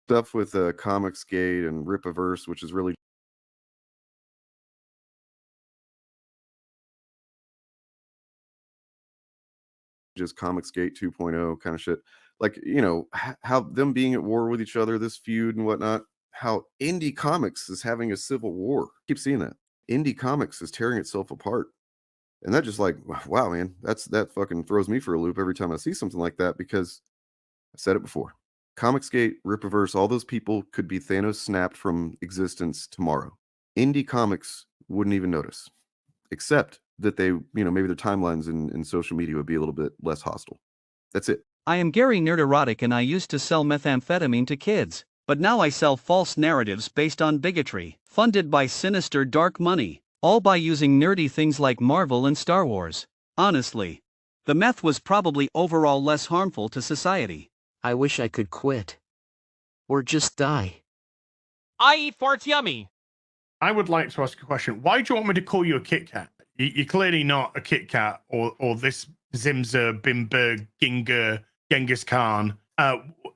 stuff with Comicsgate and Ripaverse, which is really just Comicsgate 2.0 kind of shit. Like, you know, how them being at war with each other, this feud and whatnot, how indie comics is having a civil war. Keep seeing that. Indie comics is tearing itself apart. And that just like, wow, man, that fucking throws me for a loop every time I see something like that, because I said it before. Comicsgate, Ripaverse, all those people could be Thanos snapped from existence tomorrow. Indie comics wouldn't even notice, except that they, you know, maybe their timelines in social media would be a little bit less hostile. That's it. I am Gary Nerderotic, and I used to sell methamphetamine to kids, but now I sell false narratives based on bigotry, funded by sinister dark money, all by using nerdy things like Marvel and Star Wars. Honestly, the meth was probably overall less harmful to society. I wish I could quit. Or just die. I eat farts yummy. I would like to ask a question. Why do you want me to call you a Kit Kat? You're clearly not a Kit Kat or this Zimzer, Bimber, Ginger, Genghis Khan.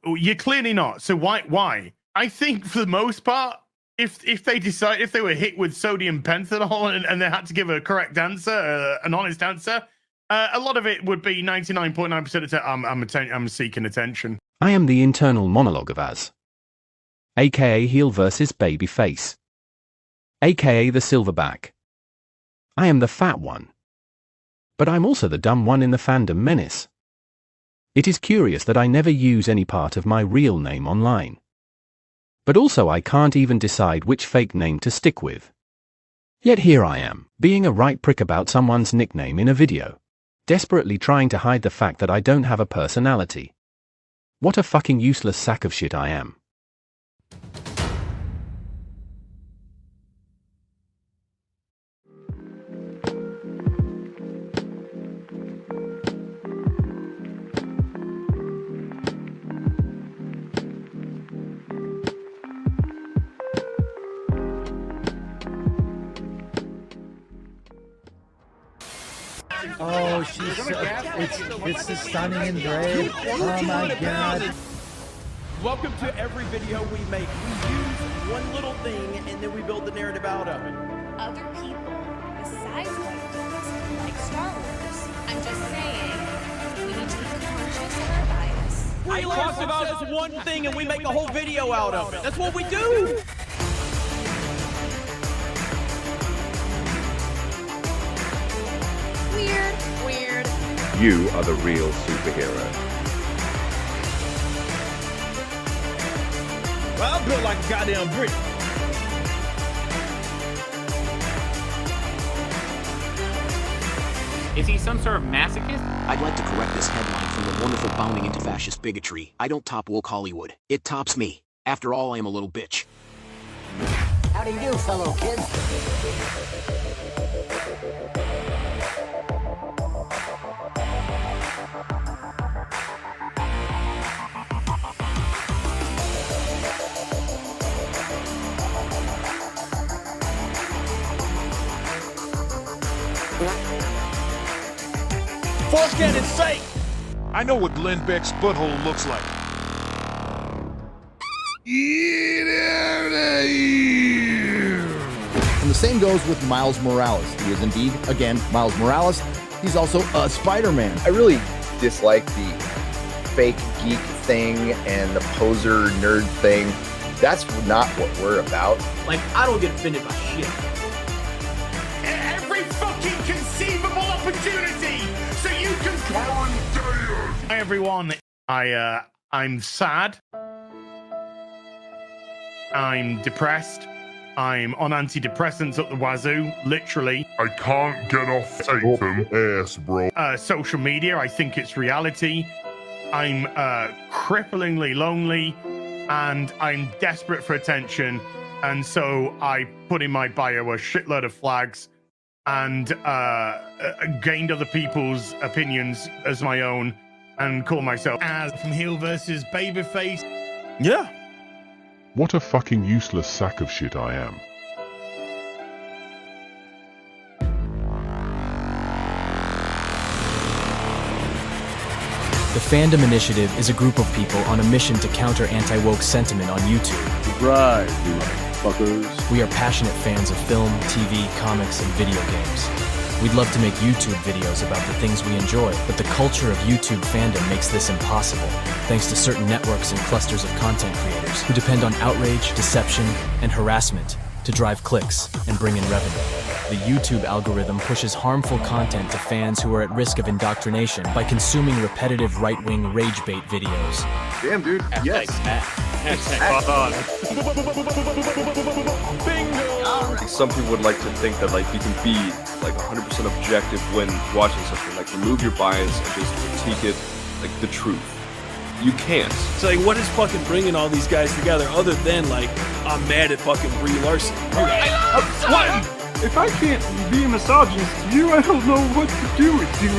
You're clearly not. So why? I think for the most part, if they were hit with sodium pentanol and they had to give a correct answer, an honest answer, a lot of it would be 99.9% of the time, I'm seeking attention. I am the internal monologue of Az, aka heel versus baby face, aka the silverback. I am the fat one. But I'm also the dumb one in the fandom menace. It is curious that I never use any part of my real name online. But also I can't even decide which fake name to stick with. Yet here I am, being a right prick about someone's nickname in a video, desperately trying to hide the fact that I don't have a personality. What a fucking useless sack of shit I am. Oh, she's so, it's the stunning and brave. Oh my god. Welcome to every video we make. We use one little thing and then we build the narrative out of it. Other people besides white dudes like Star Wars. I'm just saying, we need to be conscious of our bias. I talked about this one thing and we make a whole video out of it. That's what we do. Weird. You are the real superhero. Well, I'm built like a goddamn brick. Is he some sort of masochist? I'd like to correct this headline from the wonderful bounding into fascist bigotry. I don't top woke Hollywood. It tops me. After all, I am a little bitch. How do you do, fellow kids? Force cannon sake! I know what Glenn Beck's butthole looks like. And the same goes with Miles Morales. He is indeed, again, Miles Morales. He's also a Spider-Man. I really dislike the fake geek thing and the poser nerd thing. That's not what we're about. Like, I don't get offended by shit. Every fucking conceivable opportunity so you can quarantine. Hi everyone. I'm sad. I'm depressed. I'm on antidepressants up the wazoo, literally. I can't get off Tatum ass, bro. Social media, I think it's reality. I'm cripplingly lonely, and I'm desperate for attention. And so I put in my bio a shitload of flags and gained other people's opinions as my own and call myself as from heel versus babyface. Yeah. What a fucking useless sack of shit I am. The Fandom Initiative is a group of people on a mission to counter anti-woke sentiment on YouTube. Right, you fuckers. We are passionate fans of film, TV, comics, and video games. We'd love to make YouTube videos about the things we enjoy, but the culture of YouTube fandom makes this impossible, thanks to certain networks and clusters of content creators who depend on outrage, deception, and harassment to drive clicks and bring in revenue. The YouTube algorithm pushes harmful content to fans who are at risk of indoctrination by consuming repetitive right-wing rage bait videos. Damn, dude. Yes. Bingo! Some people would like to think that like you can be like 100% objective when watching something. Like remove your bias and just critique it like the truth. You can't. So like, what is fucking bringing all these guys together other than like, I'm mad at fucking Brie Larson? What? If I can't be a misogynist to you, I don't know what to do with you.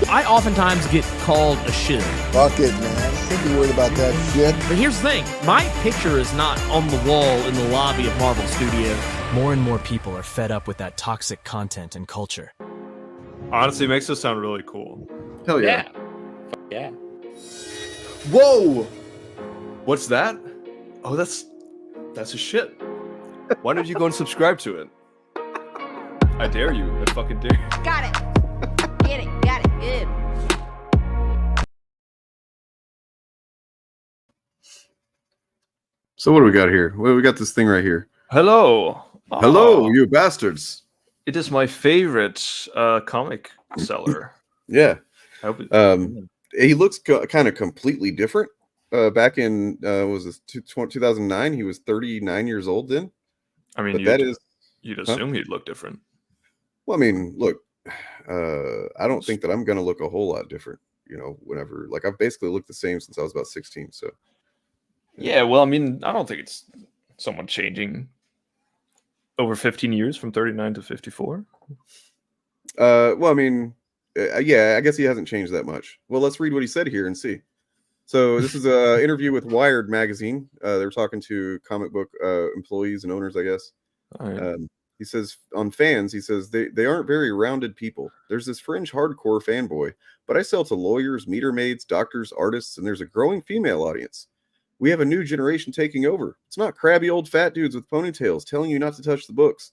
I oftentimes get called a shill. Fuck it, man. Can't be worried about that shit. But here's the thing. My picture is not on the wall in the lobby of Marvel Studios. More and more people are fed up with that toxic content and culture. Honestly, it makes this sound really cool. Hell yeah. Yeah. Whoa! What's that? Oh, that's a shit. Why don't you go and subscribe to it? I dare you. I fucking dare you. Got it. Get it. Got it. Good. So what do we got here? Well, we got this thing right here. Hello. Hello, you bastards. It is my favorite comic seller. Yeah. I He looks kind of completely different. Back in was this 2009? He was 39 years old then. I mean, you'd assume he'd look different. Well, I mean, look, I don't think that I'm going to look a whole lot different. You know, whenever like I've basically looked the same since I was about 16. So. Yeah, well, I mean, I don't think it's someone changing over 15 years from 39 to 54. Well, I mean, yeah, I guess he hasn't changed that much. Well, let's read what he said here and see. So this is an interview with Wired magazine. They're talking to comic book employees and owners, I guess. Right. He says on fans, he says they aren't very rounded people. There's this fringe hardcore fanboy, but I sell to lawyers, meter maids, doctors, artists, and there's a growing female audience. We have a new generation taking over. It's not crabby old fat dudes with ponytails telling you not to touch the books.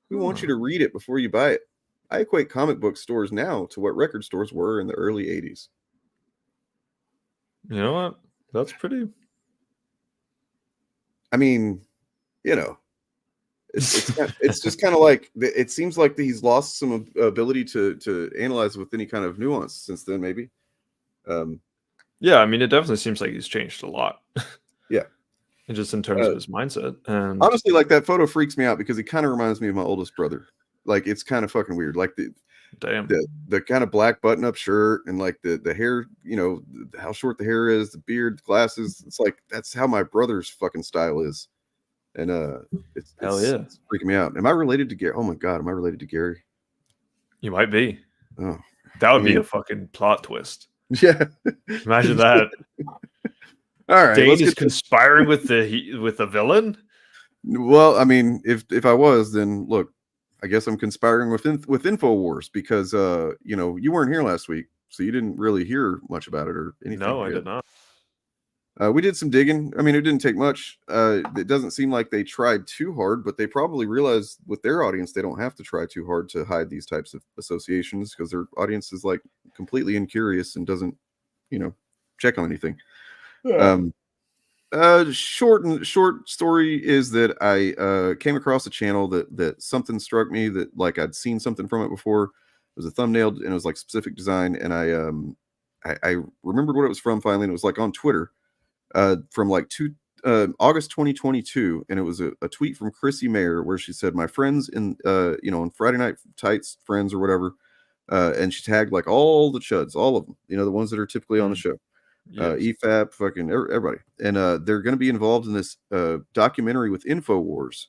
We want you to read it before you buy it. I equate comic book stores now to what record stores were in the early 80s. You know what? That's pretty. I mean, you know, it's just kind of like it seems like he's lost some ability to analyze with any kind of nuance since then, maybe. Yeah, I mean, it definitely seems like he's changed a lot. Yeah, and just in terms of his mindset. And honestly, like that photo freaks me out because he kind of reminds me of my oldest brother. Like it's kind of fucking weird. Like the kind of black button-up shirt and like the hair, you know, how short the hair is, the beard, the glasses. It's like that's how my brother's fucking style is. And it's freaking me out. Am I related to Gary? Oh my god, am I related to Gary? You might be. Oh, that would be a fucking plot twist. Yeah, imagine that. All right, Dane is conspiring with the villain. Well, I mean, if I was, then look, I guess I'm conspiring with InfoWars because you know, you weren't here last week, so you didn't really hear much about it or anything. No, I did not. We did some digging. I mean, it didn't take much. It doesn't seem like they tried too hard, but they probably realized with their audience they don't have to try too hard to hide these types of associations because their audience is like completely incurious and doesn't, you know, check on anything. Yeah. Short story is that I came across a channel that something struck me that like I'd seen something from it before. It was a thumbnail and it was like specific design, and I remembered what it was from finally, and it was like on Twitter. From like August 2022, and it was a tweet from Chrissy Mayer where she said, "My friends in you know, on Friday Night Tights friends or whatever," and she tagged like all the chuds, all of them, you know, the ones that are typically on the show, EFAP, fucking everybody, and they're going to be involved in this documentary with InfoWars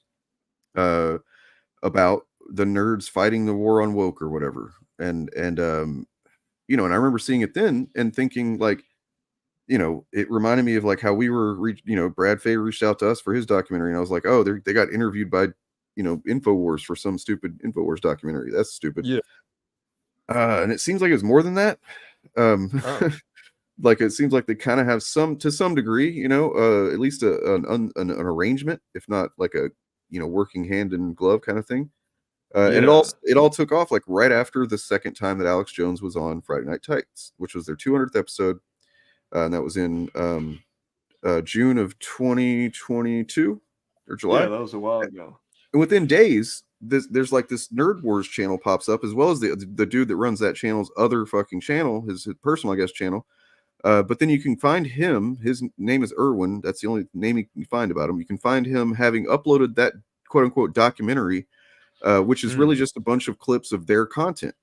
about the nerds fighting the war on woke or whatever, and you know, and I remember seeing it then and thinking like, you know, it reminded me of like how we were, you know, Brad Fay reached out to us for his documentary, and I was like, oh, they got interviewed by, you know, InfoWars for some stupid InfoWars documentary. That's stupid. Yeah. And it seems like it was more than that. like it seems like they kind of have to some degree, you know, at least an arrangement, if not like a working hand in glove kind of thing. And Yeah. it all took off like right after the second time that Alex Jones was on Friday Night Tights, which was their 200th episode, and that was in June of 2022 or July. Yeah, that was a while ago. And within days, there's like this Nerd Wars channel pops up, as well as the dude that runs that channel's other fucking channel, his personal, I guess, channel. But then you can find him. His name is Irwin. That's the only name you can find about him. You can find him having uploaded that quote unquote documentary, which is really just a bunch of clips of their content.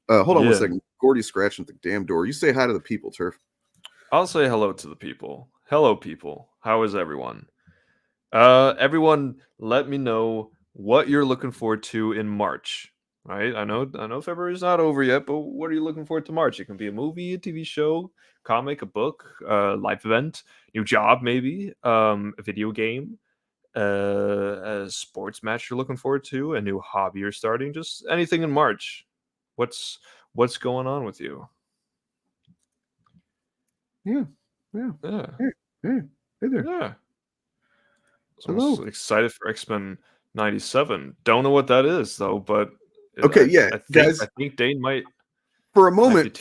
Hold on one second. Gordy's scratching at the damn door. You say hi to the people, Turf. I'll say hello to the people. Hello, people. How is everyone? Everyone, let me know what you're looking forward to in March. Right? I know February's not over yet, but what are you looking forward to March? It can be a movie, a TV show, comic, a book, life event, new job, maybe, a video game, a sports match you're looking forward to, a new hobby you're starting, just anything in March. What's going on with you? Yeah. Hey there. Yeah. Hello. I'm excited for X-Men 97. Don't know what that is though, but okay, guys. I think Dane might. For a moment,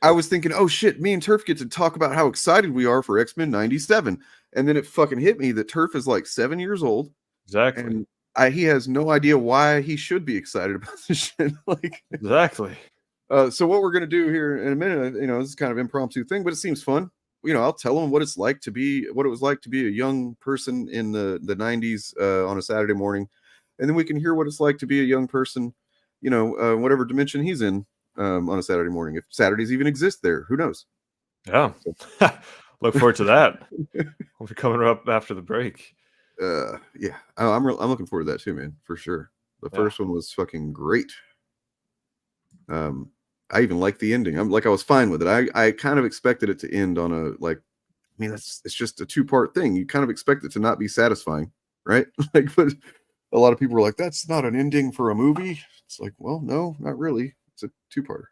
I was thinking, oh shit, me and Turf get to talk about how excited we are for X-Men 97. And then it fucking hit me that Turf is like 7 years old. Exactly. And he has no idea why he should be excited about this shit. Like exactly. So what we're gonna do here in a minute, this is kind of impromptu thing, but it seems fun. I'll tell them what it was like to be a young person in the 90s on a Saturday morning, and then we can hear what it's like to be a young person, whatever dimension he's in on a Saturday morning. If Saturdays even exist there, who knows? Yeah. Look forward to that. We'll be coming up after the break. Yeah, I'm looking forward to that too, man, for sure. The first one was fucking great. I even liked the ending. I was fine with it. I kind of expected it to end on it's just a 2-part thing. You kind of expect it to not be satisfying, right? But a lot of people were like, that's not an ending for a movie. It's like, well, no, not really. It's a 2-parter.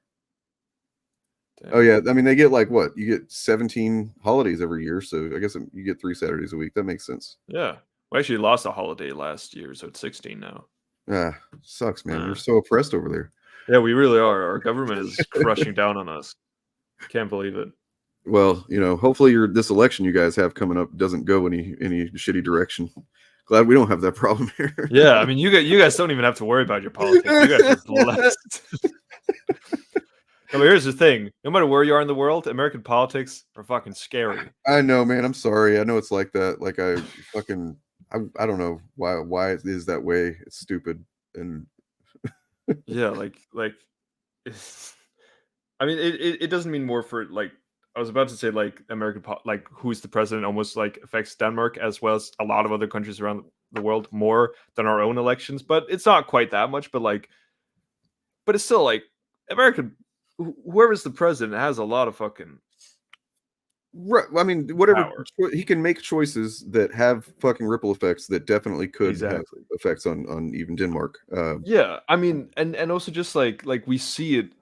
Oh yeah, I mean they get like what? You get 17 holidays every year, so I guess you get 3 Saturdays a week. That makes sense. Yeah, we actually lost a holiday last year, so it's 16 now. Sucks, man. We're so oppressed over there. Yeah, we really are. Our government is crushing down on us. Can't believe it. Well, hopefully this election you guys have coming up doesn't go any shitty direction. Glad we don't have that problem here. Yeah, I mean, you guys don't even have to worry about your politics. You guys are blessed. No, but here's the thing. No matter where you are in the world, American politics are fucking scary. I know, man. I'm sorry. I know it's like that. Like I don't know why it is that way. It's stupid. And yeah, like I mean, it doesn't mean more for like I was about to say like American like who's the president almost like affects Denmark as well as a lot of other countries around the world more than our own elections, but it's not quite that much. But it's still like American. Whoever's the president has a lot of fucking. Right. I mean, whatever he can make choices that have fucking ripple effects that definitely could have effects on even Denmark. Yeah, I mean, and also just like we see it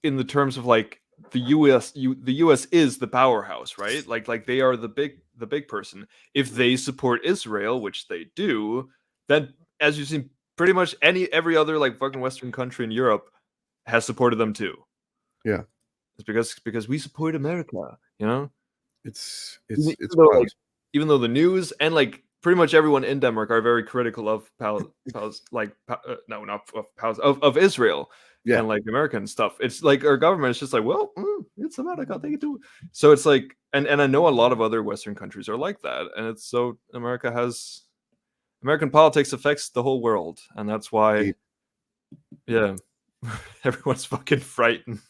in the terms of like the U.S. The U.S. is the powerhouse, right? Like they are the big person. If they support Israel, which they do, then as you've seen, pretty much every other like fucking Western country in Europe has supported them too. Yeah. It's because we support America, It's even though the news and like pretty much everyone in Denmark are very critical of Israel and like American stuff. It's like our government is just like, well, it's America, they do. So it's like, and I know a lot of other Western countries are like that, and it's so American politics affects the whole world, and that's why, everyone's fucking frightened.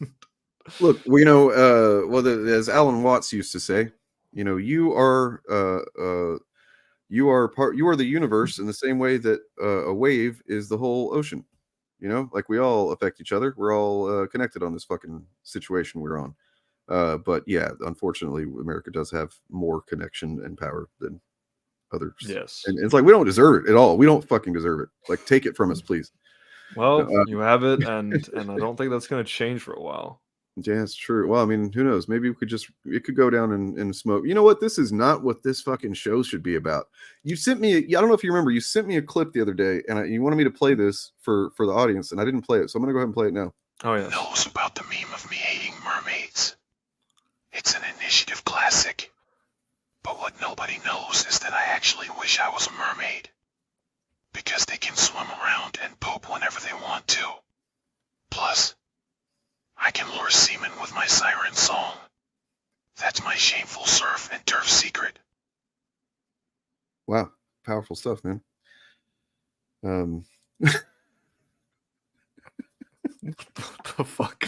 Look, as Alan Watts used to say, you are the universe in the same way that a wave is the whole ocean. Like we all affect each other. We're all connected on this fucking situation we're on. But yeah, unfortunately, America does have more connection and power than others. Yes, and it's like we don't deserve it at all. We don't fucking deserve it. Like, take it from us, please. Well, you have it, and I don't think that's going to change for a while. Yeah, it's true. Well, I mean, who knows? Maybe we could it could go down in smoke. You know what? This is not what this fucking show should be about. You sent me, I don't know if you remember, you sent me a clip the other day and you wanted me to play this for the audience, and I didn't play it. So I'm going to go ahead and play it now. Oh, yeah. Knows about the meme of me hating mermaids. It's an initiative classic. But what nobody knows is that I actually wish I was a mermaid. Because they can swim around and poop whenever they want to. Plus, I can lure semen with my siren song. That's my shameful surf and turf secret. Wow. Powerful stuff, man. What the fuck?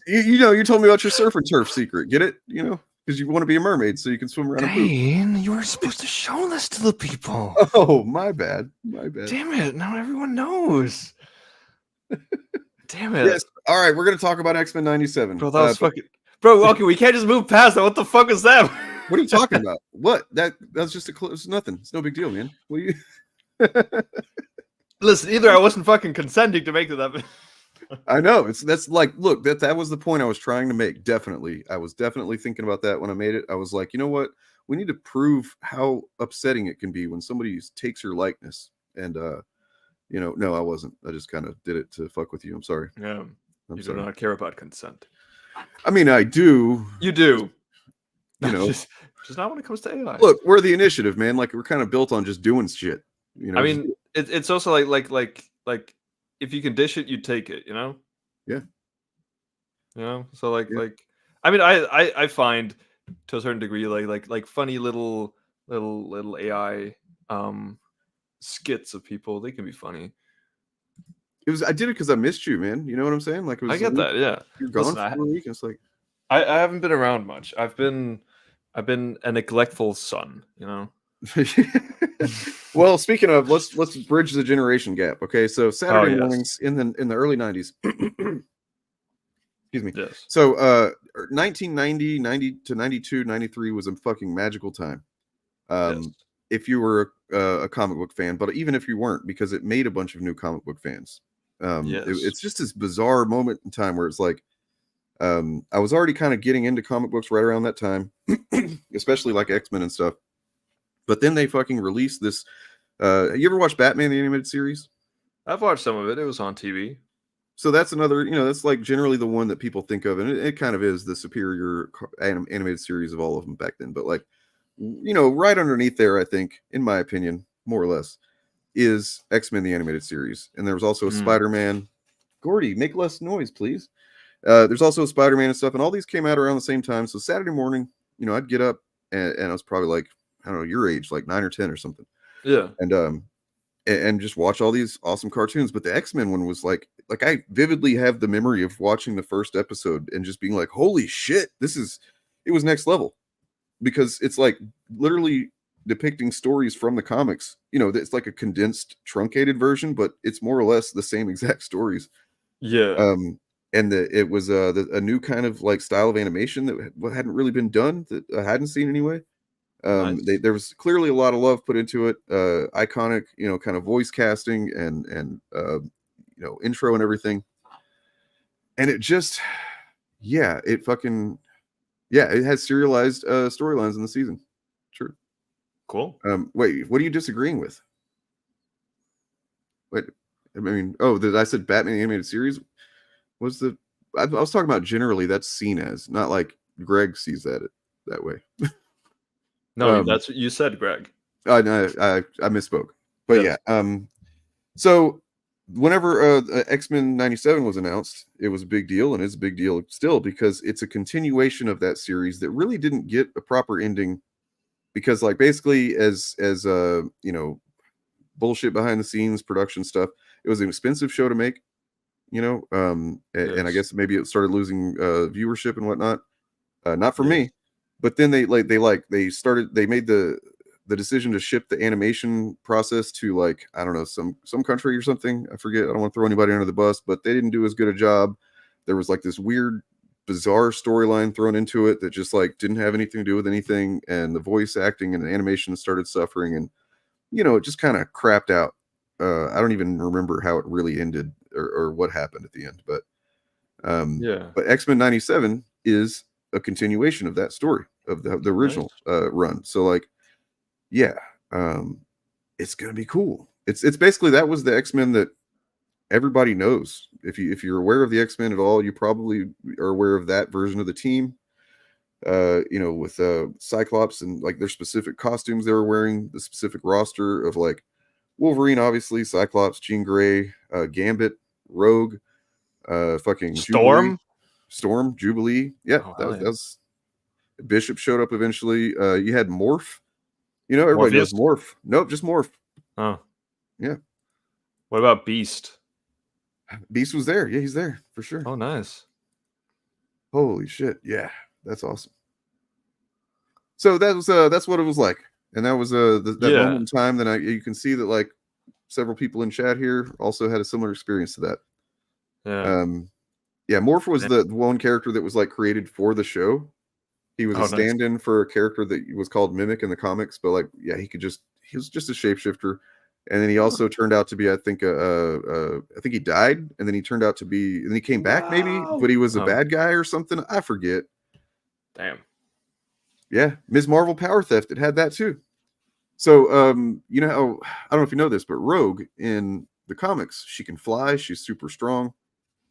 you know, you told me about your surf and turf secret. Get it? You know, because you want to be a mermaid so you can swim around and poop. Dane, you were supposed to show this to the people. Oh, my bad. My bad. Damn it. Now everyone knows. Damn it. Yes. All right, we're going to talk about X-Men 97. Bro, that was fucking... Bro, okay, we can't just move past that. What the fuck was that? What are you talking about? What? That's just it's nothing. It's no big deal, man. What are you... Listen, either I wasn't fucking consenting to make it up. I know. That's like, look, that was the point I was trying to make. Definitely. I was definitely thinking about that when I made it. I was like, you know what? We need to prove how upsetting it can be when somebody takes your likeness. And you know, no, I wasn't. I just kind of did it to fuck with you. I'm sorry. Yeah. I'm You sorry. do not care about consent. I mean, I do. You do. You know, just not when it comes to AI. Look, we're the initiative, man. Like, we're kind of built on just doing shit. You know, I mean, it's also like if you can dish it, you take it. You know. Yeah. You know. So like I mean, I find to a certain degree like funny little AI skits of people. They can be funny. I did it because I missed you, man. You know what I'm saying? Like, it was I get that. Yeah. You're gone Listen, for a week. It's like I haven't been around much. I've been a neglectful son, you know. Well, speaking of, let's bridge the generation gap. Okay, so Saturday mornings in the early 90s. Excuse me. Yes. So 1990, 90 to 92, 93 was a fucking magical time. Yes. If you were a comic book fan, but even if you weren't, because it made a bunch of new comic book fans. Yes. It's just this bizarre moment in time where it's like, I was already kind of getting into comic books right around that time, especially like X-Men and stuff. But then they fucking released this. You ever watch Batman the Animated Series? I've watched some of it. It was on TV. So that's another, you know, that's like generally the one that people think of, and it kind of is the superior animated series of all of them back then. But like, you know, right underneath there, I think, in my opinion, more or less, is X-Men the Animated Series. And there was also a Spider-Man. Gordy, make less noise, please. There's also a Spider-Man and stuff, and all these came out around the same time. So Saturday morning, you know, I'd get up, and I was probably like, I don't know, your age, like 9 or 10 or something. Yeah. And just watch all these awesome cartoons. But the X-Men one was like I vividly have the memory of watching the first episode and just being like, holy shit, it was next level. Because it's like literally depicting stories from the comics. You know, it's like a condensed, truncated version, but it's more or less the same exact stories. Yeah. And it was a new kind of like style of animation that hadn't really been done, that I hadn't seen anyway. Nice. There was clearly a lot of love put into it. Iconic, you know, kind of voice casting and you know, intro and everything. And it just, it has serialized storylines in the season. True. Cool. Wait, what are you disagreeing with? Wait, I mean, I said Batman animated series was I was talking about generally that's seen as, not like Greg sees that way. No, that's what you said, Greg. I misspoke. But yes. So whenever X-Men 97 was announced, it was a big deal, and it's a big deal still because it's a continuation of that series that really didn't get a proper ending because, like, basically as you know, bullshit behind the scenes production stuff, it was an expensive show to make, you know, and I guess maybe it started losing viewership and whatnot. Not for me. But then they made the decision to ship the animation process to, like, I don't know, some country or something. I forget. I don't want to throw anybody under the bus, but they didn't do as good a job. There was like this weird, bizarre storyline thrown into it that just like didn't have anything to do with anything. And the voice acting and animation started suffering, and, you know, it just kind of crapped out. I don't even remember how it really ended or what happened at the end, but Yeah. But X-Men 97 is a continuation of that story of the original run. So like, yeah, it's gonna be cool. It's basically that was the X-Men that everybody knows. If you're aware of the X-Men at all, you probably are aware of that version of the team. You know, with Cyclops and like their specific costumes they were wearing, the specific roster of like Wolverine, obviously, Cyclops, Jean Grey, Gambit, Rogue, fucking Storm, Jubilee. Yeah, oh, that yeah. was Bishop showed up eventually. You had Morph. You know, everybody Morpheus? knows Morph. Nope, just Morph. Oh, yeah. What about Beast? Beast was there. Yeah, he's there for sure. Oh, nice. Holy shit! Yeah, that's awesome. So that's what it was like, and that was that moment in time. That you can see that like several people in chat here also had a similar experience to that. Yeah. Yeah, Morph was the one character that was like created for the show. He was a stand-in for a character that was called Mimic in the comics, but like, yeah, he was just a shapeshifter. And then he also turned out to be, I think he died, and then he turned out to be, and he came back maybe, but he was a bad guy or something. I forget. Damn. Yeah, Ms. Marvel Power Theft. It had that too. So, you know, I don't know if you know this, but Rogue in the comics, she can fly. She's super strong.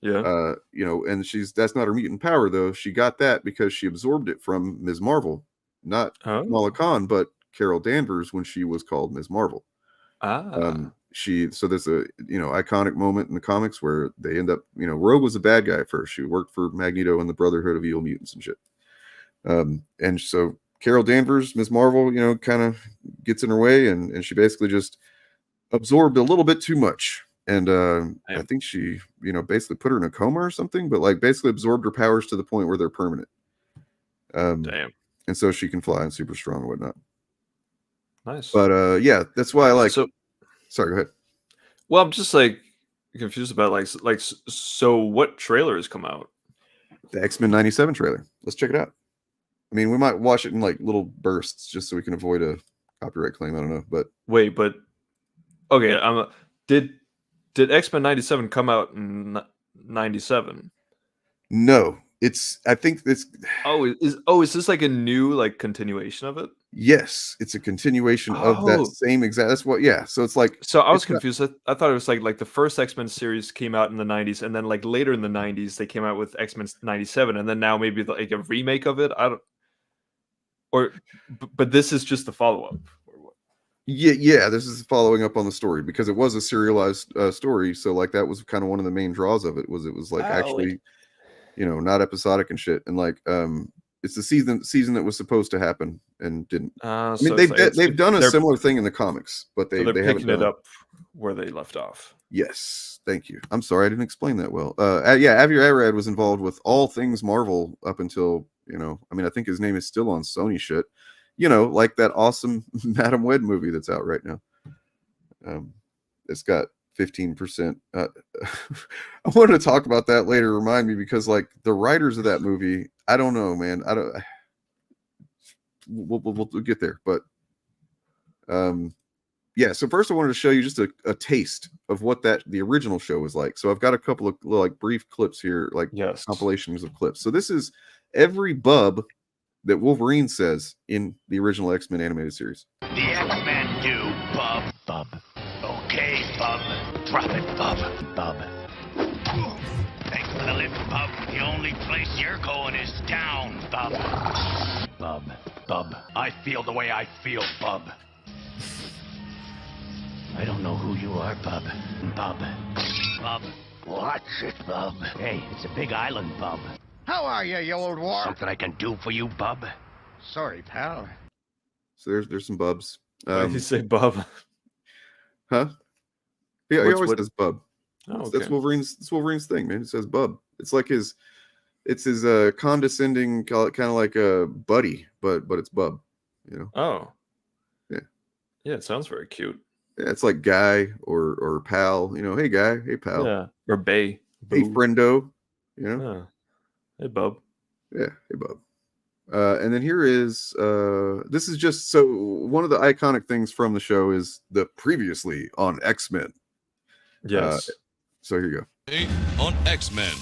Yeah. You know, and that's not her mutant power though. She got that because she absorbed it from Ms. Marvel, not Kamala Khan, but Carol Danvers when she was called Ms. Marvel. So there's a, you know, iconic moment in the comics where they end up, you know, Rogue was a bad guy at first. She worked for Magneto and the Brotherhood of Evil Mutants and shit. And so Carol Danvers, Ms. Marvel, you know, kind of gets in her way, and she basically just absorbed a little bit too much. And I think she, you know, basically put her in a coma or something, but like basically absorbed her powers to the point where they're permanent. Damn. And so she can fly and super strong and whatnot. Nice. But yeah, that's why I like. So, sorry, go ahead. Well, I'm just like confused about like so what trailers come out? The X-Men 97 trailer. Let's check it out. I mean, we might watch it in like little bursts just so we can avoid a copyright claim. I don't know, but wait, but okay, did X-Men 97 come out in 97? No, I think it's is this like a new like continuation of it? Yes, it's a continuation of that same exact. That's what. Yeah, so it's like. So I was confused. I thought it was like the first X-Men series came out in the 90s, and then like later in the 90s they came out with X-Men 97, and then now maybe like a remake of it. But this is just the follow-up. Yeah, this is following up on the story because it was a serialized story. So like that was kind of one of the main draws of it was like actually, you know, not episodic and shit. And like it's the season that was supposed to happen and didn't. I mean, they've done a similar thing in the comics, but they haven't picking it up where they left off. Yes, thank you. I'm sorry I didn't explain that well. Yeah, Avi Arad was involved with all things Marvel up until, you know, I mean, I think his name is still on Sony shit. You know, like that awesome Madam Web movie that's out right now. It's got 15%. I wanted to talk about that later. Remind me, because like the writers of that movie, I don't know, man. We'll get there, but yeah. So first, I wanted to show you just a taste of what the original show was like. So I've got a couple of like brief clips here, like compilations of clips. So this is every bub that Wolverine says in the original X-Men animated series. The X-Men do, bub. Bub. Okay, bub. Drop it, bub. Bub. Thanks for the lift, bub. The only place you're going is down, bub. Bub. Bub. I feel the way I feel, bub. I don't know who you are, bub. Bub. Bub. Watch it, bub. Hey, it's a big island, bub. How are you old war? Something I can do for you, bub? Sorry, pal. So there's some bubs. Why did you say bub? Huh? He always says bub. Oh, okay. That's Wolverine's thing, man. He says bub. It's like his condescending, kind of like a buddy, but it's bub. You know? Oh. Yeah. Yeah, it sounds very cute. Yeah, it's like guy or pal. You know, hey guy, hey pal. Yeah. Or bay. Hey friendo. You know. Yeah. Hey, bub. Yeah, hey, bub. And then here is, this is just, so one of the iconic things from the show is the previously on X-Men. Yes. So here you go. On X-Men.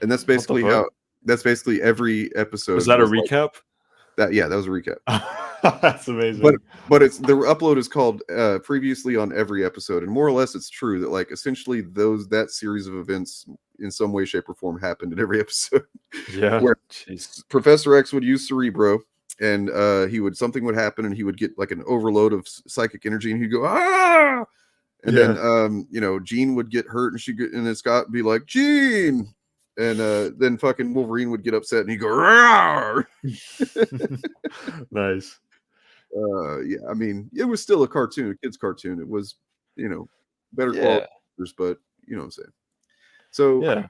And that's basically fuck? how. That's basically every episode. Was that a like recap? that yeah, that was a recap. That's amazing. But it's the upload is called previously on every episode, and more or less it's true that like essentially that series of events in some way, shape, or form happened in every episode. Yeah. Where Jeez. Professor X would use Cerebro, and something would happen, and he would get like an overload of psychic energy, and he'd go ah, and then Jean would get hurt, and then Scott would be like Jean. And then fucking Wolverine would get upset and he'd go, rawr! Nice. Yeah, I mean, it was still a cartoon, a kid's cartoon. It was, better quality, but you know what I'm saying. So yeah,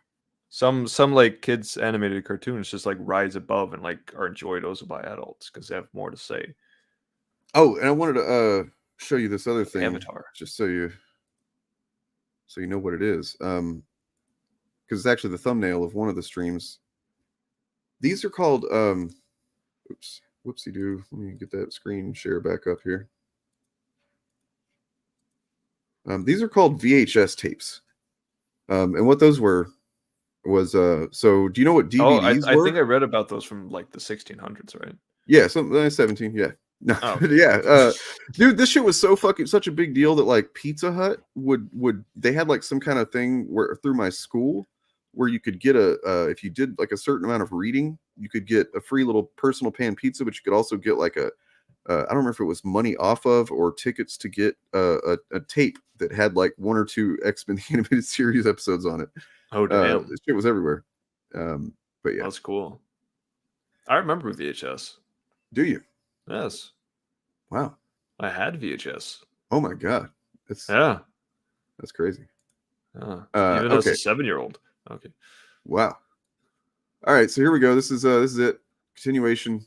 some like kids animated cartoons just like rise above and like are enjoyed also by adults because they have more to say. Oh, and I wanted to show you this other thing, Avatar, just so you know what it is. Because it's actually the thumbnail of one of the streams. These are called oops, whoopsie doo. Let me get that screen share back up here. These are called VHS tapes. And what those was so do you know what DVDs I were? think I read about those from like the 1600s, right? Yeah, something 17, yeah. No, yeah, dude, this shit was such a big deal that like Pizza Hut would they had like some kind of thing where through my school where you could get if you did like a certain amount of reading, you could get a free little personal pan pizza, but you could also get like I don't remember if it was money off of or tickets to get a tape that had like 1 or 2 X-Men animated series episodes on it. Oh damn, this shit was everywhere. But yeah, that's cool. I remember VHS. Do you? Yes. Wow. I had VHS. Oh my god. That's crazy. Even as a 7-year-old. Okay. Wow. All right, so here we go. This is it. Continuation.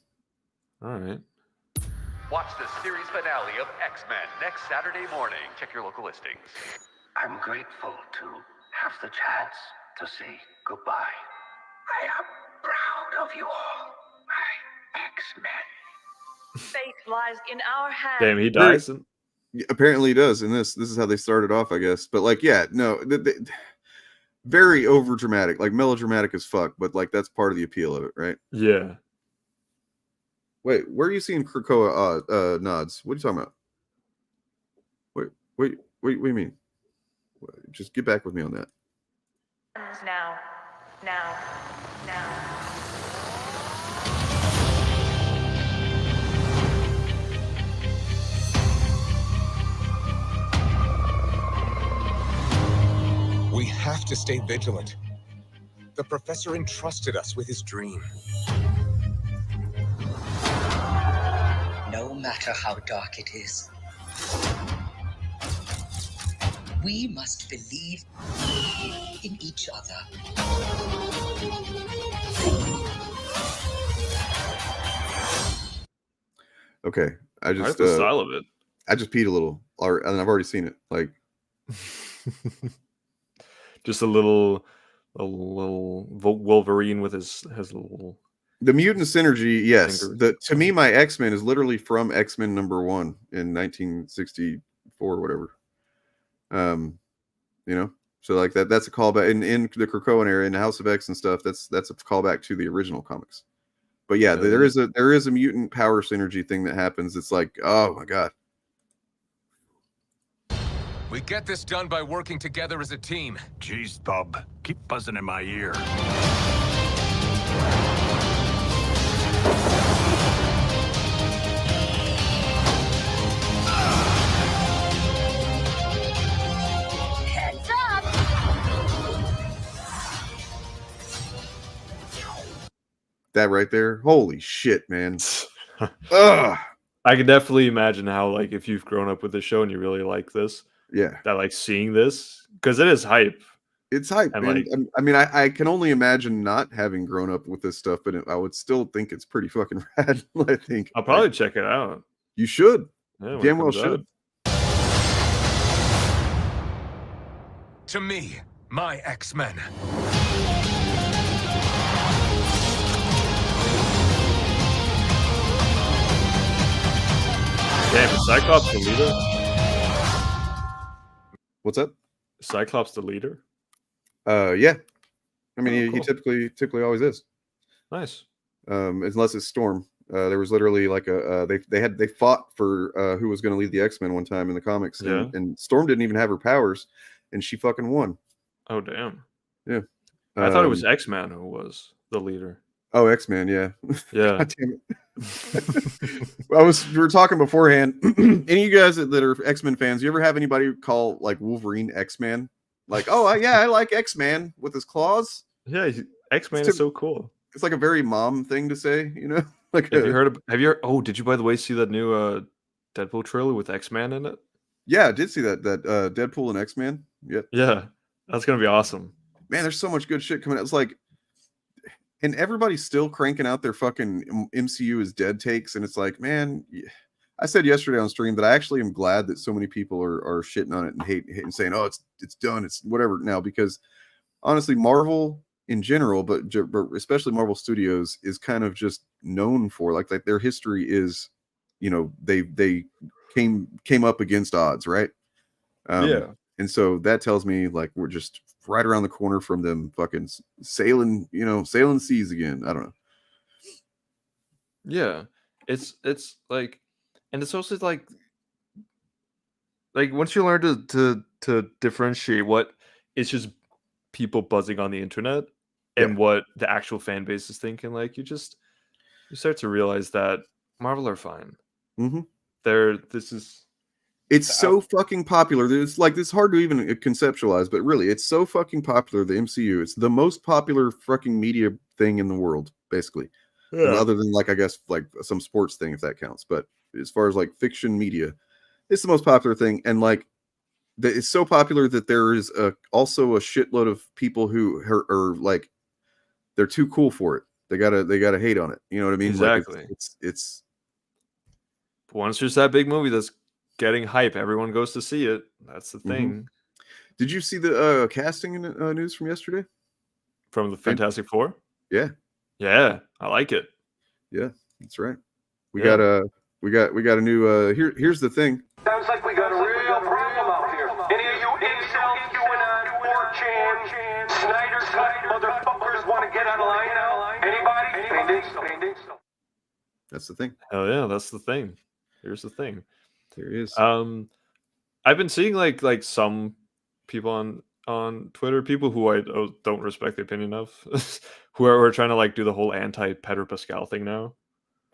All right. Watch the series finale of X-Men next Saturday morning. Check your local listings. I'm grateful to have the chance to say goodbye. I am proud of you all, my X-Men. Fate lies in our hands. Damn, he dies. Apparently he does, and this is how they started off, I guess. But like, yeah, no, very over dramatic, like melodramatic as fuck. But like, that's part of the appeal of it, right? Yeah. Wait, where are you seeing Krakoa nods? What are you talking about? Wait, what do you mean? Just get back with me on that. Now. We have to stay vigilant. The professor entrusted us with his dream. No matter how dark it is, we must believe in each other. Okay, I like the style of it. I just peed a little, and I've already seen it. Like, just a little Wolverine with his little. The mutant synergy, yes. Fingers. To me, my X-Men is literally from X-Men #1 in 1964 or whatever. So like that's a callback in the Krakoan era in the House of X and stuff. That's a callback to the original comics. But yeah, there is a mutant power synergy thing that happens. It's like, oh my god. We get this done by working together as a team. Jeez, Bub, keep buzzing in my ear. Heads up! That right there, holy shit, man. Ugh. I can definitely imagine how, like, if you've grown up with the show and you really like this, yeah, that like seeing this, because it is hype. It's hype, and man. like, I mean, I can only imagine not having grown up with this stuff, but I would still think it's pretty fucking rad. I think I'll probably check it out. You should. Yeah, Damn well should. To me, my X-Men. Damn, is Cyclops the leader? What's up? Is Cyclops the leader? Yeah. I mean, he cool. typically always is. Nice. Unless it's Storm. There was literally like they fought for who was going to lead the X-Men one time in the comics, Yeah. and Storm didn't even have her powers, and she fucking won. Oh damn. Yeah. I thought it was X-Man who was the leader. Oh, X-Man, yeah. Yeah. God damn it. We were talking beforehand. Any of you guys that are X-Men fans, you ever have anybody call like Wolverine X-Man? Like, oh I like X-Man with his claws. Yeah, X-Man is so cool. It's like a very mom thing to say, you know? Like Have you heard oh, did you by the way see that new Deadpool trailer with X-Man in it? Yeah, I did see that Deadpool and X-Man. Yep. Yeah. That's gonna be awesome. Man, there's so much good shit coming out. It's like, and everybody's still cranking out their fucking MCU is dead takes, and it's like, man, I said yesterday on stream that I actually am glad that so many people are shitting on it and hating saying, oh, it's done, it's whatever now, because honestly, Marvel in general, but especially Marvel Studios, is kind of just known for like their history is, you know, they came up against odds, right? Yeah. And so that tells me like we're just right around the corner from them fucking sailing seas again. I don't know. Yeah. It's like, and it's also like once you learn to differentiate what it's just people buzzing on the internet and what the actual fan base is thinking, like you start to realize that Marvel are fine. Mm-hmm. It's so fucking popular. It's like this hard to even conceptualize, but really, it's so fucking popular. The MCU, it's the most popular fucking media thing in the world, basically. Yeah. Other than like I guess like some sports thing, if that counts. But as far as like fiction media, it's the most popular thing, and like it's so popular that there is also a shitload of people who are like they're too cool for it. They gotta hate on it. You know what I mean? Exactly. Like it's once there's that big movie that's getting hype, everyone goes to see it. That's the thing. Mm-hmm. Did you see the casting news from yesterday? From the Fantastic Four? Yeah. Yeah, I like it. Yeah, that's right. We got a new here's the thing. Sounds like we got a real problem out here. Any of you incels, QAnon, 4chan, Snyder Cut motherfuckers want to get on the line now? Anybody? That's the thing. Oh yeah, that's the thing. Here's the thing. There is. I've been seeing like some people on Twitter, people who I don't respect the opinion of, who are trying to like do the whole anti-Pedro Pascal thing now.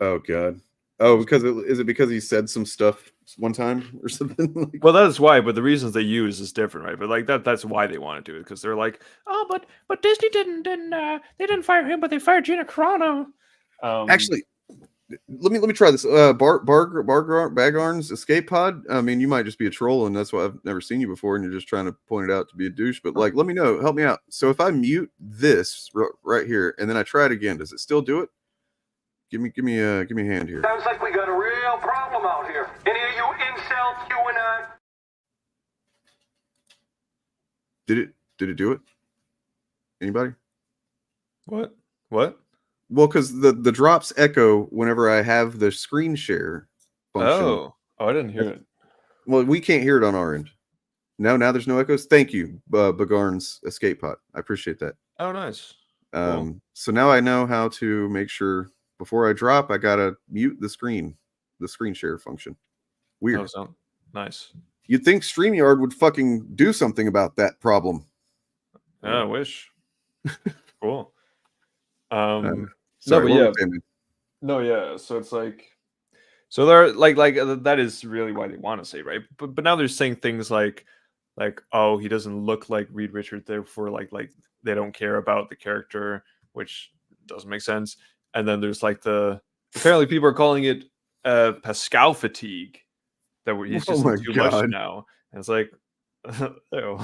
Oh god. Oh, is it because he said some stuff one time or something? Well, that's why, but the reasons they use is different, right? But like that's why they want to do it, because they're like, oh, but Disney they didn't fire him, but they fired Gina Carano. Actually, let me try this. Bagarn's escape pod. I mean, you might just be a troll, and that's why I've never seen you before, and you're just trying to point it out to be a douche. But like, let me know, help me out. So if I mute this right here, and then I try it again, does it still do it? Give me a hand here. Sounds like we got a real problem out here. Any of you incels, QAnon? Did it do it? Anybody? What? Well, because the drops echo whenever I have the screen share function. Oh, I didn't hear it. Well, we can't hear it on our end. Now there's no echoes. Thank you, Bagarn's escape pod. I appreciate that. Oh, nice. Cool. So now I know how to make sure before I drop, I gotta mute the screen share function. Weird. Oh, so nice. You'd think StreamYard would fucking do something about that problem. I wish. Cool. Sorry, No, yeah. So it's like, so they're like that is really why they want to say, right? But now they're saying things like, oh, he doesn't look like Reed Richards, therefore like they don't care about the character, which doesn't make sense. And then there's like apparently people are calling it Pascal fatigue, that he's just too much now. And it's like, ew.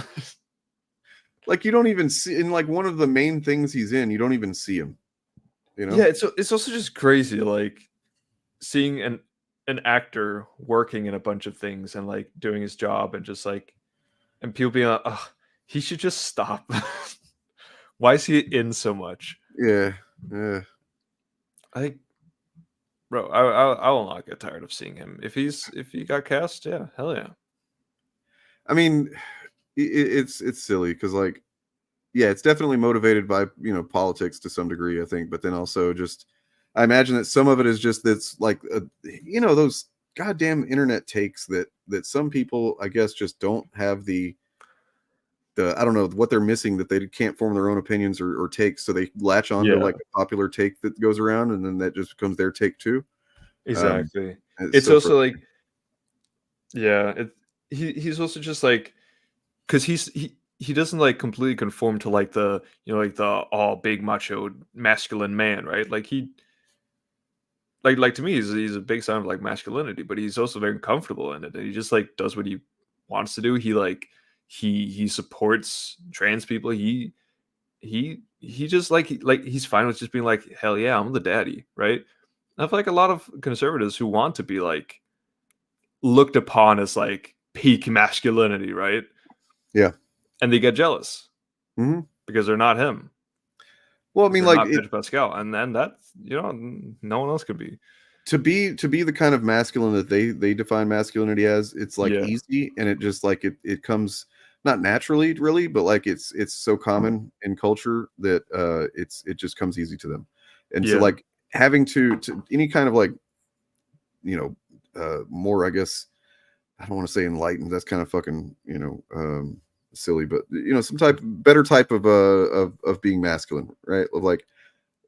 Like you don't even see in like one of the main things he's in, you don't even see him. You know? Yeah, it's also just crazy, like seeing an actor working in a bunch of things and like doing his job and just like, and people being like, oh, he should just stop. Why is he in so much? Yeah. Bro, I will not get tired of seeing him. If he got cast, yeah, hell yeah. I mean, it's silly because like Yeah, it's definitely motivated by, politics to some degree, I think, but then also just I imagine that some of it is just that's like, those goddamn internet takes that some people, I guess, just don't have the I don't know what they're missing, that they can't form their own opinions or takes, so they latch on to Yeah. like a popular take that goes around, and then that just becomes their take too. Exactly. It's So for also like, yeah, he's also just like, because he doesn't like completely conform to like the, like the all big macho masculine man, right? Like he like to me he's a big sign of like masculinity, but he's also very comfortable in it. And he just like does what he wants to do. He like he supports trans people. He just like he's fine with just being like, hell yeah, I'm the daddy, right? I feel like a lot of conservatives who want to be like looked upon as like peak masculinity, right? Yeah. And they get jealous Mhm. because they're not him. Well, I 'Cause mean, they're like not Pedro Pascal, and then that's, no one else could be. to be the kind of masculine that they define masculinity as, it's like Yeah. easy, and it just like it comes not naturally really, but like it's so common in culture that it just comes easy to them. And so Yeah. like having to any kind of like, more, I guess, I don't want to say enlightened, that's kind of fucking, silly, but some type better type of of being masculine, right? Of like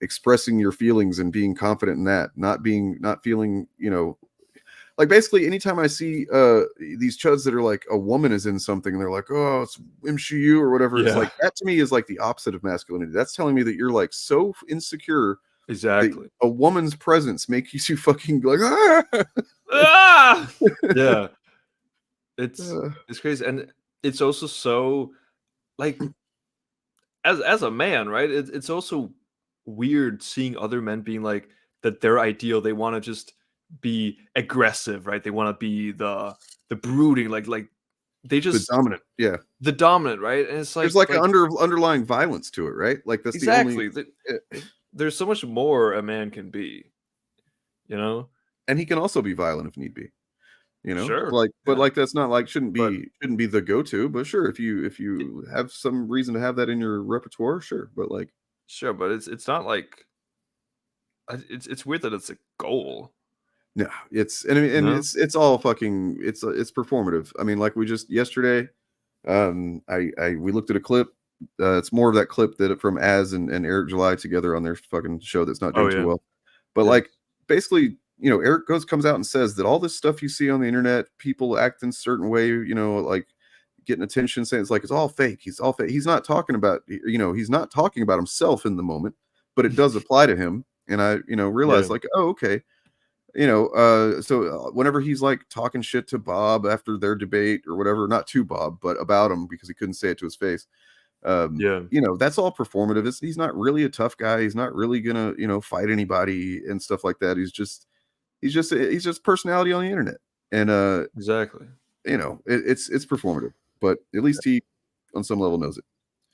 expressing your feelings and being confident in that, not feeling, like basically anytime I see these chuds that are like a woman is in something and they're like, oh, it's MCU or whatever, it's Yeah. like that to me is like the opposite of masculinity. That's telling me that you're like so insecure that Exactly. a woman's presence makes you fucking like, ah! Ah! Yeah. It's Uh. it's crazy, and it's also so like as a man, right? It's also weird seeing other men being like that their ideal. They want to just be aggressive, right? They want to be the brooding, like they The just dominant, yeah. the dominant, right? And it's There's like an like underlying violence to it, right? Like that's the only exactly. There's so much more a man can be, you know? and he can also be violent if need be. Sure. Like, but Yeah. like that's not like shouldn't But be the go-to, but sure, if you have some reason to have that in your repertoire, sure. But like, sure, but it's not like it's weird that it's a goal, no, it's and I mean, you and know? it's all fucking it's performative. I mean, like we just yesterday, I we looked at a clip. It's more of that clip that from Az and Eric July together on their fucking show that's not Oh doing too yeah. well. But Yeah. like basically, Eric comes out and says that all this stuff you see on the internet, people act in a certain way, like getting attention, saying it's like it's all fake. He's all fake. He's not talking about, he's not talking about himself in the moment, but it does apply to him. And I, realized Yeah. like, oh, okay. So whenever he's like talking shit to Bob after their debate or whatever, not to Bob, but about him because he couldn't say it to his face. Yeah. That's all performative. He's not really a tough guy. He's not really gonna, fight anybody and stuff like that. He's just personality on the internet. And Exactly. it's performative, but at least he on some level knows it.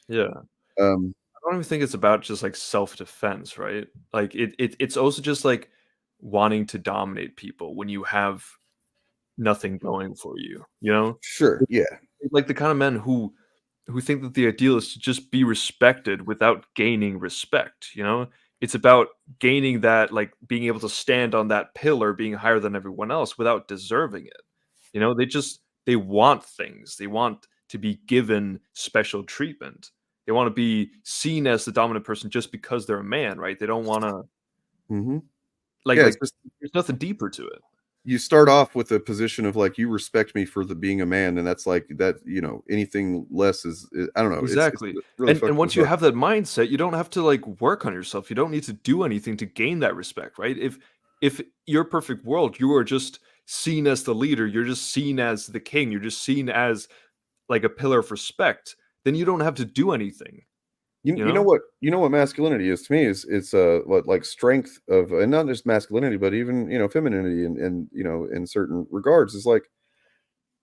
Yeah. Um I don't even think it's about just like self-defense, right? Like it's also just like wanting to dominate people when you have nothing going for you, you know? Sure, yeah. Like the kind of men who think that the ideal is to just be respected without gaining respect, you know? It's about gaining that, like being able to stand on that pillar, being higher than everyone else without deserving it. They want things. They want to be given special treatment. They want to be seen as the dominant person just because they're a man, right? They don't want to Mhm. like Yeah, it's just there's nothing deeper to it. you start off with a position of like you respect me for the being a man, and that's like that, anything less is I don't know, it's Exactly. really And fucked once us you up. have that mindset, you don't have to like work on yourself. You don't need to do anything to gain that respect, right? If your perfect world, you are just seen as the leader, you're just seen as the king, you're just seen as like a pillar of respect, then you don't have to do anything, You you you know know? what masculinity is to me is it's what like strength of, and not just masculinity, but even femininity and in certain regards is like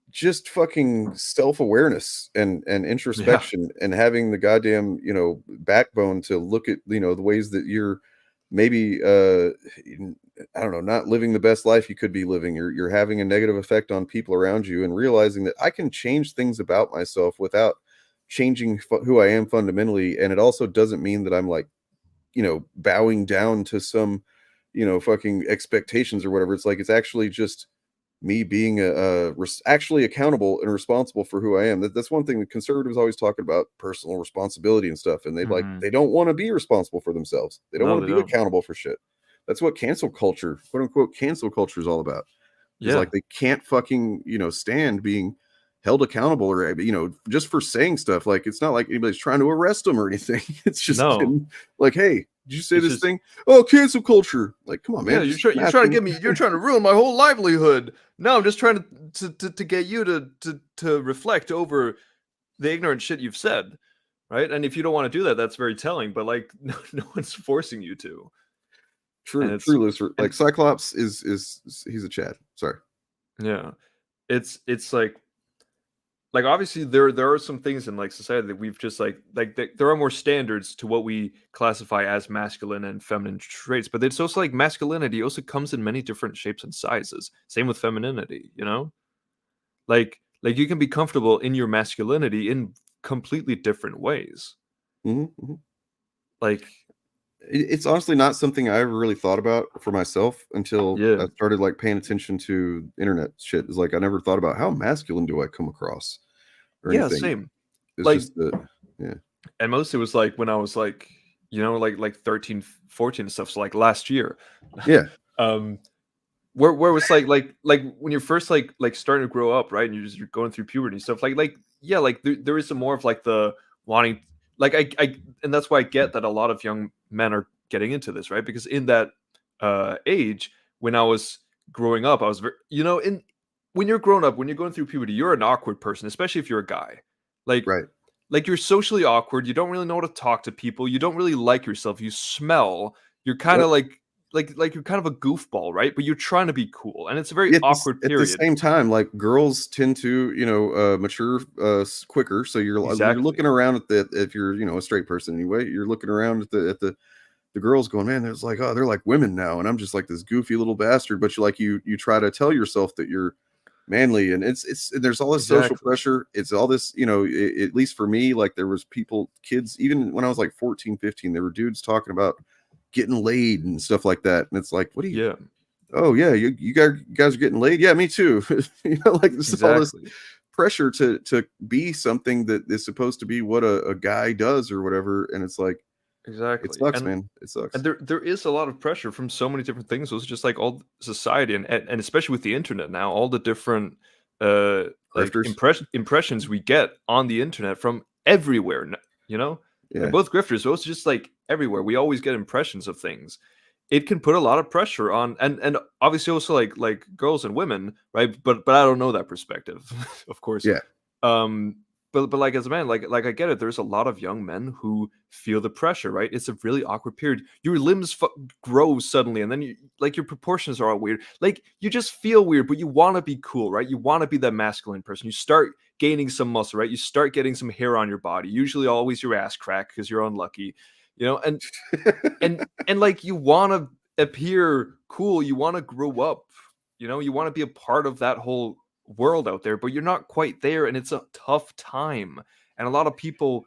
just fucking self-awareness and Yeah. introspection and having the goddamn backbone to look at the ways that you're maybe I don't know, not living the best life you could be living. You're having a negative effect on people around you, and realizing that I can change things about myself without changing who I am fundamentally, and it also doesn't mean that I'm like, bowing down to some, fucking expectations or whatever. It's like it's actually just me being actually accountable and responsible for who I am. That's one thing that conservatives always talk about, personal responsibility and stuff, and they don't want to be responsible for themselves. They don't No, want they to be don't. accountable for shit. That's what cancel culture, quote unquote cancel culture, is all about. It's Yeah. like they can't fucking stand being held accountable, or just for saying stuff. Like, it's not like anybody's trying to arrest them or anything. It's just No. been like, hey, did you say It's this just- thing? Oh, cancel culture. Like, come on, man. Yeah, just you're trying to asking. get me. You're trying to ruin my whole livelihood. No, I'm just trying to get you to reflect over the ignorant shit you've said, right? And if you don't want to do that, that's very telling. But like, no one's forcing you to. True, Lucifer. Like, Cyclops is he's a Chad. Sorry. Yeah, it's like obviously there are some things in like society that we've just there are more standards to what we classify as masculine and feminine traits, but it's also like masculinity also comes in many different shapes and sizes. Same with femininity, like you can be comfortable in your masculinity in completely different ways. Like, it's honestly not something I ever really thought about for myself until Yeah. I started like paying attention to internet shit. It's like I never thought about how masculine do I come across or yeah, anything. same. It's Like, just that, yeah. and most it was like when I was like, like 13, 14 and stuff. So like last year. Yeah. Where it was like when you're first like starting to grow up, right? And you're going through puberty and stuff. Like yeah, like there is some more of like the wanting, like I and that's why I get that a lot of young men are getting into this, right? Because in that age when I was growing up, I was very, when you're growing up, when you're going through puberty, you're an awkward person, especially if you're a guy. Like, right. Like, you're socially awkward. You don't really know how to talk to people. You don't really like yourself. You smell. You're kind of like you're kind of a goofball, right? But you're trying to be cool, and it's a very awkward period. At the same time, like, girls tend to mature quicker. So you're looking around at if you're a straight person anyway, you're looking around at the girls going, man, there's like, oh, they're like women now, and I'm just like this goofy little bastard. But you try to tell yourself that you're manly, and there's all this social pressure. It's all this, at least for me, like, there was kids, even when I was like 14, 15, there were dudes talking about getting laid and stuff like that. And it's like, what do you, yeah. Oh yeah, you guys are getting laid. Yeah, me too. Like, there's all this pressure to be something that is supposed to be what a guy does or whatever. And it's like, it sucks, man. It sucks. And there is a lot of pressure from so many different things. So it's just like all society and especially with the internet now, all the different like impressions we get on the internet from everywhere, Yeah. Like, both grifters, but also just like everywhere. We always get impressions of things. It can put a lot of pressure on, and obviously also like girls and women, right? But I don't know that perspective, of course. Yeah. But like, as a man, like I get it. There's a lot of young men who feel the pressure, right? It's a really awkward period. Your limbs grow suddenly, and then your proportions are all weird. Like, you just feel weird, but you want to be cool, right? You want to be that masculine person. You start gaining some muscle, right? You start getting some hair on your body. Usually, always your ass crack because you're unlucky, and and like, you want to appear cool. You want to grow up, you want to be a part of that whole world out there, but you're not quite there, and it's a tough time, and a lot of people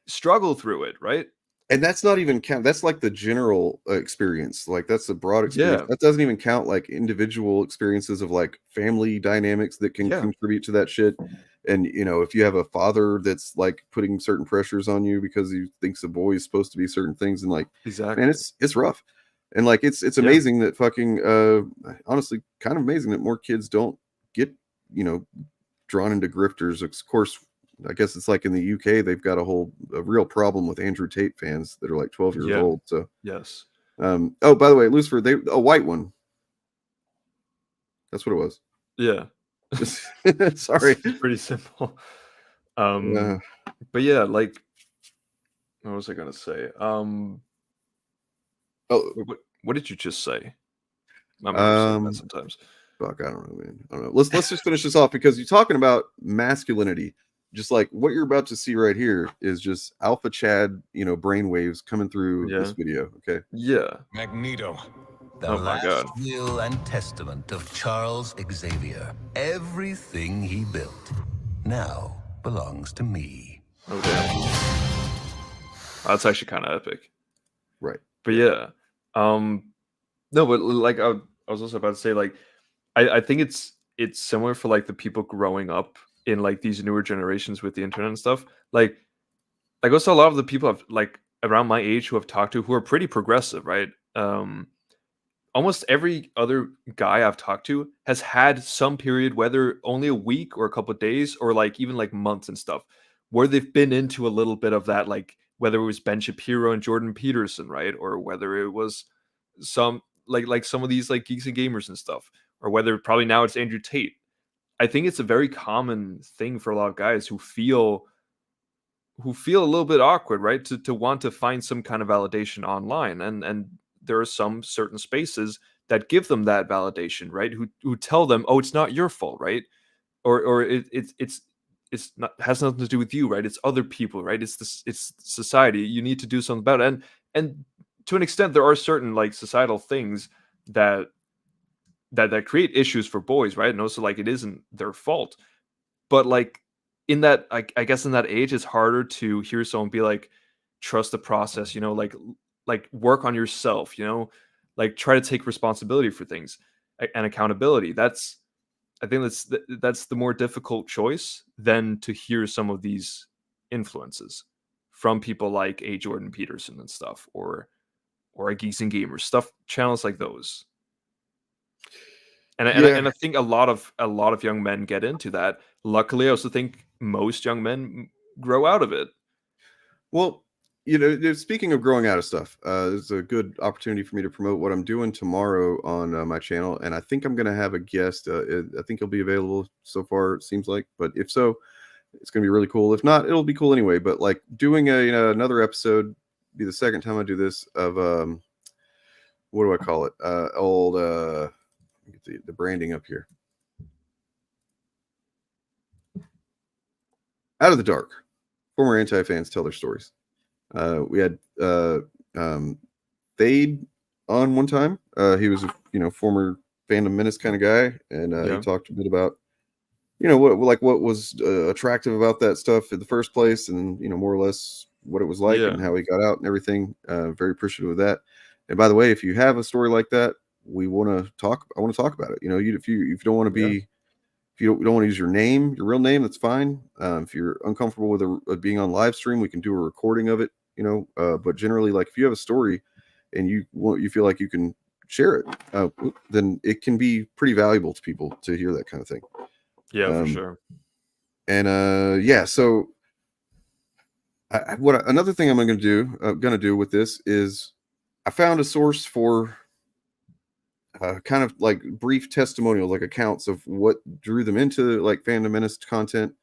struggle through it, right? And that's not even count. That's like the general experience. Like, that's the broad experience. Yeah. That doesn't even count like individual experiences of like family dynamics that can contribute to that shit. And if you have a father that's like putting certain pressures on you because he thinks a boy is supposed to be certain things, and like, man, it's rough. And like, it's amazing that fucking honestly, kind of amazing that more kids don't get drawn into grifters. Of course, I guess it's like in the UK, they've got a real problem with Andrew Tate fans that are like 12 years old. So yes. Oh, by the way, Lucifer, a white one. That's what it was. Yeah. Sorry. It's pretty simple. But yeah, like, what was I gonna say? What did you just say? I'm saying that sometimes. Fuck, I don't know, man. I don't know. Let's just finish this off, because you're talking about masculinity. Just like what you're about to see right here is just alpha Chad, brainwaves coming through this video. Okay. Yeah. Magneto. The last will and testament of Charles Xavier. Everything he built now belongs to me. Oh damn. That's actually kind of epic. Right. But yeah. No, but like I was also about to say, like, I think it's similar for like the people growing up in like these newer generations with the internet and stuff. Like also a lot of the people have like around my age who I've talked to who are pretty progressive, right? Almost every other guy I've talked to has had some period, whether only a week or a couple of days or like even like months and stuff, where they've been into a little bit of that, like whether it was Ben Shapiro and Jordan Peterson, right? Or whether it was some like some of these like geeks and gamers and stuff, or whether probably now it's Andrew Tate. I think it's a very common thing for a lot of guys who feel a little bit awkward, right? To want to find some kind of validation online. And there are some certain spaces that give them that validation, right? Who tell them, oh, it's not your fault, right? Or it's not has nothing to do with you, right? It's other people, right? It's society. You need to do something about it. And to an extent, there are certain like societal things that that create issues for boys, right? And also like it isn't their fault. But like in that, I guess in that age, it's harder to hear someone be like, trust the process, you know, like work on yourself, you know, like try to take responsibility for things and accountability. I think that's the more difficult choice than to hear some of these influences from people like a Jordan Peterson and stuff, or a Geeks and Gamers stuff, channels like those. And I think a lot of young men get into that. Luckily, I also think most young men grow out of it. Well, you know, speaking of growing out of stuff, it's a good opportunity for me to promote what I'm doing tomorrow on my channel, and I think I'm going to have a guest. I think he'll be available so far, it seems like, but if so, it's going to be really cool. If not, it'll be cool anyway. But like doing another episode, be the second time I do this of what do I call it? Get the branding up here. Out of the Dark. Former anti-fans tell their stories. We had Thade on one time. He was a former Fandom Menace kind of guy, and he talked a bit about what was attractive about that stuff in the first place, and more or less what it was like and how he got out and everything. Very appreciative of that. And by the way, if you have a story like that, I want to talk about it. If you don't want to be if you don't want to use your name, your real name, that's fine. If you're uncomfortable with being on live stream, we can do a recording of it. But generally, like if you have a story and you feel like you can share it, then it can be pretty valuable to people to hear that kind of thing. Yeah, for sure. And so another thing I'm going to do with this is I found a source for kind of like brief testimonials, like accounts of what drew them into like Fandom Menace content,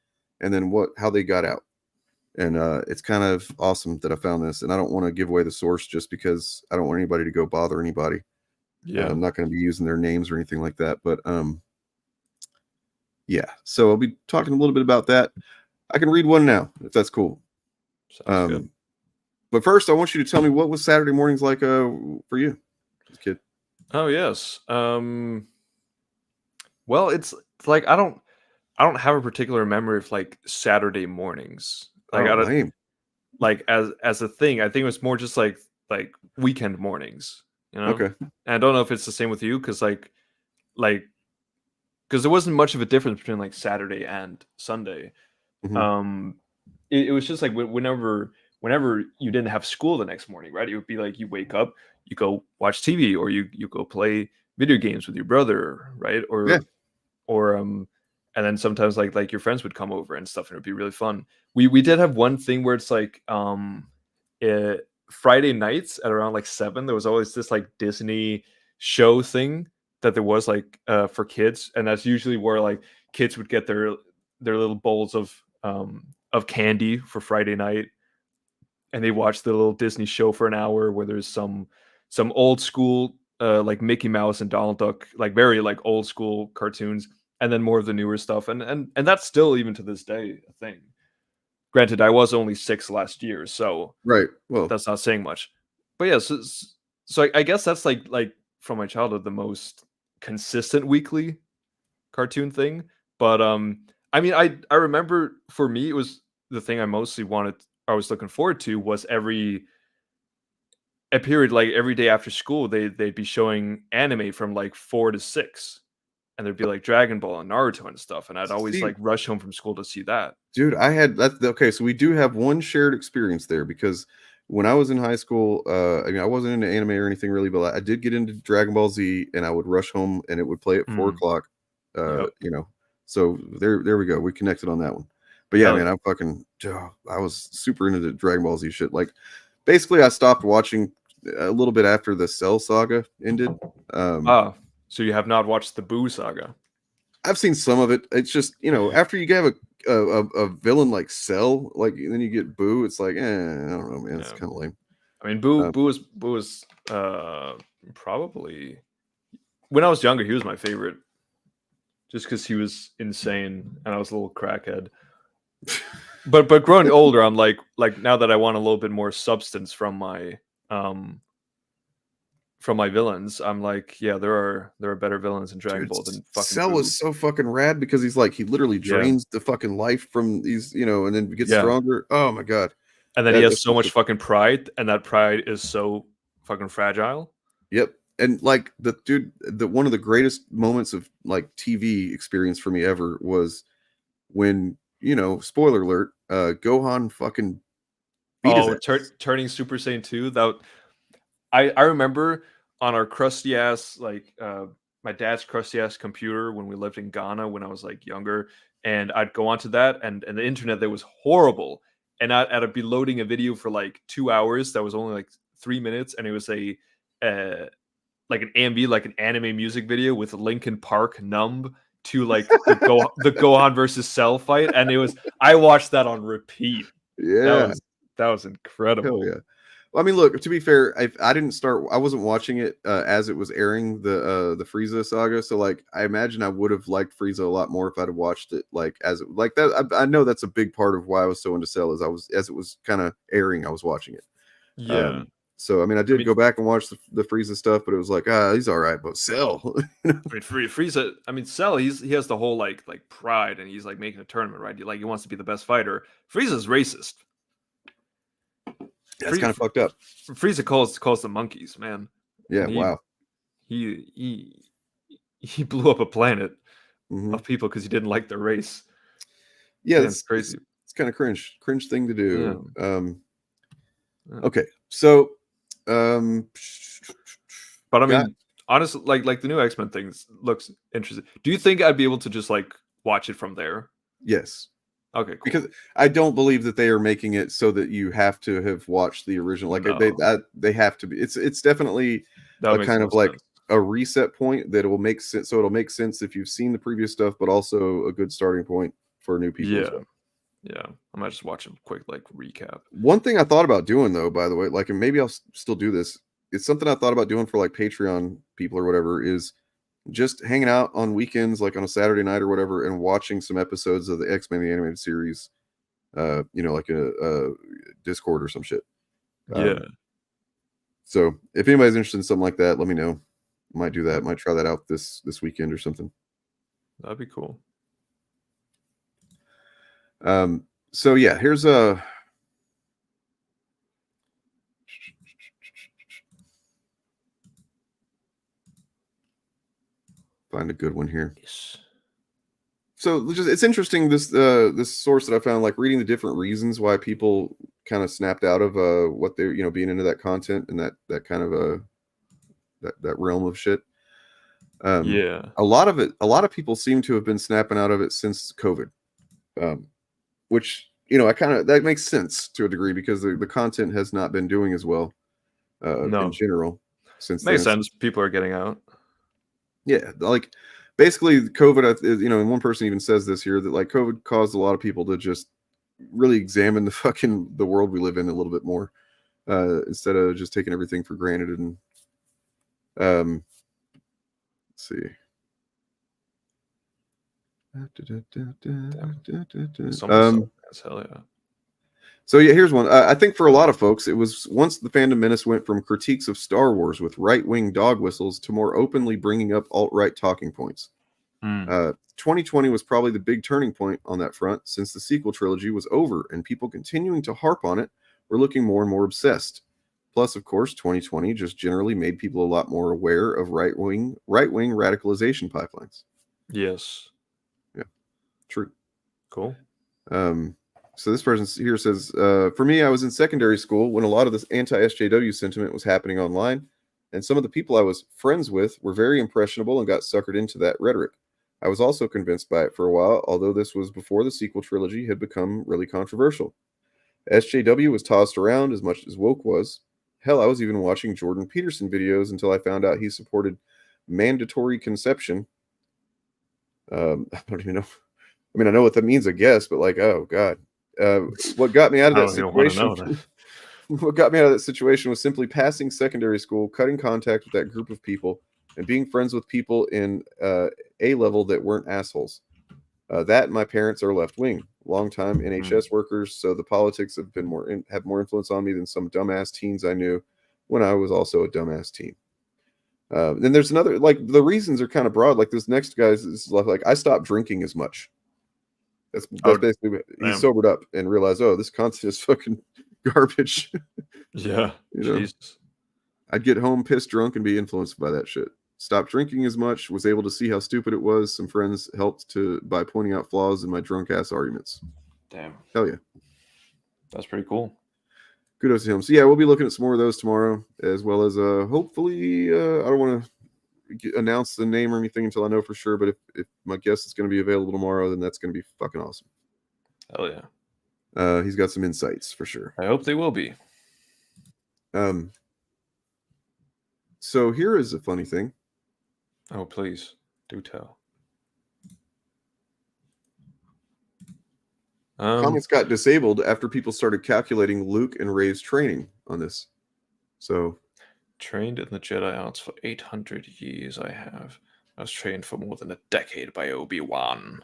and then how they got out. And it's kind of awesome that I found this, and I don't want to give away the source just because I don't want anybody to go bother anybody. Yeah, I'm not going to be using their names or anything like that, but yeah. So I'll be talking a little bit about that. I can read one now if that's cool. Sounds good. But first, I want you to tell me what was Saturday mornings like for you as a kid. Oh yes. Well, it's like I don't have a particular memory of like Saturday mornings. Like I don't lame. Like as a thing. I think it was more just like weekend mornings. Okay. And I don't know if it's the same with you because because there wasn't much of a difference between like Saturday and Sunday. Mm-hmm. It was just like whenever you didn't have school the next morning, right? It would be like you wake up, you go watch TV, or you go play video games with your brother, right? And then sometimes like your friends would come over and stuff, and it would be really fun. We did have one thing where it's like Friday nights at around like 7, there was always this like Disney show thing that there was like for kids, and that's usually where like kids would get their little bowls of candy for Friday night, and they watch the little Disney show for an hour where there's some old school like Mickey Mouse and Donald Duck, like very like old school cartoons, and then more of the newer stuff, and that's still even to this day a thing. Granted, I was only 6 last year, so right. Well, that's not saying much. But yeah, so I guess that's like from my childhood the most consistent weekly cartoon thing. But I mean, I remember for me it was the thing I mostly I was looking forward to was a period like every day after school they'd be showing anime from like 4 to 6, and there'd be like Dragon Ball and Naruto and stuff, and I'd always See, like rush home from school to see that. dude, I had that. Okay, so we do have one shared experience there because when I was in high school, I mean, I wasn't into anime or anything really, but I did get into Dragon Ball Z, and I would rush home, and it would play at 4 o'clock. Yep. You know, so there we go. We connected on that one. But yeah, Hell man, yeah. I'm fucking. I was super into the Dragon Ball Z shit. Like, basically, I stopped watching a little bit after the Cell saga ended. So you have not watched the Boo saga? I've seen some of it. It's just, you know, after you have a villain like Cell, like then you get Boo. It's like, I don't know, man. It's kind of lame. I mean, Boo was probably, when I was younger, he was my favorite, just because he was insane and I was a little crackhead. But growing older, I'm like now that I want a little bit more substance from my villains, I'm like, yeah, there are better villains in Dragon Ball than fucking Cell Boo. was so fucking rad because he's like he literally drains the fucking life from these, you know, and then gets stronger. Oh my god. And then he has so much fucking pride, and that pride is so fucking fragile. Yep. And like the one of the greatest moments of like TV experience for me ever was when, you know, spoiler alert, Gohan fucking beat his ass. Turning Super Saiyan 2. I remember on our crusty ass, like my dad's crusty ass computer when we lived in Ghana when I was like younger, and I'd go onto that, and the internet there was horrible, and I'd be loading a video for like 2 hours that was only like 3 minutes, and it was like an AMV, like an anime music video with Linkin Park Numb to like the Gohan versus Cell fight, and I watched that on repeat. Yeah, that was incredible. Hell yeah. Well, I mean, look, to be fair, I wasn't watching it as it was airing the Frieza saga. So like, I imagine I would have liked Frieza a lot more if I'd have watched it like as it like that. I know that's a big part of why I was so into Cell as it was kind of airing, I was watching it. Yeah. So I mean, I did go back and watch the Frieza stuff, but it was like, he's all right, but Cell. I mean, Frieza. I mean, Cell. He has the whole like pride, and he's like making a tournament, right? He wants to be the best fighter. Frieza's racist. That's kind of fucked up. Frieza calls the monkeys, man. Yeah, wow. He blew up a planet of people because he didn't like their race. Yeah, that's crazy. It's kind of cringe thing to do. Yeah. Okay, so, but I mean, honestly, like the new X-Men things looks interesting. Do you think I'd be able to just like watch it from there? Yes. Okay, cool. Because I don't believe that they are making it so that you have to have watched the original. Like they have to be. It's definitely a kind of like a reset point that will make sense. So it'll make sense if you've seen the previous stuff, but also a good starting point for new people. Yeah, yeah. I might just watch a quick like recap. One thing I thought about doing though, by the way, like, and maybe I'll still do this. It's something I thought about doing for like Patreon people or whatever, is just hanging out on weekends, like on a Saturday night or whatever, and watching some episodes of the X-Men the animated series. You know, like a Discord or some shit. Yeah. So if anybody's interested in something like that, let me know. Might do that. Might try that out this weekend or something. That'd be cool. So yeah, here's a. Find a good one here. So it's interesting, this source that I found, like reading the different reasons why people kind of snapped out of what they're, you know, being into that content and that kind of that realm of shit. Yeah, a lot of people seem to have been snapping out of it since COVID, which, you know, that makes sense to a degree because the content has not been doing as well in general since makes then. sense. People are getting out. Yeah, like basically COVID, you know, and one person even says this here, that like COVID caused a lot of people to just really examine the world we live in a little bit more, instead of just taking everything for granted. And let's see. Hell yeah. So yeah, here's one. I think for a lot of folks, it was once the fandom menace went from critiques of Star Wars with right-wing dog whistles to more openly bringing up alt-right talking points. Mm. 2020 was probably the big turning point on that front, since the sequel trilogy was over and people continuing to harp on it were looking more and more obsessed. Plus, of course, 2020 just generally made people a lot more aware of right-wing radicalization pipelines. Yes. Yeah, true. Cool. So this person here says, for me, I was in secondary school when a lot of this anti-SJW sentiment was happening online, and some of the people I was friends with were very impressionable and got suckered into that rhetoric. I was also convinced by it for a while, although this was before the sequel trilogy had become really controversial. SJW was tossed around as much as woke was. Hell, I was even watching Jordan Peterson videos until I found out he supported mandatory conception. I don't even know. I mean, I know what that means, I guess, but like, oh god. What got me out of that situation? What got me out of that situation was simply passing secondary school, cutting contact with that group of people, and being friends with people in A level that weren't assholes. That and my parents are left wing, longtime NHS workers, so the politics have been have more influence on me than some dumbass teens I knew when I was also a dumbass teen. Then there's another, like, the reasons are kind of broad. Like this next guy's is like, I stopped drinking as much. That's basically what he sobered up and realized, oh, this content is fucking garbage. Yeah, you know, Jesus. I'd get home pissed drunk and be influenced by that shit. Stopped drinking as much, was able to see how stupid it was. Some friends helped by pointing out flaws in my drunk ass arguments. Damn. Hell yeah. That's pretty cool. Kudos to him. So yeah, we'll be looking at some more of those tomorrow, as well as hopefully, I don't want to announce the name or anything until I know for sure, but if my guest is going to be available tomorrow, then that's going to be fucking awesome. Hell yeah. He's got some insights for sure. I hope they will be. So here is a funny thing. Oh, please do tell. Comments got disabled after people started calculating Luke and Rey's training on this. So, trained in the Jedi Arts for 800 years. I was trained for more than a decade by Obi-Wan. I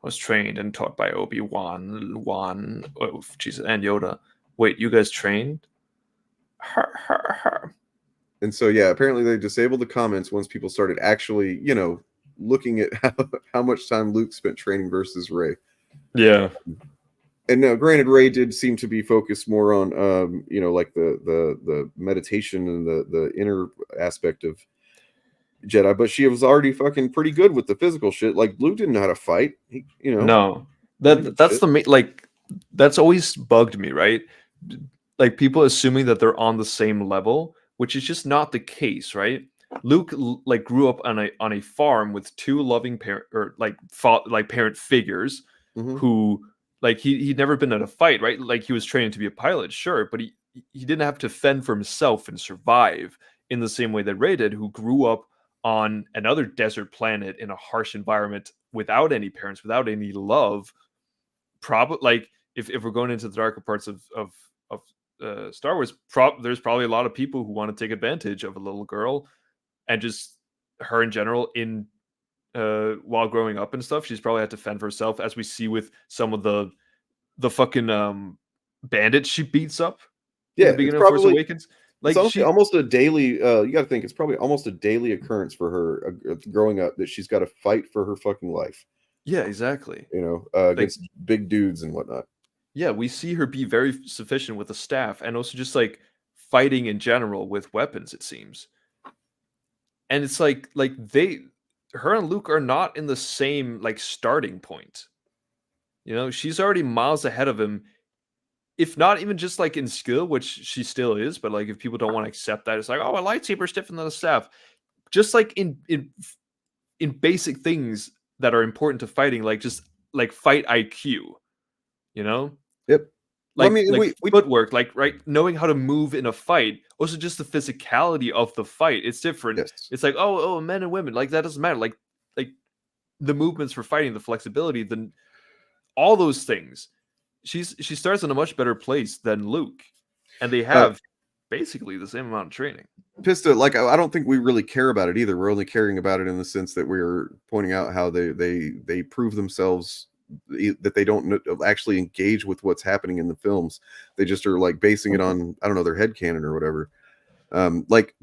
was trained and taught by Obi-Wan, and Yoda. Wait, you guys trained? And so, yeah, apparently they disabled the comments once people started actually, looking at how much time Luke spent training versus Rey. Yeah. And now, granted, Rey did seem to be focused more on, like the meditation and the inner aspect of Jedi, but she was already fucking pretty good with the physical shit. Like Luke didn't know how to fight. No, that's that's always bugged me, right? Like people assuming that they're on the same level, which is just not the case, right? Luke like grew up on a farm with two loving parent figures who like he'd never been in a fight, right? Like he was training to be a pilot, sure, but he didn't have to fend for himself and survive in the same way that Rey did, who grew up on another desert planet in a harsh environment without any parents, without any love. Probably like if we're going into the darker parts of Star Wars, there's probably a lot of people who want to take advantage of a little girl and just her in general in while growing up and stuff. She's probably had to fend for herself, as we see with some of the fucking bandits she beats up in the beginning of Force Awakens. Like it's almost a daily you got to think it's probably almost a daily occurrence for her growing up that she's got to fight for her fucking life. Yeah, exactly. Against big dudes and whatnot. Yeah, we see her be very sufficient with the staff and also just like fighting in general with weapons, it seems. And it's like her and Luke are not in the same like starting point. She's already miles ahead of him, if not even just like in skill, which she still is, but like if people don't want to accept that, it's like, oh, a lightsaber is different than a staff. Just like in basic things that are important to fighting, like just like fight IQ, Yep. Like, footwork, like knowing how to move in a fight. Also, just the physicality of the fight. It's different. Yes. It's like, oh, men and women, like that doesn't matter. Like the movements for fighting, the flexibility, then all those things. She starts in a much better place than Luke, and they have basically the same amount of training. Pista, like I don't think we really care about it either. We're only caring about it in the sense that we're pointing out how they prove themselves, that they don't actually engage with what's happening in the films. They just are like basing it on, I don't know, their headcanon or whatever.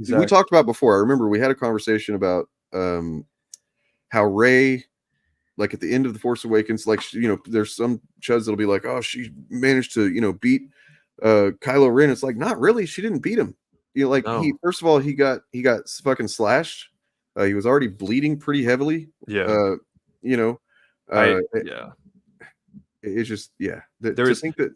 We talked about before. I remember we had a conversation about how Rey, like at the end of the Force Awakens, like there's some chuds that'll be like, oh, she managed to beat Kylo Ren. It's like, not really. She didn't beat him. Like he No. first of all he got fucking slashed. He was already bleeding pretty heavily. Yeah. Yeah. It's just There is. think that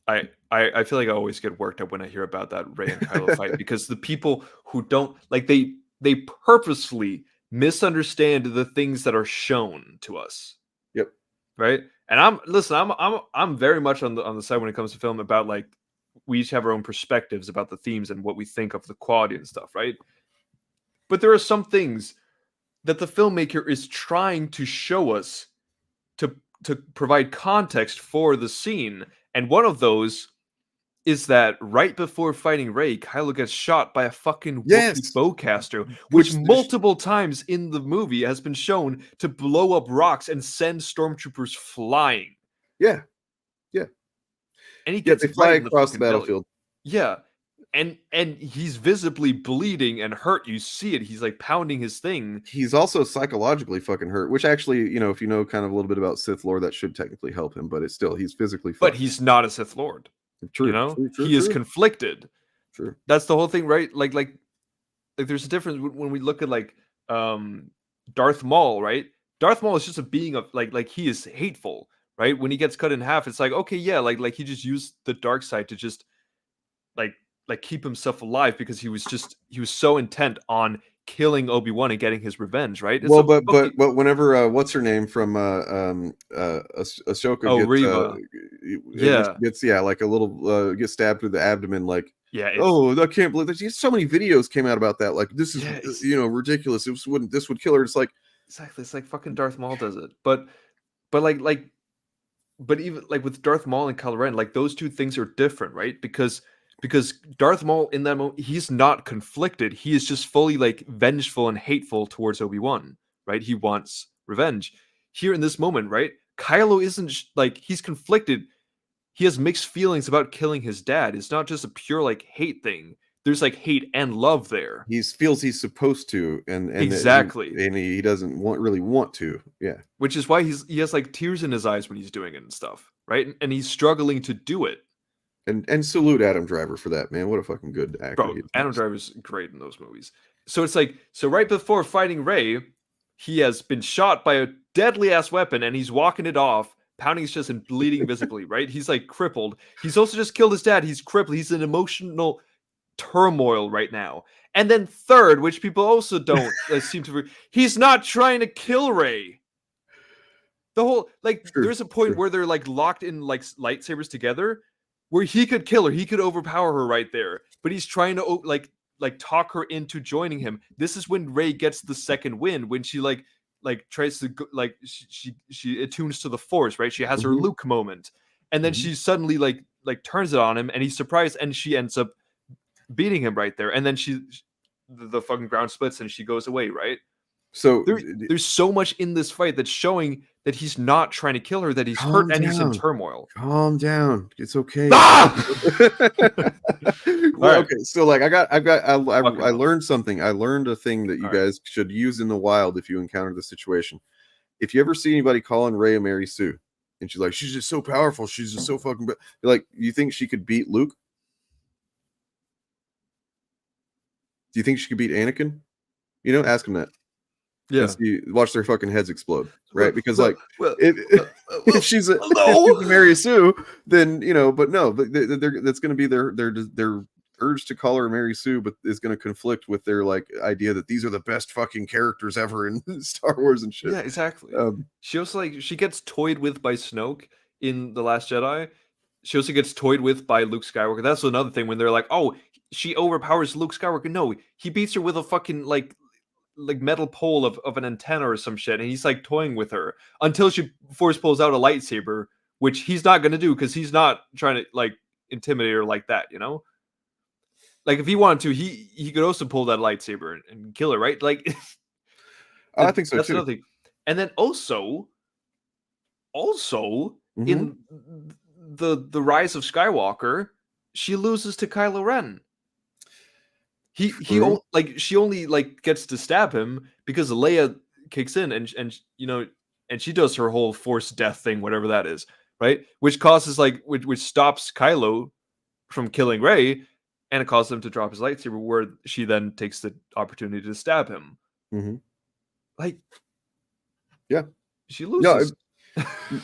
I feel like I always get worked up when I hear about that Rey and Kylo fight because the people who don't like they purposefully misunderstand the things that are shown to us. Yep. Right. And I'm very much on the side when it comes to film about like we each have our own perspectives about the themes and what we think of the quality and stuff. Right. But there are some things that the filmmaker is trying to show us to provide context for the scene. And one of those is that right before fighting Rey, Kylo gets shot by a fucking Wookiee bowcaster, which multiple times in the movie has been shown to blow up rocks and send stormtroopers flying. Yeah. Yeah. And he gets they fly right in across the fucking belly. battlefield. Yeah. And he's visibly bleeding and hurt. You see it. He's like pounding his thing. He's also psychologically fucking hurt, which actually, if you know kind of a little bit about Sith lore, that should technically help him, but it's still, he's physically fucked. But he's not a Sith Lord. True. True, he is conflicted. True. That's the whole thing, right? Like there's a difference when we look at like Darth Maul, right? Darth Maul is just a being of like he is hateful, right? When he gets cut in half, it's like, okay, yeah, like he just used the dark side to just like keep himself alive because he was so intent on killing Obi-Wan and getting his revenge, right? It's but whenever what's her name from Ahsoka Reva. gets like a little gets stabbed through the abdomen, like I can't believe there's so many videos came out about that, like this is ridiculous, this would kill her. It's like exactly, it's like fucking Darth Maul does it, but even like with Darth Maul and Kylo Ren, like those two things are different, right? Because Darth Maul in that moment, he's not conflicted. He is just fully like vengeful and hateful towards Obi-Wan, right? He wants revenge. Here in this moment, right? Kylo isn't like he's conflicted. He has mixed feelings about killing his dad. It's not just a pure like hate thing. There's like hate and love there. He feels he's supposed to, and exactly, and he doesn't really want to. Yeah, which is why he has like tears in his eyes when he's doing it and stuff, right? And he's struggling to do it. And salute Adam Driver for that, man. What a fucking good actor. Bro, Adam Driver's great in those movies. So it's like, right before fighting Rey, he has been shot by a deadly ass weapon and he's walking it off, pounding his chest and bleeding visibly, right? He's like crippled. He's also just killed his dad. He's crippled. He's in emotional turmoil right now. And then third, which people also don't seem to, he's not trying to kill Rey. The whole, like, there's a point where they're like locked in like lightsabers together, where he could kill her, he could overpower her right there, but he's trying to like talk her into joining him. This is when Rey gets the second wind, when she like tries to like she attunes to the Force, right? She has her Luke moment, and then she suddenly like turns it on him, and he's surprised, and she ends up beating him right there, and then the fucking ground splits and she goes away, right? So there's so much in this fight that's showing that he's not trying to kill her, that he's hurt and he's in turmoil. Calm down. It's okay. Well, okay. So like I learned something. I learned a thing that you guys should use in the wild if you encounter the situation. If you ever see anybody calling Rey a Mary Sue, and she's like, she's just so powerful, she's just so fucking like, you think she could beat Luke? Do you think she could beat Anakin? Ask him that. Yeah. Watch their fucking heads explode, right? Because if she's a Mary Sue, then but that's going to be their urge to call her Mary Sue, but is going to conflict with their like idea that these are the best fucking characters ever in Star Wars and shit. Yeah, exactly. She also she gets toyed with by Snoke in The Last Jedi. She also gets toyed with by Luke Skywalker. That's another thing when they're like, oh, she overpowers Luke Skywalker. No, he beats her with a fucking like metal pole of an antenna or some shit, and he's like toying with her until she force pulls out a lightsaber, which he's not going to do because he's not trying to like intimidate her like that, like if he wanted to, he could also pull that lightsaber and kill her, right? Like I think so that's too. Another thing. And then also in the Rise of Skywalker, she loses to Kylo Ren. She only like gets to stab him because Leia kicks in, and you know, and she does her whole forced death thing, whatever that is, right? Which causes like which stops Kylo from killing Rey, and it causes him to drop his lightsaber, where she then takes the opportunity to stab him. Mm-hmm. Like, yeah, she no. loses.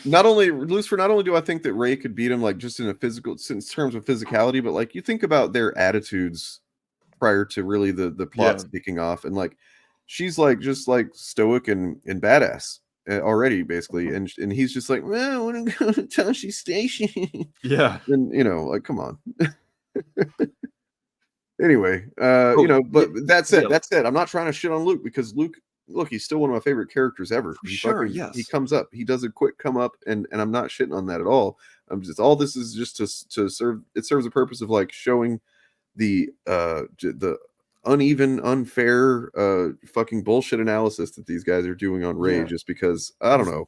Not only Lucifer, not only do I think that Rey could beat him, like just in a physical, in terms of physicality, but like you think about their attitudes prior to really the plots kicking off, and like she's like just like stoic and badass already basically, and he's just like, well, I want to go to Tashi Station. Yeah, and you know, like, come on. Anyway, you know, but that's it. That's it. I'm not trying to shit on Luke, because Luke, look, he's still one of my favorite characters ever. For sure, yes. He comes up, he does a quick come up, and I'm not shitting on that at all. I'm just, all this is just to serve. It serves the purpose of like showing the uneven, unfair, fucking bullshit analysis that these guys are doing on Rey, just because I don't know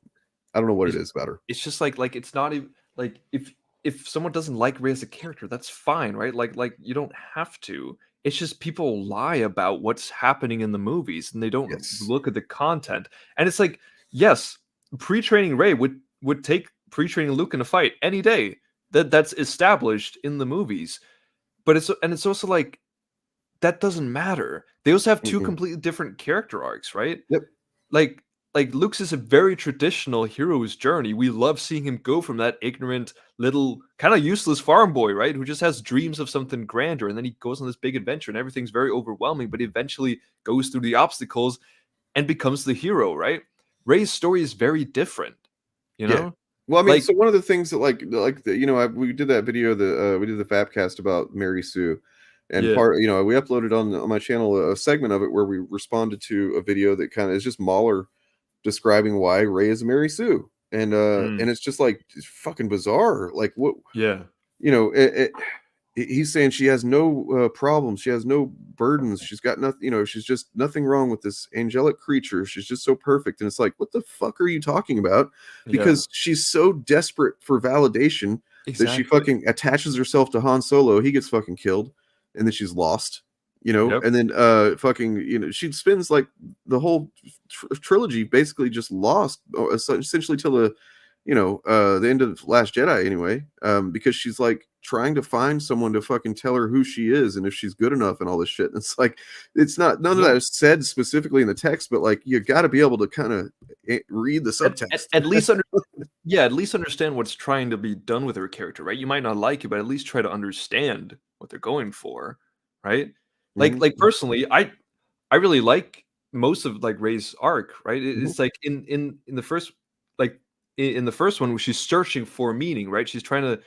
what it is about her. It's just like it's not even like if someone doesn't like Rey as a character, that's fine, right? Like you don't have to. It's just people lie about what's happening in the movies, and they don't look at the content. And it's like, yes, pre-training Rey would take pre-training Luke in a fight any day. That's established in the movies. But it's also like, that doesn't matter. They also have two completely different character arcs, right? Yep. Like Luke's is a very traditional hero's journey. We love seeing him go from that ignorant little kind of useless farm boy, right, who just has dreams of something grander, and then he goes on this big adventure and everything's very overwhelming, but he eventually goes through the obstacles and becomes the hero, right? Rey's story is very different, you know? Yeah. Well, I mean, like, so one of the things that you know, we did that video, we did the Fabcast about Mary Sue, and part, you know, we uploaded on my channel a segment of it where we responded to a video that kind of is just Mahler describing why Rey is a Mary Sue, and it's just like, it's fucking bizarre. Like, what? Yeah, you know, he's saying she has no problems, she has no burdens, she's got nothing, you know, she's just nothing wrong with this angelic creature, she's just so perfect. And it's like, what the fuck are you talking about? Because she's so desperate for validation that she fucking attaches herself to Han Solo, he gets fucking killed, and then she's lost, you know. And then fucking, you know, she spends like the whole trilogy basically just lost, essentially till the, you know, the end of Last Jedi anyway, because she's like trying to find someone to fucking tell her who she is and if she's good enough and all this shit. And it's like, it's not, none of that is said specifically in the text, but like, you got to be able to kind of read the subtext. At least at least understand what's trying to be done with her character, right? You might not like it, but at least try to understand what they're going for, right? Like personally, I really like most of like Rey's arc, right? It's like in the first, like in the first one, she's searching for meaning, right? She's trying to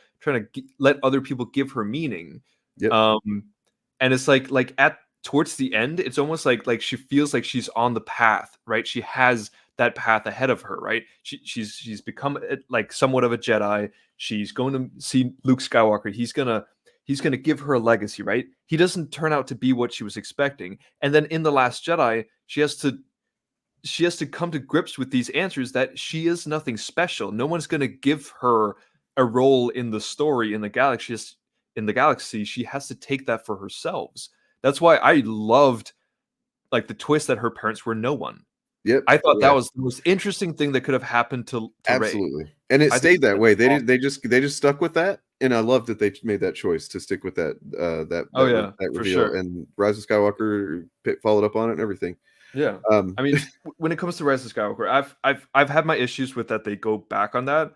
let other people give her meaning. And it's like at towards the end, it's almost like she feels like she's on the path, right? She has that path ahead of her, right? She's become like somewhat of a Jedi. She's going to see Luke Skywalker. He's gonna give her a legacy, right? He doesn't turn out to be what she was expecting. And then in The Last Jedi, she has to come to grips with these answers that she is nothing special. No one's gonna give her a role in the story in the galaxy. She has to take that for herself. That's why I loved like the twist that her parents were no one. I thought that was the most interesting thing that could have happened to Absolutely. Rey. And it stayed that way. They just stuck with that, and I love that they made that choice to stick with that that reveal. Sure. And Rise of Skywalker followed up on it and everything. Yeah. I mean, when it comes to Rise of Skywalker, I've had my issues with that they go back on that.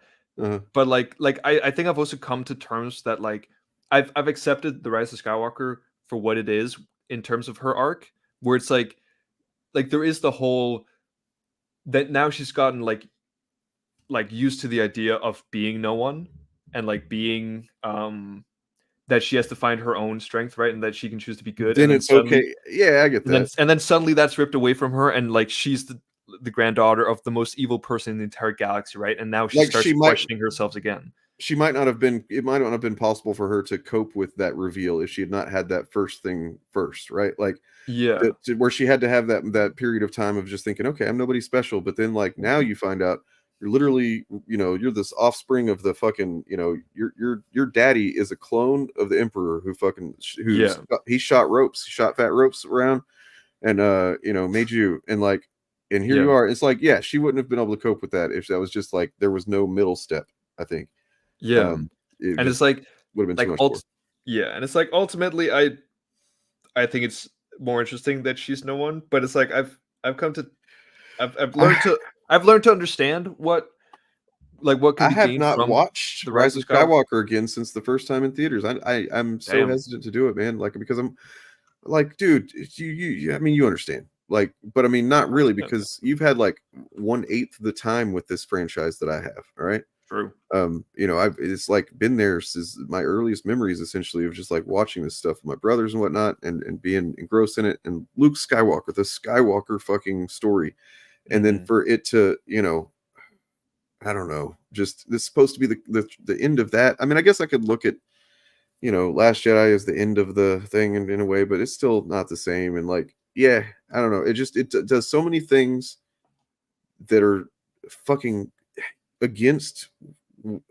But like I think I've also come to terms that like I've accepted the Rise of Skywalker for what it is in terms of her arc, where it's like there is the whole that now she's gotten like used to the idea of being no one, and like being that she has to find her own strength, right? And that she can choose to be good. Then and it's okay. Yeah, I get that. And then suddenly that's ripped away from her, and like she's the granddaughter of the most evil person in the entire galaxy, right? And now she starts questioning herself again. It might not have been possible for her to cope with that reveal if she had not had that first thing first, right? Like, where she had to have that period of time of just thinking, okay, I'm nobody special. But then like now you find out you're literally, you know, you're this offspring of the fucking, you know, your daddy is a clone of the Emperor he shot fat ropes around and you know, made you, and like And here you are. It's like, yeah, she wouldn't have been able to cope with that if that was just like there was no middle step, I think. Yeah. It And it's just like would have been too like much for her. yeah, and it's like ultimately I think it's more interesting that she's no one, but it's like I've come to I've learned to I've learned to understand what can I be have gained not from watched the Rise Rise of of Skywalker. Skywalker again since the first time in theaters. I'm so Damn. hesitant to do it, man. Like because I'm like, dude, I mean, you understand. Like, but I mean, not really Yeah. because you've had like 1/8 of the time with this franchise that I have. All right. True. You know, it's like been there since my earliest memories, essentially, of just like watching this stuff with my brothers and whatnot, and being engrossed in it. And Luke Skywalker, the Skywalker fucking story, and then for it to, you know, I don't know, just this supposed to be the end of that. I mean, I guess I could look at, you know, Last Jedi as the end of the thing in a way, but it's still not the same. And like, yeah, I don't know. It does so many things that are fucking against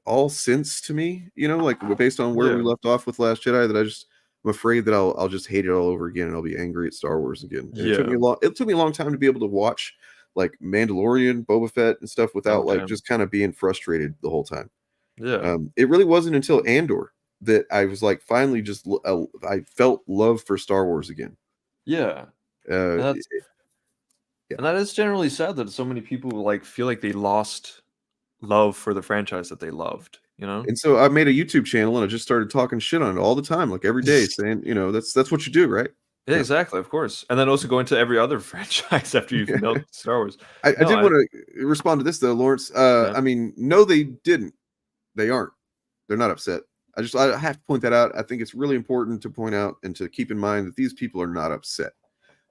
all sense to me, you know, like based on where we Yeah. left off with Last Jedi, that I'm afraid that I'll just hate it all over again and I'll be angry at Star Wars again. And Yeah. it took me a long time to be able to watch like Mandalorian, Boba Fett and stuff without Oh, like damn. just kind of being frustrated the whole time. Yeah. It really wasn't until Andor that I was like finally just I felt love for Star Wars again. Yeah. Uh, And that's and that is generally sad that so many people like feel like they lost love for the franchise that they loved, you know? and so I made a YouTube channel and I just started talking shit on it all the time, like every day, saying, you know, that's what you do, right? Yeah, Yeah. exactly, of course. And then also go into every other franchise after you've Yeah. milked Star Wars. I No, did want to respond to this though, Lawrence. Yeah. I mean, no, they didn't. They aren't. They're not upset. I have to point that out. I think it's really important to point out and to keep in mind that these people are not upset.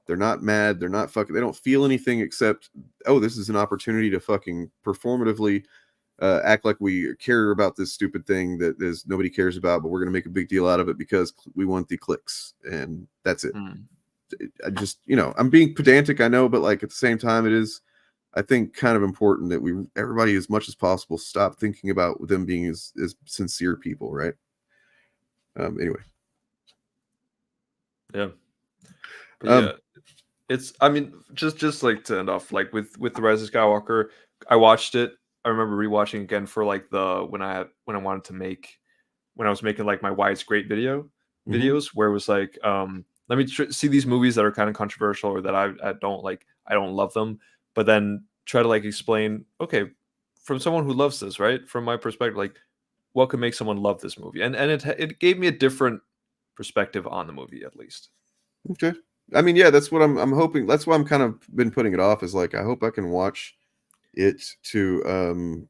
They're not mad. They're not fucking. They don't feel anything except, oh, this is an opportunity to fucking performatively act like we care about this stupid thing that is nobody cares about, but we're going to make a big deal out of it because we want the clicks, and that's it. I just, you know, I'm being pedantic, I know, but like at the same time, it is, I think, kind of important that everybody, as much as possible, stop thinking about them being as sincere people, right? Anyway. Yeah. But yeah, it's, I mean, just like to end off, like with the Rise of Skywalker, I watched it. I remember rewatching again for like when I wanted to make, when I was making like my Why It's Great videos, where it was like, let me see these movies that are kind of controversial or that I don't like, I don't love them, but then try to like explain, okay, from someone who loves this, right? From my perspective, like what could make someone love this movie? And it gave me a different perspective on the movie, at least. Okay. I mean, yeah, that's what I'm hoping. That's why I'm kind of been putting it off, is like, I hope I can watch it to,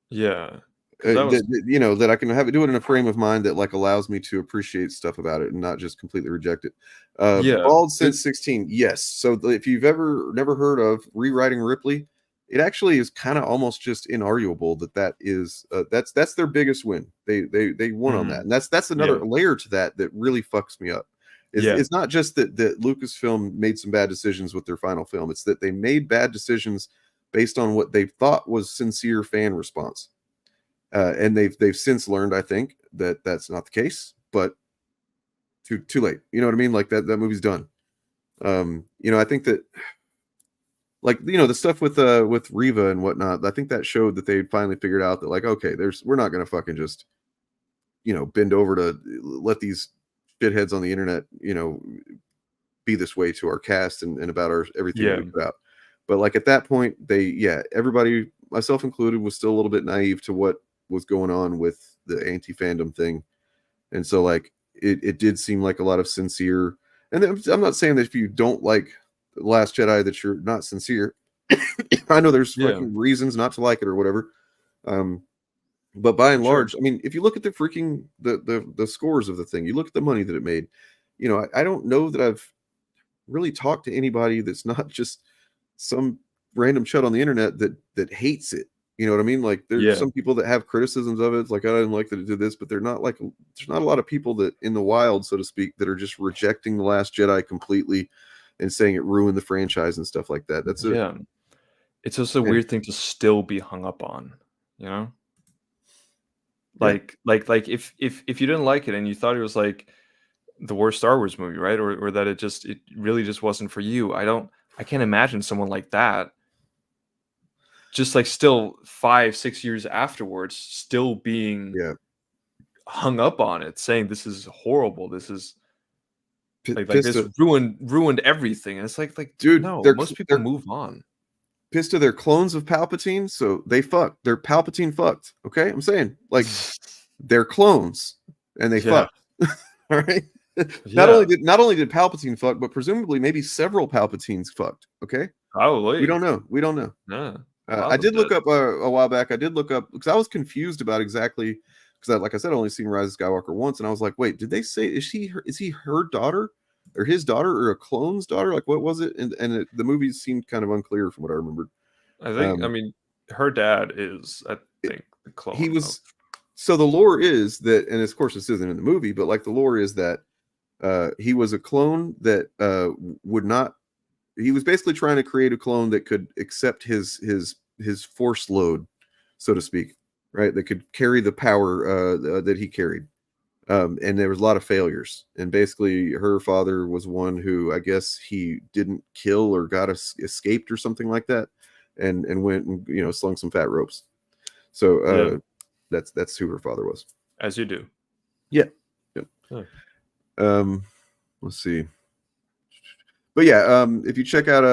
yeah. Was... you know, that I can do it in a frame of mind that like allows me to appreciate stuff about it and not just completely reject it. Yeah, Bald since 16, yes. So if you've never heard of Rewriting Ripley, it actually is kind of almost just inarguable that is that's their biggest win. They won on that, and that's another layer to that really fucks me up. It's not just that Lucasfilm made some bad decisions with their final film. It's that they made bad decisions based on what they thought was sincere fan response. And they've since learned, I think, that that's not the case, but too late. You know what I mean? Like that movie's done. You know, I think that, like, you know, the stuff with Riva and whatnot, I think that showed that they finally figured out that, like, okay, we're not gonna fucking just, you know, bend over to let these shitheads on the internet, you know, be this way to our cast and about everything that we put out. But like at that point, everybody, myself included, was still a little bit naive to what was going on with the anti-fandom thing. And so like it did seem like a lot of sincere, and I'm not saying that if you don't like The Last Jedi that you're not sincere. I know there's fucking reasons not to like it or whatever. But by and large, I mean, if you look at the freaking the scores of the thing, you look at the money that it made, you know, I don't know that I've really talked to anybody that's not just some random chud on the internet that hates it. You know what I mean? Like there's some people that have criticisms of it. It's like, I didn't like that it did this, but they're not like, there's not a lot of people that in the wild, so to speak, that are just rejecting The Last Jedi completely and saying it ruined the franchise and stuff like that. That's it's just a weird thing to still be hung up on, you know? Like if you didn't like it and you thought it was like the worst Star Wars movie, right? Or that it really just wasn't for you. I don't I can't imagine someone like that just like still 5-6 years afterwards still being hung up on it, saying this is horrible, this is like Pissed this at, ruined everything. And it's like dude, no, they're most people they're move on. pissed at their clones of Palpatine, so they fucked. They're Palpatine fucked. Okay, I'm saying like they're clones and they Yeah. fucked. All right. Yeah. Not only did Palpatine fuck, but presumably maybe several Palpatines fucked. Okay, Probably. we don't know. We don't know. Yeah. A lot I of them did look did. up a while back. I did look up because I was confused about exactly because, like I said, I only seen Rise of Skywalker once, and I was like, wait, did they say is he her daughter or his daughter or a clone's daughter? Like, what was it? And the movie seemed kind of unclear from what I remembered. I think I mean her dad is I think the clone He of was so the lore is that, and of course this isn't in the movie, but like the lore is that he was a clone that would not. He was basically trying to create a clone that could accept his force load, so to speak, right? That could carry the power that he carried. And there was a lot of failures. And basically, her father was one who I guess he didn't kill or got escaped or something like that, and went and slung some fat ropes. So that's who her father was. as you do. Yeah. Huh. Let's see. But yeah, if you check out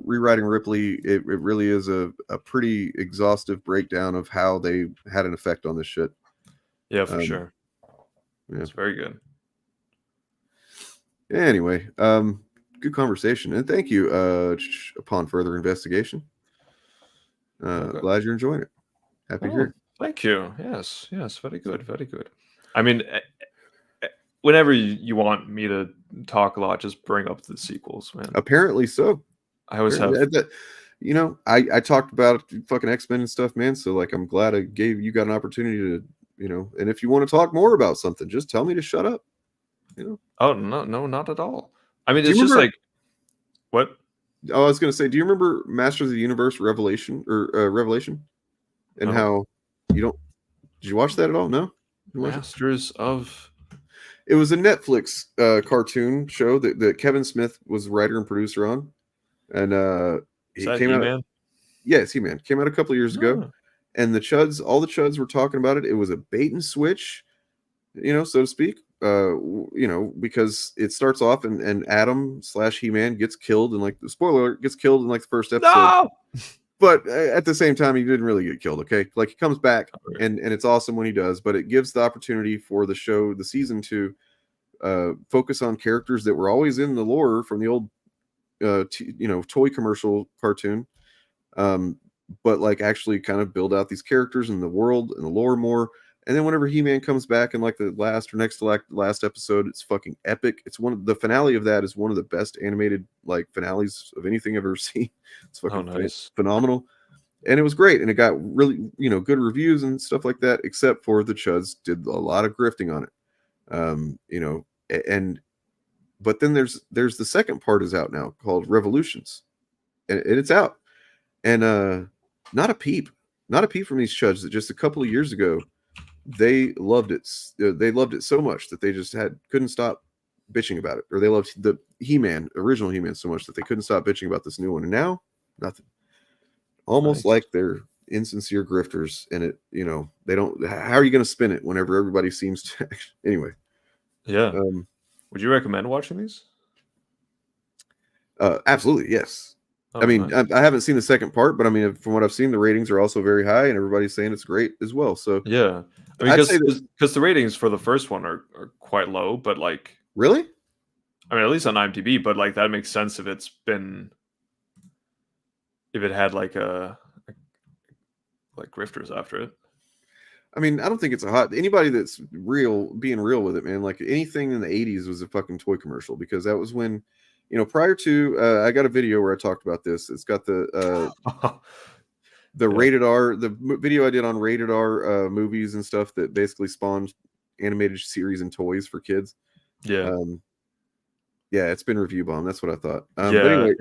Rewriting Ripley, it really is a pretty exhaustive breakdown of how they had an effect on this shit. Yeah, for sure. Yeah. It's very good. Anyway, good conversation, and thank you. Upon further investigation, glad you're enjoying it. Happy to hear it. Thank you. Yes, very good, very good. I mean, whenever you want me to talk a lot, just bring up the sequels, man. Apparently so. I always have. I talked about fucking X-Men and stuff, man. So like, I'm glad I gave you got an opportunity to, and if you want to talk more about something, just tell me to shut up. Oh no, not at all. I mean, Do you it's just remember- like what? Oh, I was gonna say, do you remember Masters of the Universe Revelation or Revelation? And No. how you don't? Did you watch that at all? No. You watch it? Masters of. It was a Netflix cartoon show that Kevin Smith was the writer and producer on, and Is he that came out. He-Man? Yes, He-Man came out a couple of years ago, Oh. and all the chuds were talking about it. It was a bait and switch, so to speak. Because it starts off and Adam / He-Man gets killed, and like the spoiler alert, gets killed in like the first episode. No! But at the same time, he didn't really get killed. Okay, like he comes back, and it's awesome when he does. But it gives the opportunity for the show, the season, to focus on characters that were always in the lore from the old, toy commercial cartoon. But like actually kind of build out these characters and the world and the lore more. And then whenever He-Man comes back in like the last or next to last episode, it's fucking epic. It's the finale of that is one of the best animated like finales of anything I've ever seen. It's fucking nice. phenomenal. And it was great. And it got really, good reviews and stuff like that, except for the chuds did a lot of grifting on it. But then there's the second part is out now called Revolutions. And it's out. And not a peep from these chuds that just a couple of years ago they loved it. They loved it so much that they just couldn't stop bitching about it, or they loved the original He-Man so much that they couldn't stop bitching about this new one. And now nothing. Almost like they're insincere grifters, and it, they don't. How are you going to spin it whenever everybody seems to? Anyway, yeah. Would you recommend watching these? Absolutely, yes. Oh, I mean, nice. I haven't seen the second part, but I mean, from what I've seen, the ratings are also very high, and everybody's saying it's great as well. So Yeah, I mean, because the ratings for the first one are quite low, but like really, I mean, at least on IMDb, but like that makes sense if it had like like grifters after it. I mean, I don't think it's anybody that's being real with it, man. Like anything in the 80s was a fucking toy commercial, because that was when, prior to, I got a video where I talked about this. It's got the rated R, the video I did on rated R movies and stuff that basically spawned animated series and toys for kids. Yeah. Yeah, it's been review bombed. That's what I thought. But But anyway,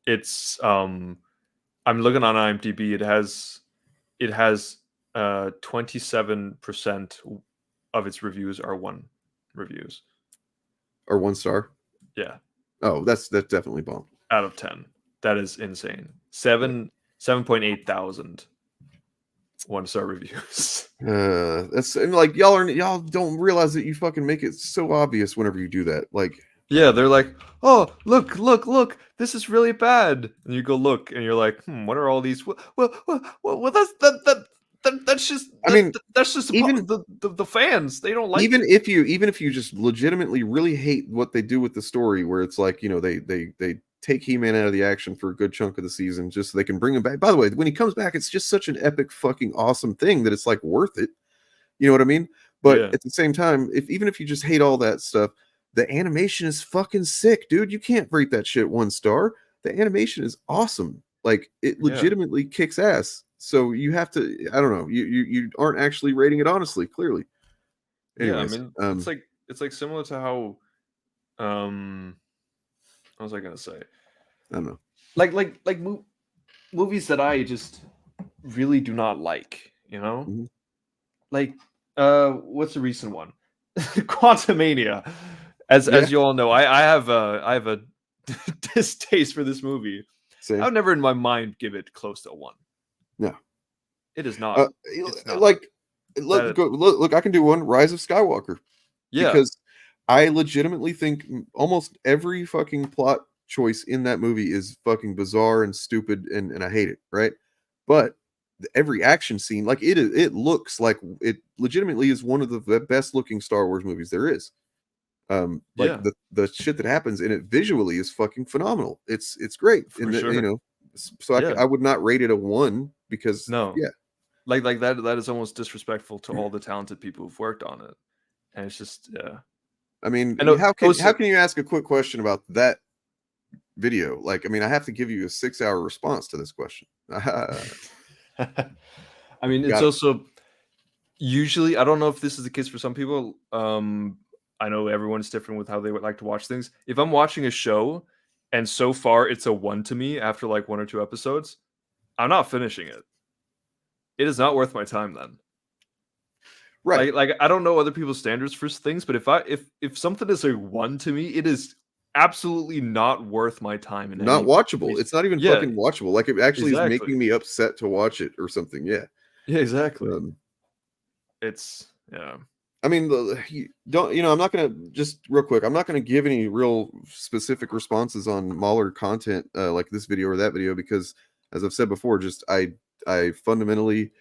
it's I'm looking on IMDb. It has 27% of its reviews are 1 reviews. Or 1 star. Yeah. Oh, that's definitely bombed. out of 10. That is insane. 7.8 thousand 1-star reviews. That's and like y'all don't realize that you fucking make it so obvious whenever you do that. Like, Yeah, they're like, oh, look, this is really bad. And you go look, and you're like, what are all these? Well, that's just. I mean, that's just even the fans. They don't like even it. if you just legitimately really hate what they do with the story, where it's like, you know, they take He-Man out of the action for a good chunk of the season just so they can bring him back. By the way, when he comes back, it's just such an epic fucking awesome thing that it's like worth it. You know what I mean? But Yeah. at the same time, even if you just hate all that stuff, the animation is fucking sick, dude. You can't rate that shit 1 star. The animation is awesome. Like, it legitimately kicks ass. So you have to, I don't know, you aren't actually rating it honestly, clearly. Anyways, yeah, I mean, it's like similar to how, what was I gonna say? I don't know. Like movies that I just really do not like. You know, Mm-hmm. like what's the recent one? Quantumania. As you all know, I have a distaste for this movie. Same. I would never in my mind give it close to a 1. No. It is not. It's not. Like, look, I can do one. Rise of Skywalker. Yeah. Because I legitimately think almost every fucking plot choice in that movie is fucking bizarre and stupid, and I hate it, right? But every action scene, like, it looks like it legitimately is one of the best looking Star Wars movies there is. Like, Yeah. the shit that happens in it visually is fucking phenomenal. It's great. For And sure. you know, so Yeah. I would not rate it a 1 because No. yeah. Like that is almost disrespectful to all the talented people who've worked on it. And it's just I mean, And how can you ask a quick question about that video? Like, I mean, I have to give you a 6-hour response to this question. I mean, it's also usually, I don't know if this is the case for some people. I know everyone's different with how they would like to watch things. If I'm watching a show and so far it's a 1 to me after like 1 or 2 episodes, I'm not finishing it. It is not worth my time then. Right. Like I don't know other people's standards for things, but if something is a 1 to me, it is absolutely not worth my time. Not watchable. It's not even fucking watchable. Like, it actually is Exactly. making me upset to watch it or something. Yeah. Yeah, exactly. It's I mean, I'm not gonna, just real quick, I'm not gonna give any real specific responses on Mahler content like this video or that video, because as I've said before, just I fundamentally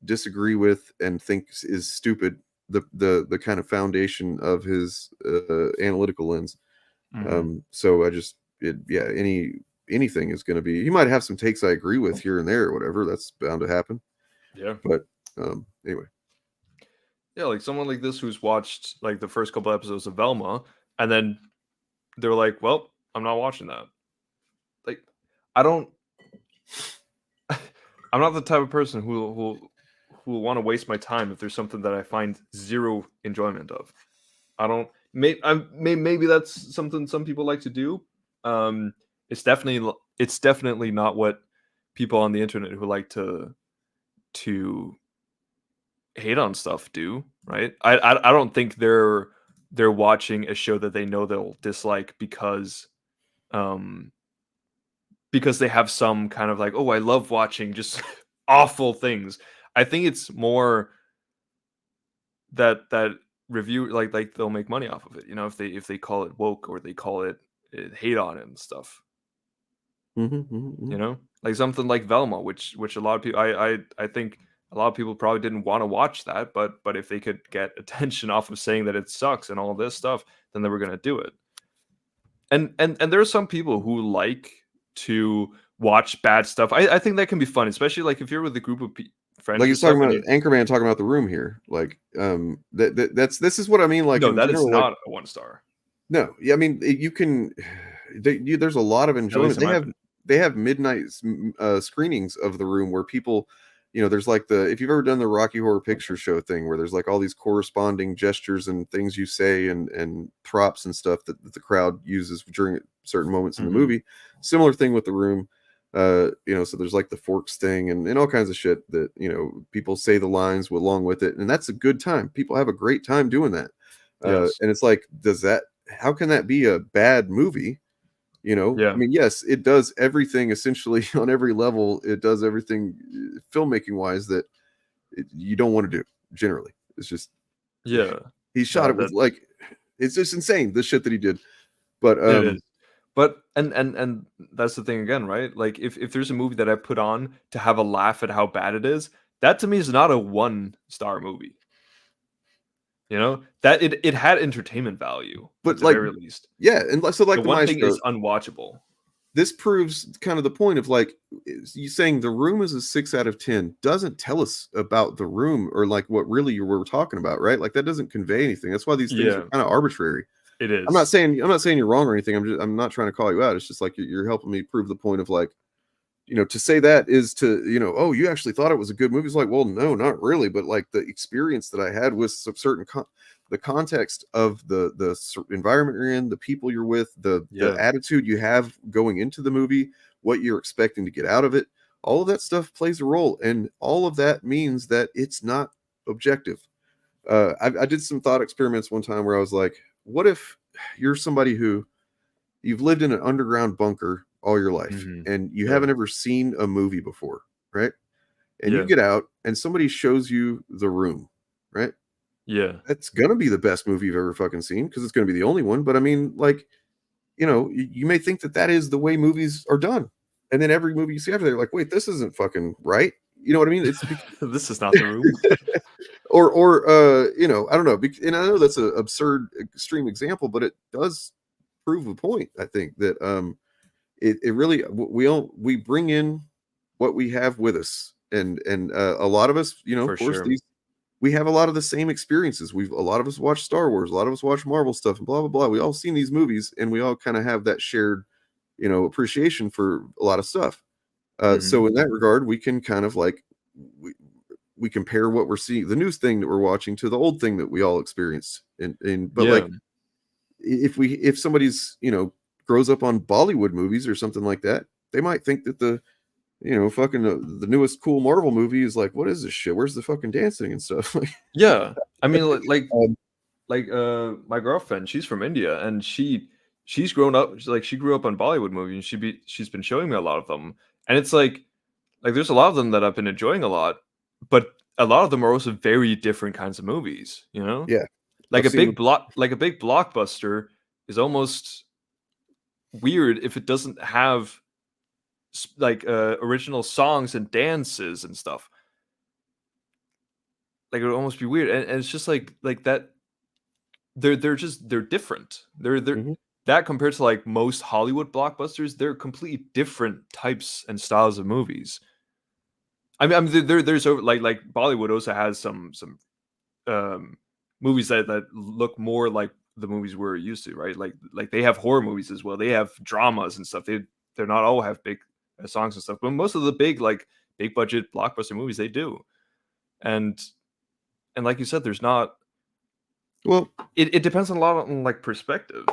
disagree with and think is stupid the kind of foundation of his analytical lens. So I just anything is going to be, he might have some takes I agree with here and there or whatever, that's bound to happen. Yeah. But anyway. Yeah, like someone like this who's watched like the first couple episodes of Velma, and then they're like, well, I'm not watching that. Like, I'm not the type of person who will want to waste my time if there's something that I find zero enjoyment of. I don't. Maybe that's something some people like to do. It's definitely not what people on the internet who like to hate on stuff do, right? I don't think they're watching a show that they know they'll dislike because they have some kind of like, oh, I love watching just awful things. I think it's more that review, like they'll make money off of it, you know, if they call it woke or they call it hate on it and stuff. You know, like something like Velma, which a lot of people, I think a lot of people probably didn't want to watch that, but if they could get attention off of saying that it sucks and all this stuff, then they were going to do it. And there are some people who like to watch bad stuff. I think that can be fun, especially like if you're with a group of friends. Like, he's talking about Anchorman, talking about The Room here. Like, this is what I mean. Like, no, in that general, is not like, a 1 star. No, yeah, I mean, you can. There's a lot of enjoyment. They have midnight screenings of The Room where people, you know, there's like if you've ever done the Rocky Horror Picture Show thing, where there's like all these corresponding gestures and things you say and props and stuff that the crowd uses during certain moments in the movie. Similar thing with The Room. You know, so there's like the forks thing and all kinds of shit that, you know, people say the lines along with it, and that's a good time. People have a great time doing that. Yes. And it's like, how can that be a bad movie You know, Yeah. I mean, yes, it does everything essentially on every level. It does everything filmmaking wise that you don't want to do generally. It's just Yeah. he shot No, it with that like it's just insane the shit that he did. But it is. But and that's the thing again, right? Like if there's a movie that I put on to have a laugh at how bad it is, that to me is not a 1-star movie. You know? That it had entertainment value at but the like very least. yeah, and so The like the one thing Maestro, is unwatchable. this proves kind of the point of like you saying The Room is a 6 out of 10 doesn't tell us about The Room or like what really you were talking about, right? Like that doesn't convey anything. That's why these things are Yeah, kind of arbitrary. it I'm not is. saying you're wrong or anything. I'm not trying to call you out. It's just like you're helping me prove the point of like, to say that is to, oh, you actually thought it was a good movie. It's like, well, no, not really. But like the experience that I had with some certain the context of the environment you're in, the people you're with, the Yeah. attitude you have going into the movie, what you're expecting to get out of it, all of that stuff plays a role, and all of that means that it's not objective. I did some thought experiments one time where I was like, what if you're somebody who you've lived in an underground bunker all your life Mhm. and you Yeah. haven't ever seen a movie before, right? And you Yeah. get out and somebody shows you The Room, right? Yeah. That's gonna be the best movie you've ever fucking seen because it's gonna be the only one. But I mean, like, you may think that that is the way movies are done, and then every movie you see after, they're like, wait, this isn't fucking right. You know what I mean? It's This is not The Room. or I don't know. And I know that's an absurd, extreme example, but it does prove the point. I think that it really we bring in what we have with us, and a lot of us, of For course, sure. we have a lot of the same experiences. A lot of us watch Star Wars, a lot of us watch Marvel stuff, and blah blah blah. We all seen these movies, and we all kind of have that shared, appreciation for a lot of stuff. Mhm. So in that regard, we can kind of like we compare what we're seeing, the new thing that we're watching, to the old thing that we all experienced. And but Yeah. like if somebody's grows up on Bollywood movies or something like that, they might think that fucking the newest cool Marvel movie is like, what is this shit? Where's the fucking dancing and stuff? Like, Yeah. I mean, um, my girlfriend, she's from India, and she's grown up. She grew up on Bollywood movies, and she's been showing me a lot of them, and it's like there's a lot of them that I've been enjoying a lot, but a lot of them are also very different kinds of movies. You know, yeah, like I've a seen. big blockbuster is almost weird if it doesn't have original songs and dances and stuff. Like it would almost be weird, and it's just like that. They're different. They're Mhm. that compared to like most Hollywood blockbusters, they're completely different types and styles of movies. I mean there's like Bollywood also has some um movies that look more like the movies we're used to, right? Like they have horror movies as well. They have dramas and stuff. They're not all have big songs and stuff, but most of the big budget blockbuster movies they do. And like you said, there's not. Well, It depends on a lot on like perspective.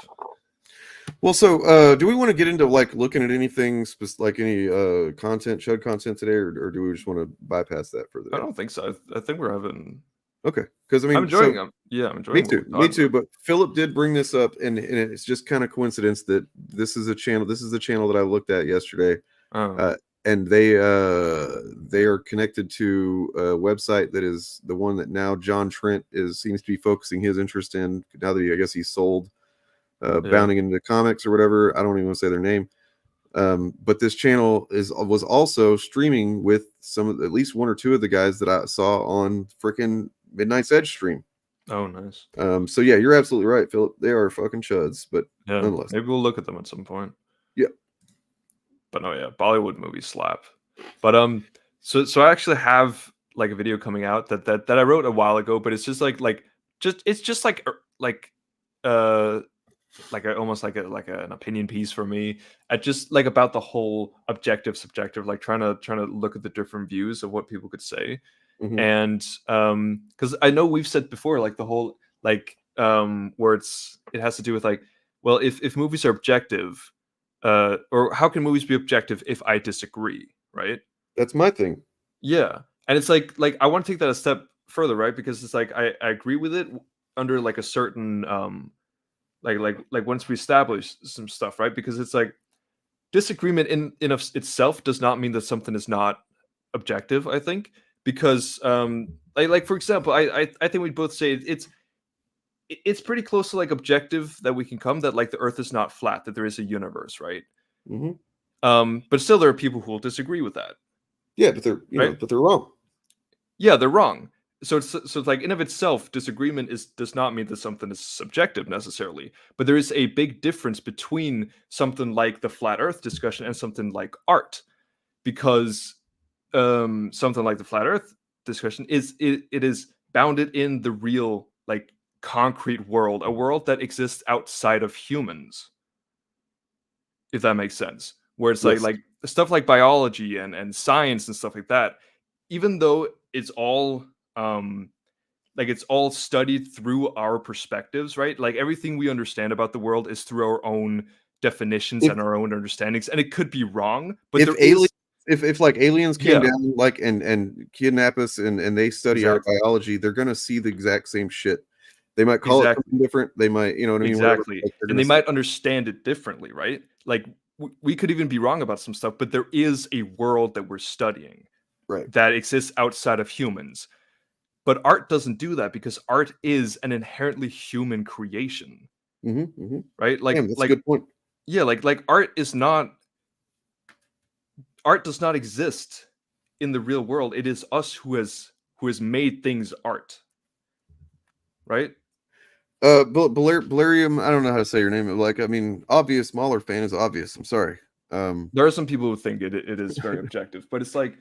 Well, so do we want to get into like looking at anything like any chud content today, or do we just want to bypass that for the I day? don't think so. I think we're having. Okay, because I I'm mean, enjoying so them. Yeah, I'm me enjoying what too, we're me talking too. about. But Philip did bring this up, and it's just kind of coincidence that this is a channel. This is the channel that I looked at yesterday, Oh. and they are connected to a website that is the one that now John Trent seems to be focusing his interest in now that I guess he sold Yeah. bounding into comics or whatever. I don't even want to say their name. But this channel was also streaming with at least one or two of the guys that I saw on freaking Midnight's Edge stream. Oh, nice. So yeah, you're absolutely right, Philip. They are fucking chuds, but Yeah, nonetheless. maybe we'll look at them at some point. Yeah. But no, yeah, Bollywood movies slap. But so I actually have like a video coming out that I wrote a while ago, but it's just almost like an opinion piece for me. I just like about the whole objective subjective, like trying to look at the different views of what people could say. Mhm. And because I know we've said before, like the whole where it has to do with like, well, if movies are objective, or how can movies be objective if I disagree, right? That's my thing. Yeah, and it's like I want to take that a step further, right? Because it's like I agree with it under like a certain like once we establish some stuff, right? Because it's like disagreement in of itself does not mean that something is not objective, I think, because like for example, I think we both say it's pretty close to like objective that we can come that like the earth is not flat, that there is a universe, right? Mhm. But still there are people who will disagree with that. Yeah, but they're Right? but they're wrong. Yeah, they're wrong. So it's like in of itself, disagreement does not mean that something is subjective necessarily, but there is a big difference between something like the flat Earth discussion and something like art, because something like the flat Earth discussion it is bounded in the real like concrete world, a world that exists outside of humans, if that makes sense. Where it's Yes. like stuff like biology and science and stuff like that, even though it's all like it's all studied through our perspectives, right? Like everything we understand about the world is through our own definitions If and our own understandings, and it could be wrong, but if there alien is if like aliens came yeah, down like and kidnap us and they study our exactly, biology, they're gonna see the exact same shit. They might call it exactly, something different. They might, you know what I mean, whatever. exactly, Like they're and gonna they say, might understand it differently, right? Like we could even be wrong about some stuff, but there is a world that we're studying right. that exists outside of humans. But art doesn't do that because art is an inherently human creation, right? Damn, that's a good point. Yeah, like art does not exist in the real world. It is us who has made things art, right? Valerium, I don't know how to say your name. Like, I mean, obvious Mahler fan is obvious. I'm sorry. There are some people who think it is very objective, but it's like,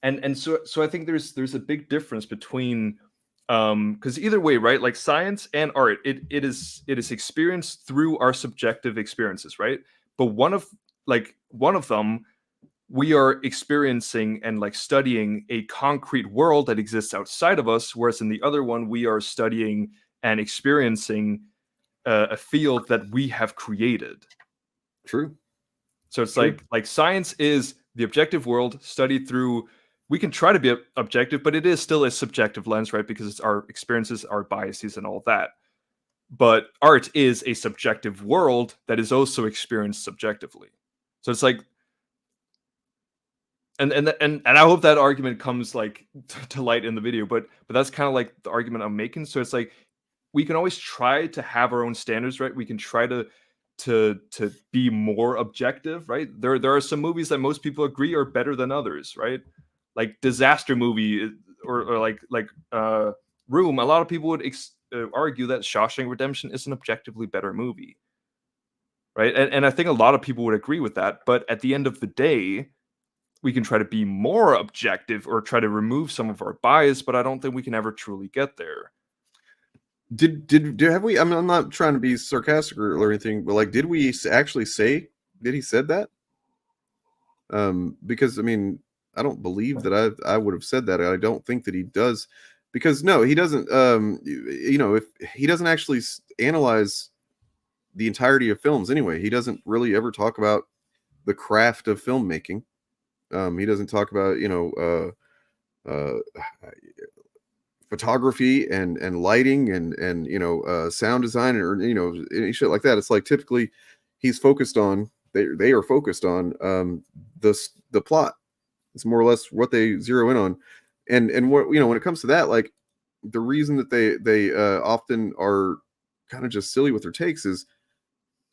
and so I think there's a big difference between because either way, right? Like science and art, it is experienced through our subjective experiences, right? But one of them we are experiencing and like studying a concrete world that exists outside of us, whereas in the other one we are studying and experiencing a field that we have created. True. So it's True. like science is the objective world studied through. We can try to be objective, but it is still a subjective lens, right? Because it's our experiences, our biases, and all that. But art is a subjective world that is also experienced subjectively. So it's like, and I hope that argument comes like to light in the video. But that's kind of like the argument I'm making. So it's like we can always try to have our own standards, right? We can try to be more objective, right? There are some movies that most people agree are better than others, right? Like disaster movie or like Room. A lot of people would argue that Shawshank Redemption is an objectively better movie, right? And I think a lot of people would agree with that. But at the end of the day, we can try to be more objective or try to remove some of our bias, but I don't think we can ever truly get there. Did have we? I mean, I'm not trying to be sarcastic or anything, but like, did we actually say? Did he said that? Because I mean, I don't believe that I would have said that. I don't think that he does, because no, he doesn't. You know, if he doesn't actually analyze the entirety of films anyway, he doesn't really ever talk about the craft of filmmaking. He doesn't talk about, you know, photography and lighting and you know, sound design, or you know, any shit like that. It's like typically he's focused on, they are focused on the plot. It's more or less what they zero in on. And what, you know, when it comes to that, like the reason that they often are kind of just silly with their takes is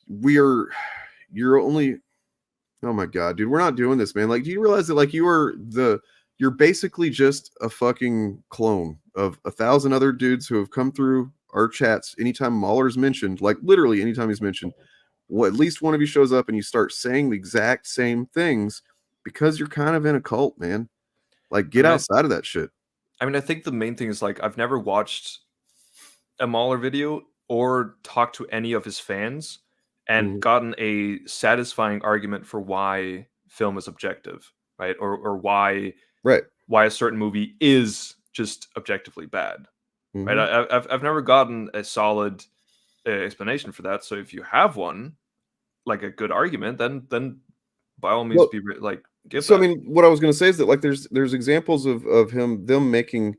you're only, oh my god, dude, we're not doing this, man. Like, do you realize that like you're basically just a fucking clone of 1,000 other dudes who have come through our chats anytime Mahler's mentioned, like literally anytime he's mentioned. Well, at least one of you shows up and you start saying the exact same things because you're kind of in a cult, man. Like, get outside of that shit. I mean, I think the main thing is like I've never watched a Mahler video or talked to any of his fans and gotten a satisfying argument for why film is objective, right? Or why a certain movie is just objectively bad, right? I've never gotten a solid explanation for that. So if you have one, like a good argument, then by all means, Well, give so that. I mean, what I was going to say is that like there's examples of them making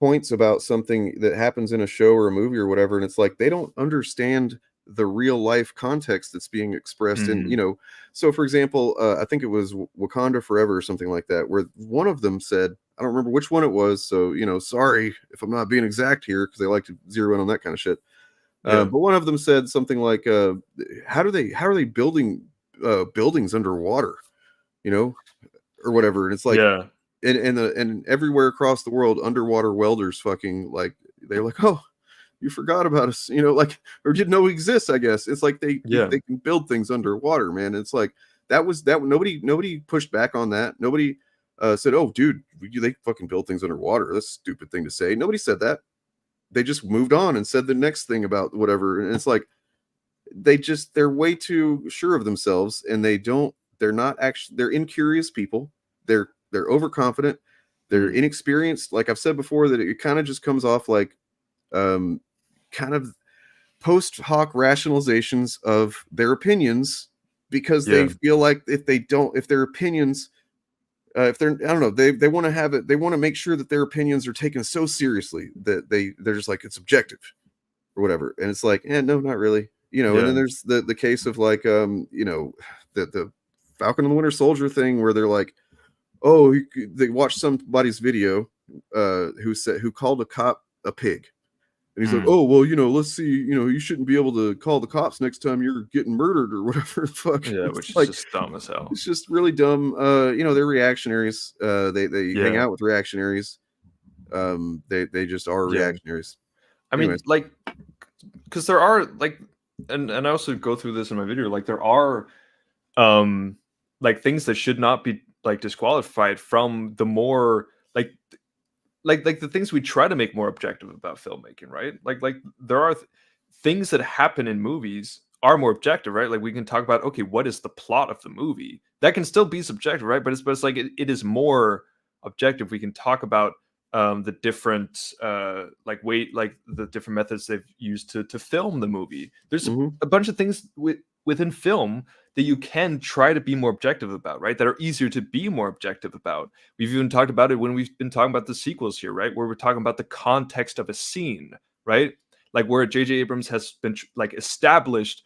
points about something that happens in a show or a movie or whatever, and it's like they don't understand the real life context that's being expressed in, Mhm. so for example, I think it was Wakanda Forever or something like that, where one of them said, I don't remember which one it was, so sorry if I'm not being exact here because they like to zero in on that kind of shit. Yeah. But one of them said something like, how are they building buildings underwater, you know, or whatever, and it's like, Yeah. and everywhere across the world, underwater welders fucking like they're like, oh, you forgot about us, like, or didn't know we exist. I guess it's like Yeah. they can build things underwater, man. It's like that nobody pushed back on that. Nobody said, oh, dude, they fucking build things underwater. That's a stupid thing to say. Nobody said that. They just moved on and said the next thing about whatever, and it's like they're way too sure of themselves, and they're not actually, they're incurious people. They're overconfident, they're Mm. inexperienced. Like I've said before, that it kind of just comes off like kind of post hoc rationalizations of their opinions, because they Yeah. feel like if their opinions, if they're, I don't know, they want to have it, they want to make sure that their opinions are taken so seriously that they're just like, it's objective or whatever. And it's like, no, not really. And then Yeah. there's the case of like, the Falcon and the Winter Soldier thing, where they're like, oh, they watched somebody's video, who called a cop a pig. And he's like, Mm. oh, well, let's see, you shouldn't be able to call the cops next time you're getting murdered or whatever. Fuck. Yeah, It's which is like, just dumb as hell. it's just really dumb. They're reactionaries. They hang Yeah. out with reactionaries. They just are Yeah. reactionaries. I mean, Anyways. like, because there are like, and I also go through this in my video. Like, there are, like, things that should not be like disqualified from the more like the things we try to make more objective about filmmaking, right? Like there are things that happen in movies are more objective, right? Like, we can talk about, okay, what is the plot of the movie? That can still be subjective, right? But it's like it is more objective. We can talk about the different like the different methods they've used to film the movie. There's a bunch of things within film that you can try to be more objective about, right? That are easier to be more objective about. We've even talked about it when we've been talking about the sequels here, right? Where we're talking about the context of a scene, right? Like, where J.J. Abrams has been like established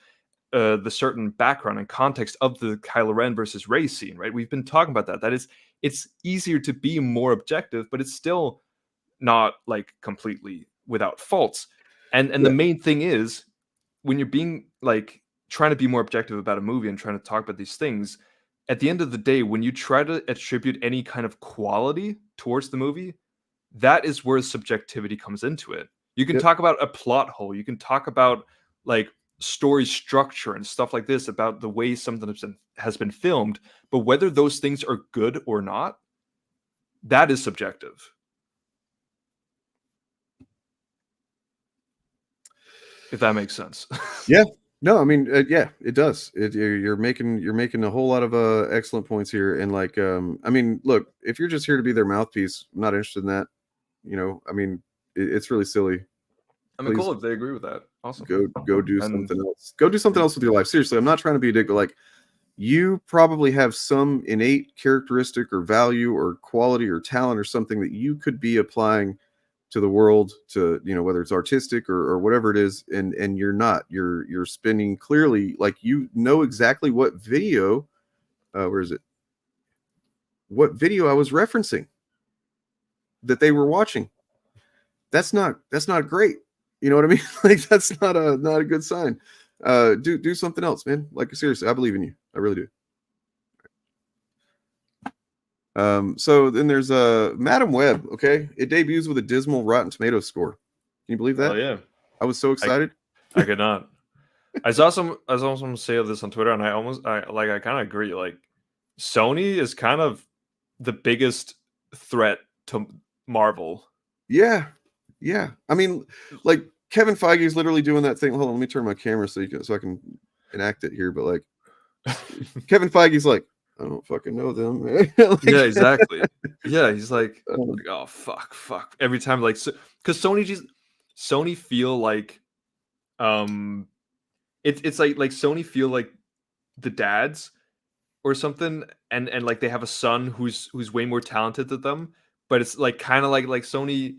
the certain background and context of the Kylo Ren versus Rey scene, right? We've been talking about that. That is, it's easier to be more objective, but it's still not like completely without faults. And Yeah. the main thing is, when you're being like trying to be more objective about a movie and trying to talk about these things, at the end of the day, when you try to attribute any kind of quality towards the movie, that is where subjectivity comes into it. You can Yep. talk about a plot hole, you can talk about like story structure and stuff like this, about the way something has been filmed, but whether those things are good or not, that is subjective. If that makes sense. Yeah. No, I mean, yeah, it does. You're making a whole lot of excellent points here, and like, I mean, look, if you're just here to be their mouthpiece, I'm not interested in that. I mean, it's really silly. I mean, Please cool if they agree with that. Awesome. go do And something else. Go do something else with your life. Seriously, I'm not trying to be a dick, but like, you probably have some innate characteristic or value or quality or talent or something that you could be applying to the world, to whether it's artistic or whatever it is, and you're spending, clearly, like, exactly what video, where is it, what video I was referencing that they were watching. That's not great. You know what I mean? Like, that's not a good sign. Do something else, man. Like, seriously, I believe in you. I really do. So then there's Madam Web. Okay, it debuts with a dismal Rotten Tomatoes score. Can you believe that? oh yeah, I was so excited. I could not. I saw someone say this on Twitter, and I kind of agree. Like, Sony is kind of the biggest threat to Marvel. Yeah. I mean, like, Kevin Feige is literally doing that thing. Hold on, let me turn my camera so I can enact it here. But like, Kevin Feige's like, I don't fucking know them. Man. Like, Yeah, exactly. Yeah, he's like, oh fuck. Every time, like, because Sony feel like, it's like Sony feel like the dads or something, and like they have a son who's way more talented than them, but it's like kind of like Sony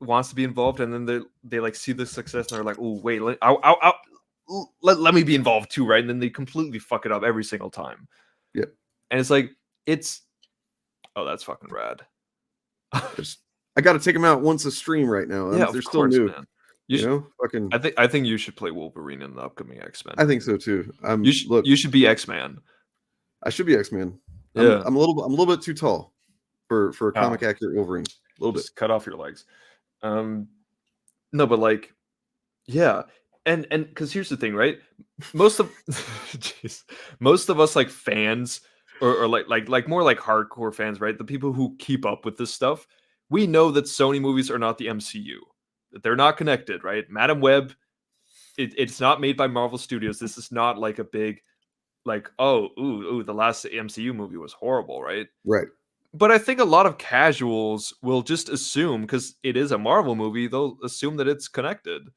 wants to be involved, and then they like see the success and they're like, oh wait, let me be involved too, right? And then they completely fuck it up every single time. Yeah. And it's like, oh, that's fucking rad. I got to take them out once a stream right now. Yeah, they're of still course, new. man. Fucking. I think you should play Wolverine in the upcoming X-Men. I think so too. You should be X-Man. I should be X-Man. Yeah. I'm a little bit too tall for a comic accurate Wolverine. A little Just bit. cut off your legs. No, but like, yeah, and because here's the thing, right? Most of us like fans or like more like hardcore fans, right? The people who keep up with this stuff, we know that Sony movies are not the MCU. That they're not connected, right? Madam Web, it's not made by Marvel Studios. This is not like a big like, oh, ooh, the last MCU movie was horrible, right? Right. But I think a lot of casuals will just assume, because it is a Marvel movie, they'll assume that it's connected.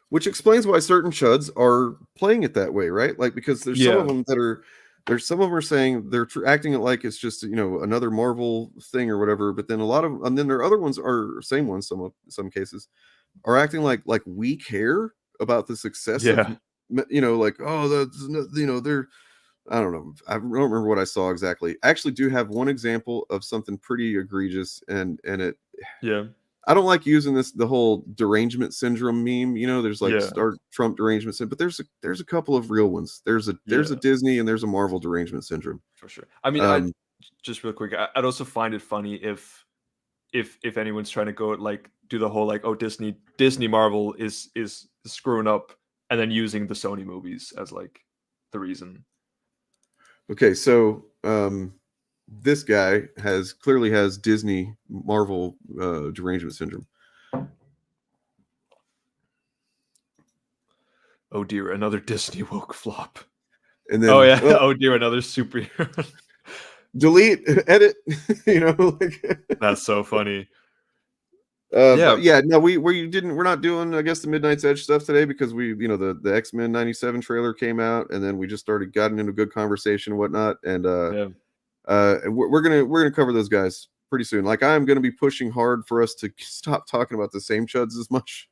Which explains why certain chuds are playing it that way, right? Like, because there's some of them that are, some of them are saying they're acting it like it's just, another Marvel thing or whatever. But then and then there are other ones are same ones. Some cases are acting like we care about the success of, like, oh, they're, I don't know. I don't remember what I saw exactly. I actually do have one example of something pretty egregious, and it. Yeah. I don't like using the whole derangement syndrome meme. There's like Trump derangement syndrome, but there's a couple of real ones. There's a Disney and there's a Marvel derangement syndrome. For sure. I mean, just real quick, I'd also find it funny if anyone's trying to go like do the whole like, oh, Disney Marvel is screwing up, and then using the Sony movies as like the reason. Okay, so this guy clearly has Disney Marvel derangement syndrome. Oh dear, another Disney woke flop. And then, oh dear, another superhero. Delete, edit. That's so funny. No, we're not doing, I guess, the Midnight's Edge stuff today because the X-Men 97 trailer came out, and then we just gotten into good conversation and whatnot, and we're gonna cover those guys pretty soon. Like, I'm gonna be pushing hard for us to stop talking about the same chuds as much.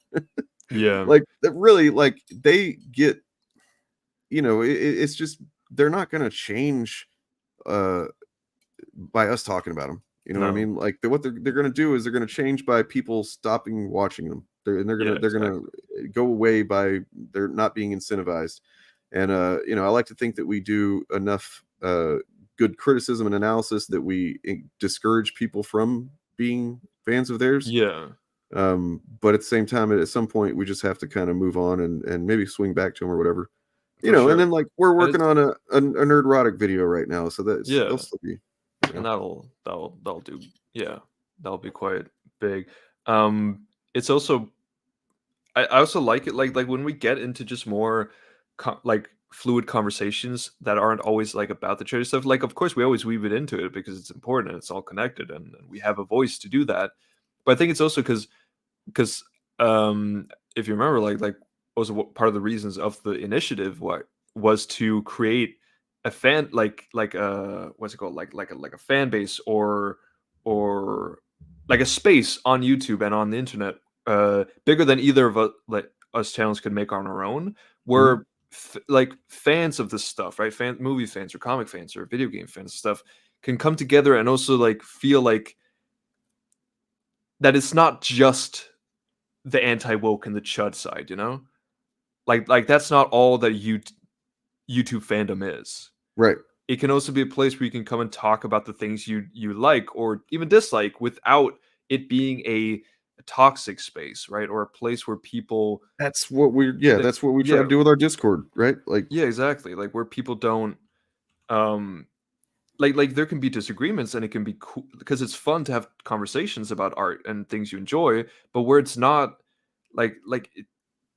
Like, that really, like, they get, it's just, they're not gonna change by us talking about them. You know what I mean? Like, what they're going to do is they're going to change by people stopping watching them. They're going to go away by they're not being incentivized. And I like to think that we do enough good criticism and analysis that we discourage people from being fans of theirs. Yeah. But at the same time, at some point, we just have to kind of move on and maybe swing back to them or whatever. Sure. And then, like, we're working on a nerdrotic video right now, so they'll still be. And that'll do. Yeah, that'll be quite big. It's also, I also like it, like when we get into just more like fluid conversations that aren't always like about the trailer stuff. Like, of course, we always weave it into it because it's important and it's all connected, and we have a voice to do that. But I think it's also because if you remember, like also part of the reasons of the initiative was to create a fan like what's it called, like a fan base or like a space on YouTube and on the internet bigger than either of us channels could make on our own, where like fans of this stuff, right, movie fans or comic fans or video game fans and stuff can come together and also like feel like that it's not just the anti-woke and the chud side, like that's not all that YouTube fandom is. Right. It can also be a place where you can come and talk about the things you like or even dislike without it being a toxic space, right? Or a place where people. That's what we try to do with our Discord, right? Like, yeah, exactly. Like, where people don't, like there can be disagreements, and it can be cool because it's fun to have conversations about art and things you enjoy, but where it's not like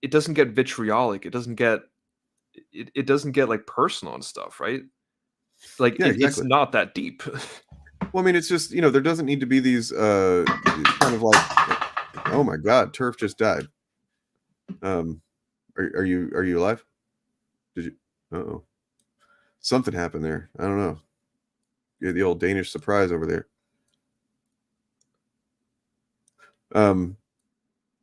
it doesn't get vitriolic. It doesn't get like personal and stuff, right? Like, it's not that deep. Well, I mean, it's just, there doesn't need to be these kind of like, oh my God, Turf just died. Are you alive? Did you? Uh-oh. Something happened there. I don't know. You had the old Danish surprise over there.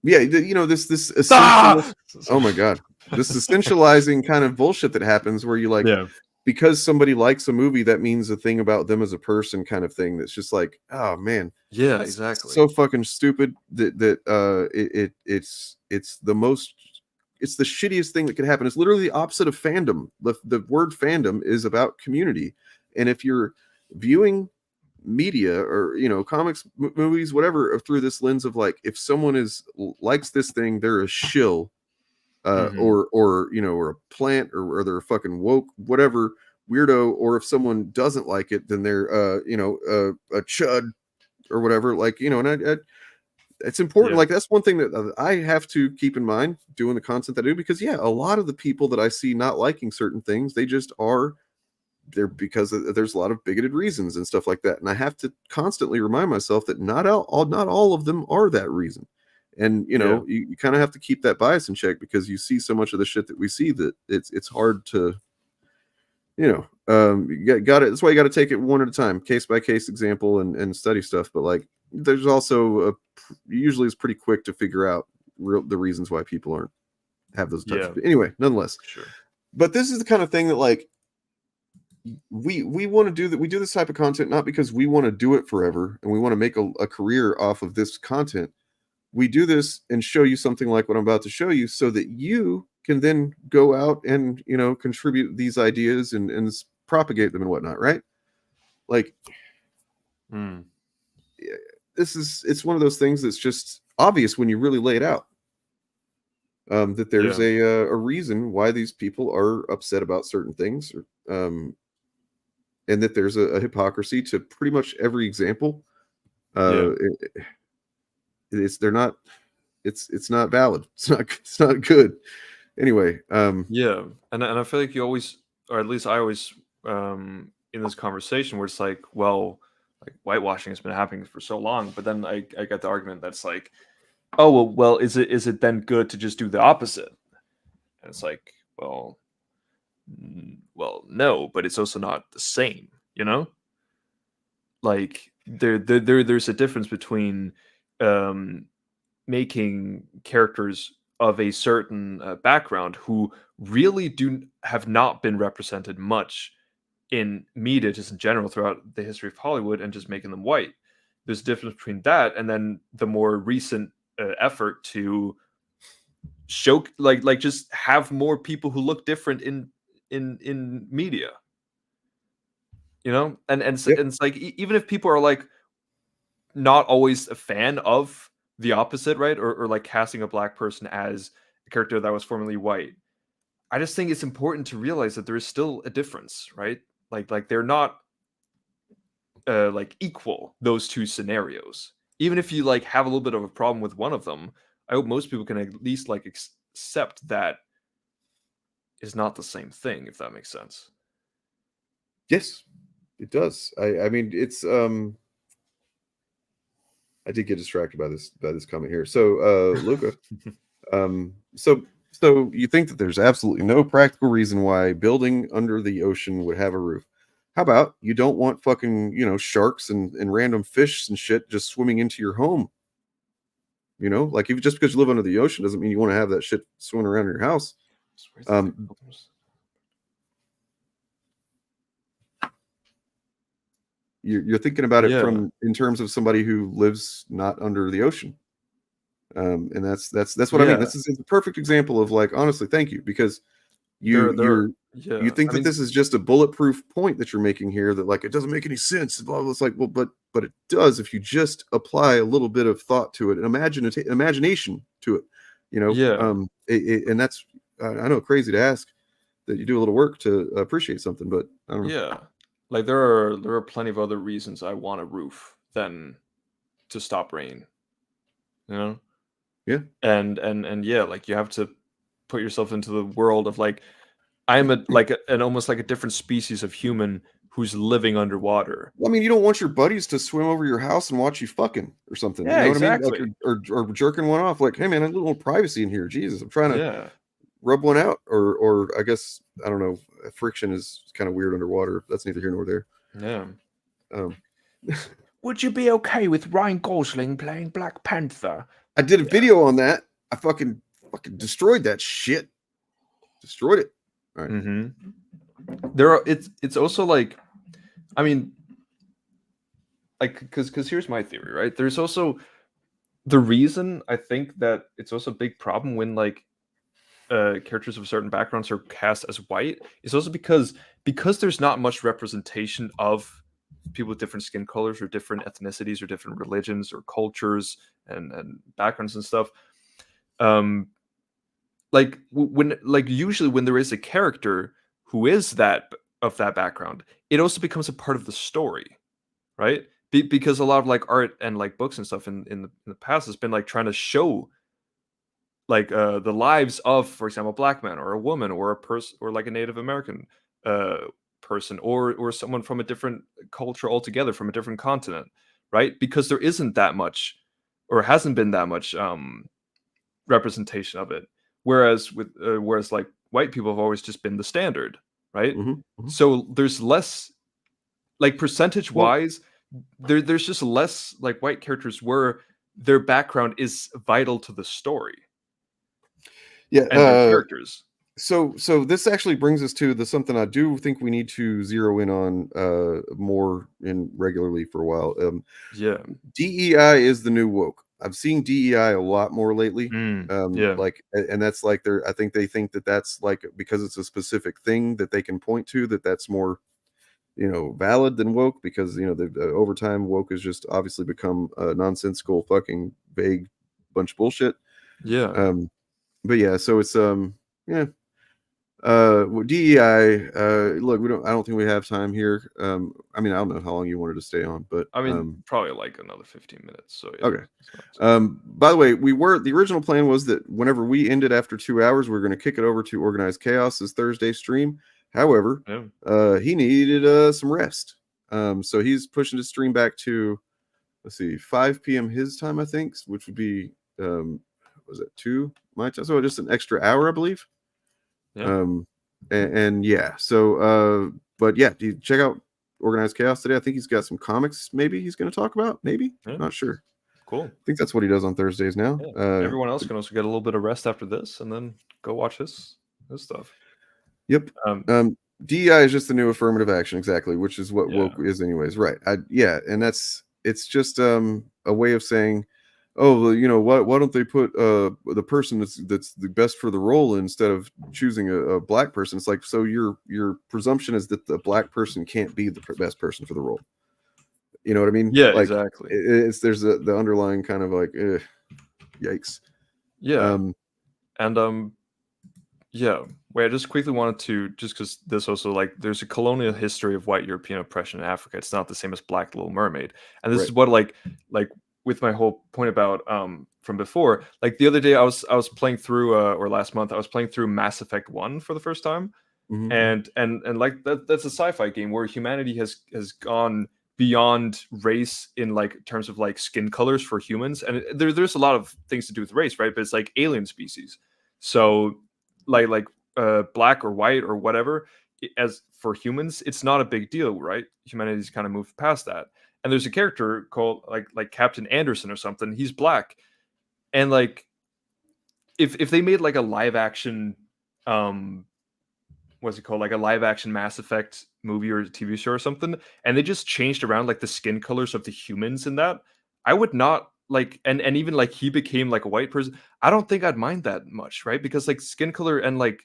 Yeah, this Ah! essential. Oh my god, this essentializing kind of bullshit that happens where you like, Yeah. because somebody likes a movie, that means a thing about them as a person, kind of thing. That's just like, oh man, Yeah, that's exactly. so fucking stupid. It's the most. It's the shittiest thing that could happen. It's literally the opposite of fandom. The word fandom is about community, and if you're viewing media or comics, movies, whatever, through this lens of like, if someone likes this thing, they're a shill, Mhm. or a plant, or they're a fucking woke whatever weirdo, or if someone doesn't like it, then they're a chud or whatever, like, and it's important. Yeah. Like, that's one thing that I have to keep in mind doing the content that I do, because yeah, a lot of the people that I see not liking certain things, they just are there because there's a lot of bigoted reasons and stuff like that, and I have to constantly remind myself that not all of them are that reason. And Yeah. you kind of have to keep that bias in check, because you see so much of the shit that we see that it's hard to, you got it. That's why you got to take it one at a time, case by case example, and study stuff. But like, there's also usually it's pretty quick to figure out the reasons why people aren't have those types Yeah. of, anyway, nonetheless. Sure. But this is the kind of thing that like, we want to do that. We do this type of content not because we want to do it forever and we want to make a career off of this content. We do this and show you something like what I'm about to show you, so that you can then go out and contribute these ideas and propagate them and whatnot, right? Like, Mm. it's one of those things that's just obvious when you really lay it out. That there's Yeah. a reason why these people are upset about certain things, or and that there's a hypocrisy to pretty much every example. Yeah. It's they're not. It's not valid. It's not good. Anyway, Yeah, and I feel like you always, or at least I always, in this conversation where it's like, well, like whitewashing has been happening for so long, but then I get the argument that's like, oh well, is it then good to just do the opposite? And it's like, well, well, no, but it's also not the same, you know? Like there's a difference between um making characters of a certain background who really have not been represented much in media just in general throughout the history of Hollywood, and just making them white. There's a difference between that and then the more recent effort to show, like just have more people who look different in media, Yeah. and it's like, even if people are like not always a fan of the opposite, right? Or like casting a black person as a character that was formerly white. I just think it's important to realize that there is still a difference, right? Like they're not like equal, those two scenarios. Even if you like have a little bit of a problem with one of them, I hope most people can at least like accept that is not the same thing, if that makes sense. yes, it does. I mean, it's I did get distracted by this comment here. So, Luca, so you think that there's absolutely no practical reason why building under the ocean would have a roof? How about you don't want fucking sharks and random fish and shit just swimming into your home? Like, if just because you live under the ocean doesn't mean you want to have that shit swimming around your house. You're thinking about it Yeah. in terms of somebody who lives not under the ocean. And that's what I mean. Yeah. This is the perfect example of, like, honestly, thank you, because They're you yeah. think I that mean, this is just a bulletproof point that you're making here, that like it doesn't make any sense. Blah, blah. It's like, well, but it does if you just apply a little bit of thought to it and imagination to it. yeah. And that's, I know, crazy to ask that you do a little work to appreciate something, but I don't know. Yeah. Like there are plenty of other reasons I want a roof than to stop rain, you know? Yeah. And yeah, like you have to put yourself into the world of like, I'm an almost like a different species of human who's living underwater. Well, I mean, you don't want your buddies to swim over your house and watch you fucking or something. You Yeah, know what I mean? Like, exactly. or jerking one off. Like, hey man, a little privacy in here. Jesus, I'm trying to Yeah. rub one out. Or I guess, I don't know. Friction is kind of weird underwater. That's neither here nor there. Yeah. Um, would you be okay with Ryan Gosling playing Black Panther? I did a video on that. I fucking destroyed that shit. Destroyed it. All right. Mm-hmm. There are. It's also like, I mean, like because here's my theory, right? There's also the reason I think that it's also a big problem when like characters of certain backgrounds are cast as white is also because there's not much representation of people with different skin colors or different ethnicities or different religions or cultures and backgrounds and stuff. Like when like usually when there is a character who is that of that background, it also becomes a part of the story, right? Because a lot of like art and like books and stuff in the past has been like trying to show like the lives of, for example, a black man or a woman or a person or like a Native American person or someone from a different culture altogether, from a different continent, right? Because there isn't that much or hasn't been that much representation of it. Whereas like white people have always just been the standard, right? So there's less like percentage wise, there's just less like white characters where their background is vital to the story. Yeah, and their characters. So this actually brings us to something I do think we need to zero in on more in regularly for a while. Yeah, DEI is the new woke. I've seen DEI a lot more lately. Yeah. Like, and that's like I think they think that that's like because it's a specific thing that they can point to that's more, valid than woke, because over time woke has just obviously become a nonsensical fucking vague bunch of bullshit. Yeah. But yeah, so it's yeah. DEI. Look, I don't think we have time here. I mean, I don't know how long you wanted to stay on, but I mean, probably like another 15 minutes. So yeah, okay. By the way, the original plan was that whenever we ended after 2 hours, we were going to kick it over to Organized Chaos's Thursday stream. However, he needed some rest. So he's pushing his stream back to, let's see, 5 p.m. his time, I think, which would be was it 2 my time? So just an extra hour, I believe. Yeah. And yeah, so but yeah, do you check out Organized Chaos today? I think he's got some comics maybe he's going to talk about, maybe. Yeah. Not sure. Cool. I think that's what he does on Thursdays now. Everyone else can also get a little bit of rest after this and then go watch his stuff. Yep. DEI is just the new affirmative action, exactly, which is what woke is anyways. Right. And it's just a way of saying, oh, well, why don't they put the person that's the best for the role instead of choosing a black person? It's like, so your presumption is that the black person can't be the best person for the role. You know what I mean? Yeah, like, exactly. There's the underlying kind of like, yikes. Yeah. Yeah. Wait, I just quickly wanted to, just because this also, like, there's a colonial history of white European oppression in Africa. It's not the same as Black Little Mermaid. And this is what, like with my whole point about from before, like the other day I was playing through or last month I was playing through Mass Effect 1 for the first time. And like that's a sci-fi game where humanity has gone beyond race in like terms of like skin colors for humans, and there's a lot of things to do with race, right? But it's like alien species, so like black or white or whatever, as for humans it's not a big deal, right? Humanity's kind of moved past that. And there's a character called like Captain Anderson or something. He's black, and like if they made like a live action what's it called, like a live action Mass Effect movie or TV show or something, and they just changed around like the skin colors of the humans in that, I would not like, and even like he became like a white person, I don't think I'd mind that much, right? Because like skin color and like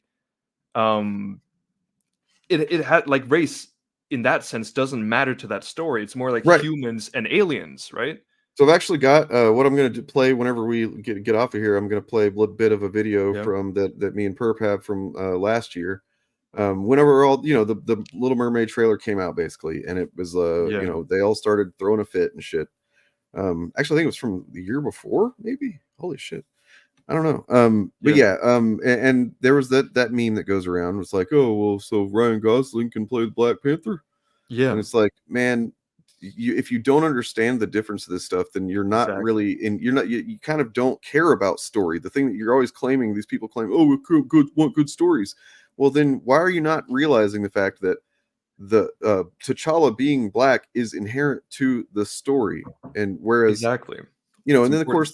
it had like race in that sense doesn't matter to that story. It's more like humans and aliens, right? So I've actually got what I'm going to play whenever we get off of here. I'm going to play a bit of a video from that me and Perp have from last year. Whenever all the Little Mermaid trailer came out, basically, and it was they all started throwing a fit and shit. Actually, I think it was from the year before, maybe. Holy shit, I don't know. But and there was that meme that goes around. It's like, oh well, so Ryan Gosling can play the Black Panther. Yeah, and it's like, man, if you don't understand the difference of this stuff, then you're not really in. You kind of don't care about story. The thing that you're always claiming, these people claim, oh, we want good stories. Well, then why are you not realizing the fact that the T'Challa being black is inherent to the story, and whereas Exactly. you know, It's and then of important. course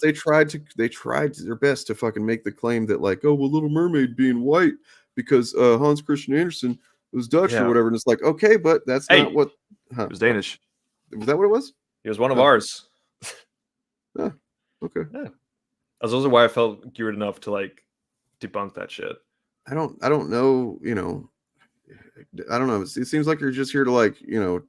they tried their best to fucking make the claim that like, oh well, Little Mermaid being white because Hans Christian Andersen was Dutch or Yeah. whatever, and it's like, okay, but that's not Hey, what. he was Danish. Was that what it was? He was one of Oh. ours. Oh, okay. Yeah. That's also why I felt geared enough to like debunk that shit. I don't know, you know, I don't know. It seems like you're just here to like, you know,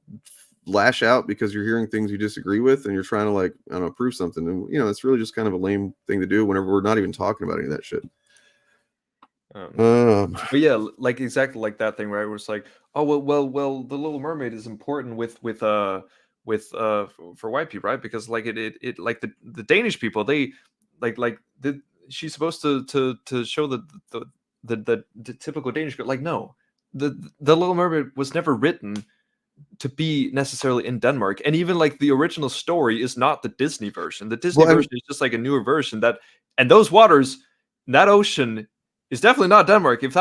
lash out because you're hearing things you disagree with and you're trying to like, I don't know, prove something. And you know, it's really just kind of a lame thing to do whenever we're not even talking about any of that shit. But yeah, like exactly like that thing, right? Where it's like, oh well, the Little Mermaid is important for white people, right? Because like it like the Danish people, they she's supposed to show the typical Danish girl. Like no, the Little Mermaid was never written to be necessarily in Denmark, and even like the original story is not the Disney version. The Disney version is just like a newer version and those waters, that ocean is definitely not Denmark. If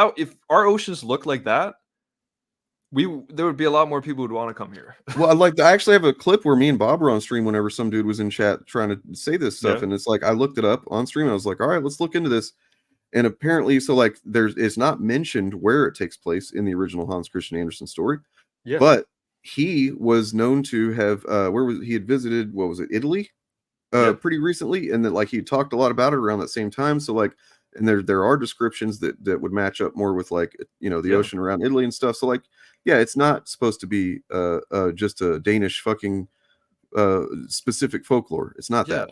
our oceans look like that, there would be a lot more people who would want to come here. Well, I actually have a clip where me and Bob were on stream whenever some dude was in chat trying to say this stuff, and it's like I looked it up on stream and I was like, all right, let's look into this. And apparently, so like it's not mentioned where it takes place in the original Hans Christian Andersen story. Yeah. But he was known to have he had visited, what was it, Italy? Pretty recently, and that like he talked a lot about it around that same time. So like, and there are descriptions that would match up more with like, you know, the ocean around Italy and stuff. So like, yeah, it's not supposed to be just a Danish fucking specific folklore. It's not that.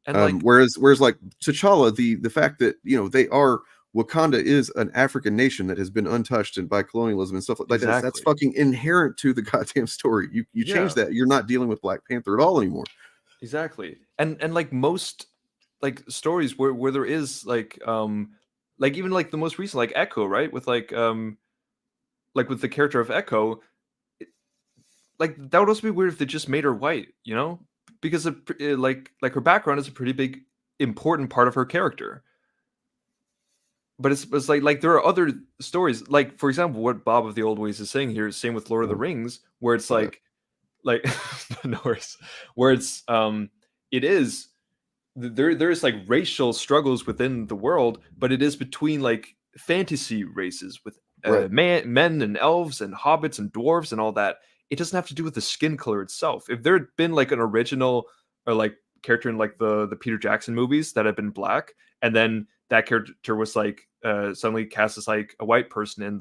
And like, whereas like T'Challa, the fact that, you know, Wakanda is an African nation that has been untouched by colonialism and stuff like that. That's fucking inherent to the goddamn story. You change that, you're not dealing with Black Panther at all anymore. Exactly. And like most like stories where there is like even like the most recent like Echo, right? With like with the character of Echo, like that would also be weird if they just made her white, you know? Because like her background is a pretty big important part of her character. But it's like there are other stories, like for example what Bob of the Old Ways is saying here, same with Lord of the Rings, where it's like no worries, where it's it is there's like racial struggles within the world, but it is between like fantasy races with men and elves and hobbits and dwarves and all that. It doesn't have to do with the skin color itself. If there had been like an original or like character in like the Peter Jackson movies that had been black, and then that character was like suddenly cast as like a white person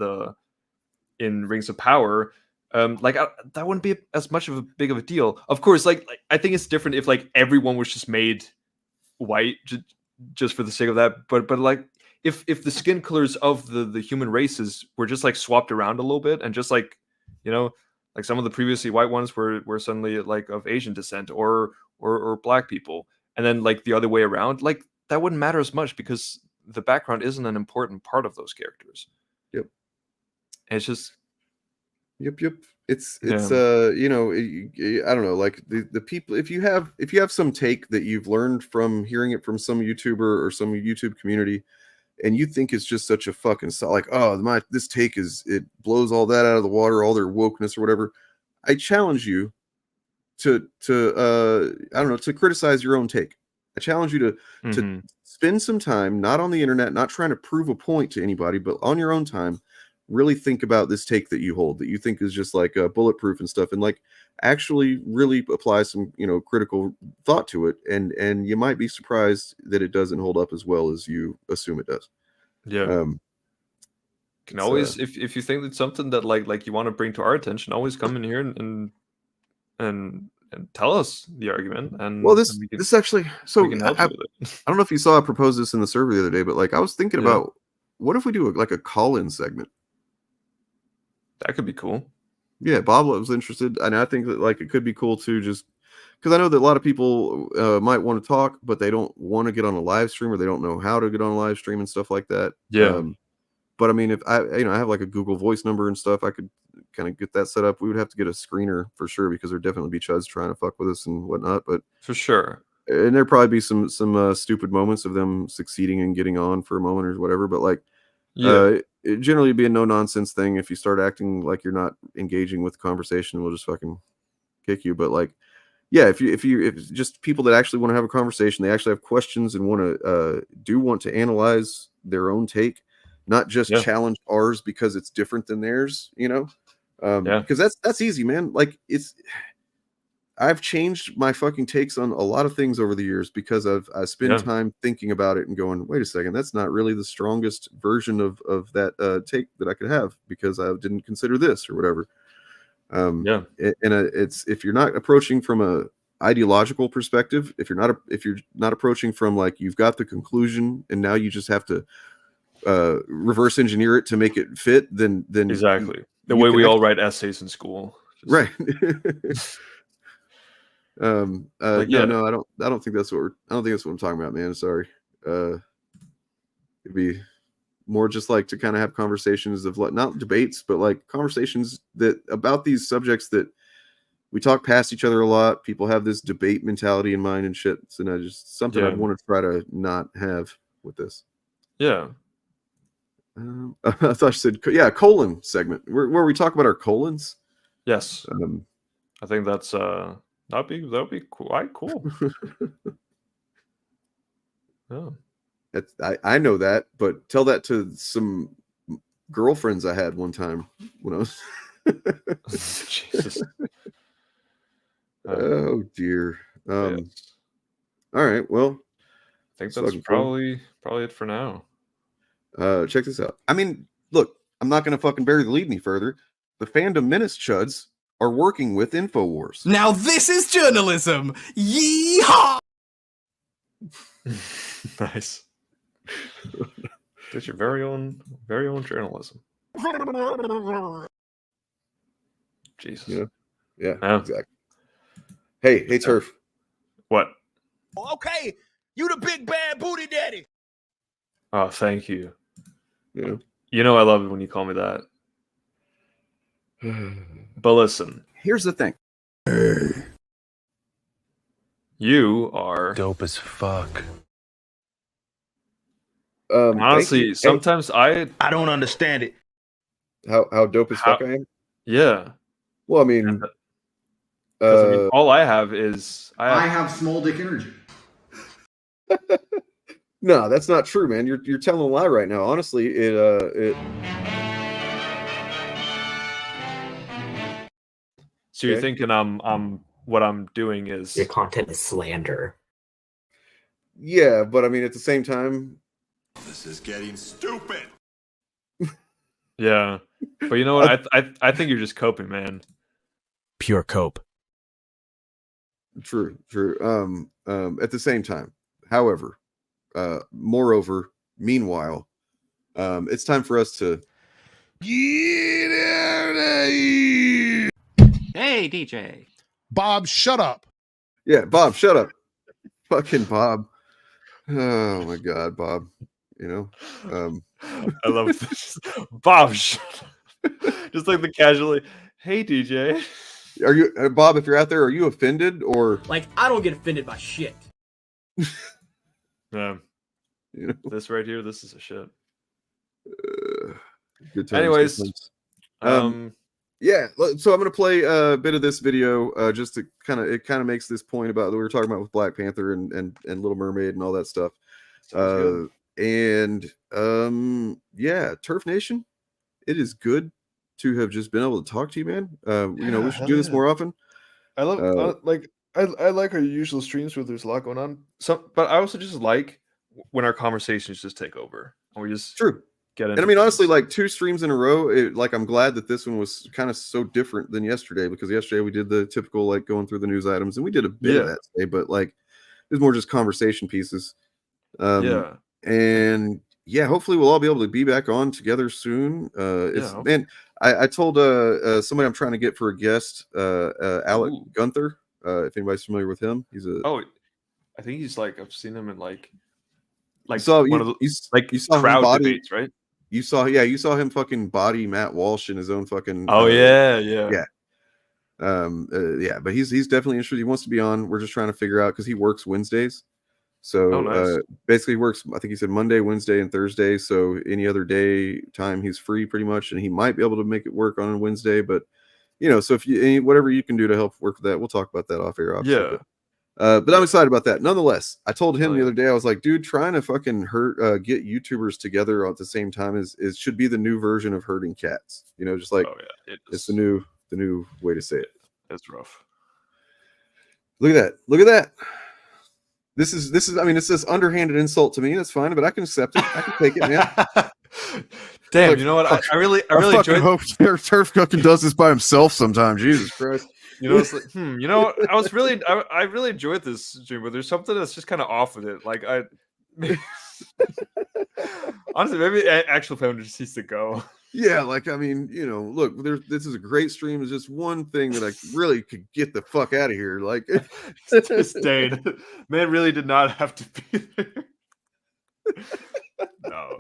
in Rings of Power, that wouldn't be as much of a big of a deal. Of course, like I think it's different if like everyone was just made white just for the sake of that. But like if the skin colors of the human races were just like swapped around a little bit, and just like, you know, like some of the previously white ones were suddenly like of Asian descent or black people, and then like the other way around, like that wouldn't matter as much because the background isn't an important part of those characters. Yep. And it's just Yep. It's you know, I don't know, like the people, if you have some take that you've learned from hearing it from some YouTuber or some YouTube community, and you think it's just such a fucking like, oh, this take it blows all that out of the water, all their wokeness or whatever, I challenge you to I don't know, to criticize your own take. I challenge you to spend some time, not on the internet, not trying to prove a point to anybody, but on your own time, really think about this take that you hold, that you think is just like bulletproof and stuff, and like actually really apply some, you know, critical thought to it, and you might be surprised that it doesn't hold up as well as you assume it does. Can always if you think it's something that like you want to bring to our attention, always come in here and tell us the argument. And well, and this actually, so we can help I you with it. don't know if you saw I proposed this in the server the other day, but like I was thinking about, what if we do like a call-in segment? That could be cool. Yeah, Bob was interested, and I think that like it could be cool too, just because I know that a lot of people might want to talk, but they don't want to get on a live stream, or they don't know how to get on a live stream and stuff like that. But I mean, if I have like a Google Voice number and stuff, I could kind of get that set up. We would have to get a screener for sure, because there'd definitely be chuds trying to fuck with us and whatnot. But for sure, and there'd probably be some stupid moments of them succeeding and getting on for a moment or whatever. But like, it generally be a no nonsense thing. If you start acting like you're not engaging with the conversation, we'll just fucking kick you. But like, yeah, if it's just people that actually want to have a conversation, they actually have questions and want to analyze their own take, not just challenge ours because it's different than theirs, you know? Because that's easy, man. Like I've changed my fucking takes on a lot of things over the years because I spend time thinking about it and going, wait a second, that's not really the strongest version of that take that I could have because I didn't consider this or whatever. It's if you're not approaching from a ideological perspective, if you're not approaching from like you've got the conclusion and now you just have to reverse engineer it to make it fit, then exactly the way we all write essays in school, right? No, I don't think that's what I'm talking about, man. Sorry. It'd be more just like to kind of have conversations of like not debates, but like conversations that about these subjects that we talk past each other a lot. People have this debate mentality in mind and shit. So now just something I'd want to try to not have with this. Yeah. I thought you said, colon segment where we talk about our colons. Yes. I think that's that'd be quite cool. I know that, but tell that to some girlfriends I had one time when I was Jesus. Oh dear. Yes. All right, well, I think that's probably it for now. Check this out. I mean, look, I'm not gonna fucking bury the lead any further. The Fandom Menace chuds are working with InfoWars. Now this is journalism. Yeehaw! Nice. That's your very own journalism. Jesus. Yeah, exactly. Hey, Turf. What? Okay, you the big bad booty daddy. Oh, thank you. Yeah. You know I love it when you call me that. But listen. Here's the thing. You are dope as fuck. Honestly, sometimes I don't understand it. How dope as fuck I am? Yeah. Well, I mean, all I have is I have small dick energy. No, that's not true, man. You're telling a lie right now. Honestly, it. So you're thinking I'm what I'm doing is your content is slander. Yeah, but I mean, at the same time, this is getting stupid. Yeah, but you know what? I think you're just coping, man. Pure cope. True. At the same time, however, moreover, meanwhile, it's time for us to get out of here. Hey, DJ. Bob, shut up. Yeah, Bob, shut up. Fucking Bob. Oh my God, Bob. You know, I love this. Bob, shut up. Just like the casually. Hey, DJ. Are you Bob? If you're out there, are you offended or like I don't get offended by shit? Yeah, you know? This right here, this is a shit. Good times. Anyways, good times. Yeah. So I'm gonna play a bit of this video just to kind of makes this point about that we were talking about with Black Panther and Little Mermaid and all that stuff. And Turf Nation, it is good to have just been able to talk to you, man. You know, we should do this more often. I love I like our usual streams where there's a lot going on. But I also just like when our conversations just take over and we just get into. And I mean, honestly, like 2 streams in a row, I'm glad that this one was kind of so different than yesterday, because yesterday we did the typical like going through the news items, and we did a bit of that today, but like there's more just conversation pieces. And hopefully we'll all be able to be back on together soon. Man, I told somebody I'm trying to get for a guest, Alec Gunther. If anybody's familiar with him, he's I think he's like I've seen him in like so one of the you saw crowd debates, right? You saw him fucking body Matt Walsh in his own fucking. Yeah. But he's definitely interested. He wants to be on. We're just trying to figure out because he works Wednesdays. So nice. basically works, I think he said Monday, Wednesday, and Thursday. So any other day time he's free pretty much, and he might be able to make it work on a Wednesday. But so if whatever you can do to help work with that, we'll talk about that off air, obviously. Yeah. But I'm excited about that. Nonetheless, I told him Oh, the yeah. other day, I was like, dude, trying to fucking get YouTubers together at the same time is should be the new version of herding cats. Just like Oh yeah, it's the new way to say it. It's rough. Look at that. Look at that. This is I mean, it's this underhanded insult to me. That's fine, but I can accept it. I can take it, man. Damn, Like, you know what? fuck, I really fucking enjoyed. hope Turf fucking does this by himself sometime. Jesus Christ. It's like, you know, I really enjoyed this stream, but there's something that's just kind of off with it. Like honestly, maybe actual family just needs to go. Yeah, like I mean, look, this is a great stream. It's just one thing that I really could get the fuck out of here. Like, Disdain. Man really did not have to be there. No,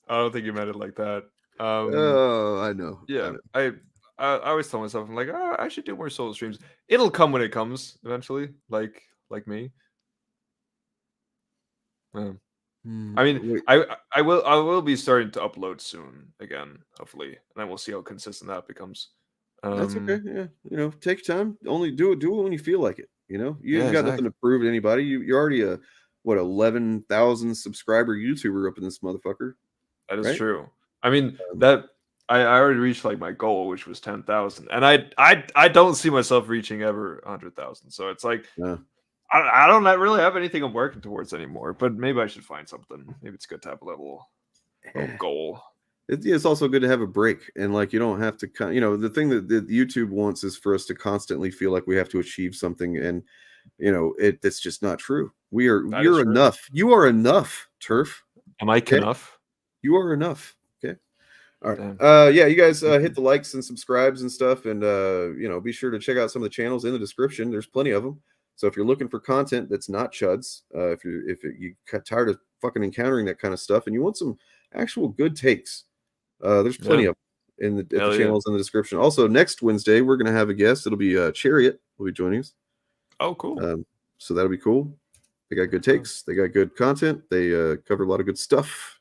I don't think you meant it like that. Oh, I know. Yeah, I always tell myself, I'm like, I should do more solo streams. It'll come when it comes eventually, like me. I mean, I will be starting to upload soon again, hopefully, and then we'll see how consistent that becomes. That's okay. Yeah, take your time. Only do it when you feel like it. You Yeah, ain't got nothing to prove to anybody. You're already a 11,000 subscriber YouTuber up in this motherfucker. That is right? true. I mean that I already reached like my goal, which was 10,000, and I don't see myself reaching ever 100,000. So it's like. I don't really have anything I'm working towards anymore, but maybe I should find something. Maybe it's good to have a little goal. It's also good to have a break, and like you don't have to the thing that YouTube wants is for us to constantly feel like we have to achieve something, and that's just not true. You're enough. You are enough, Turf. Am I enough? You are enough. Okay. All right. Yeah, you guys hit the likes and subscribes and stuff, and be sure to check out some of the channels in the description. There's plenty of them. So if you're looking for content that's not chuds, if you got tired of fucking encountering that kind of stuff, and you want some actual good takes, there's plenty of them in the channels in the description. Also, next Wednesday we're gonna have a guest. It'll be Chariot will be joining us. Oh, cool. So that'll be cool. They got good takes. They got good content. They cover a lot of good stuff.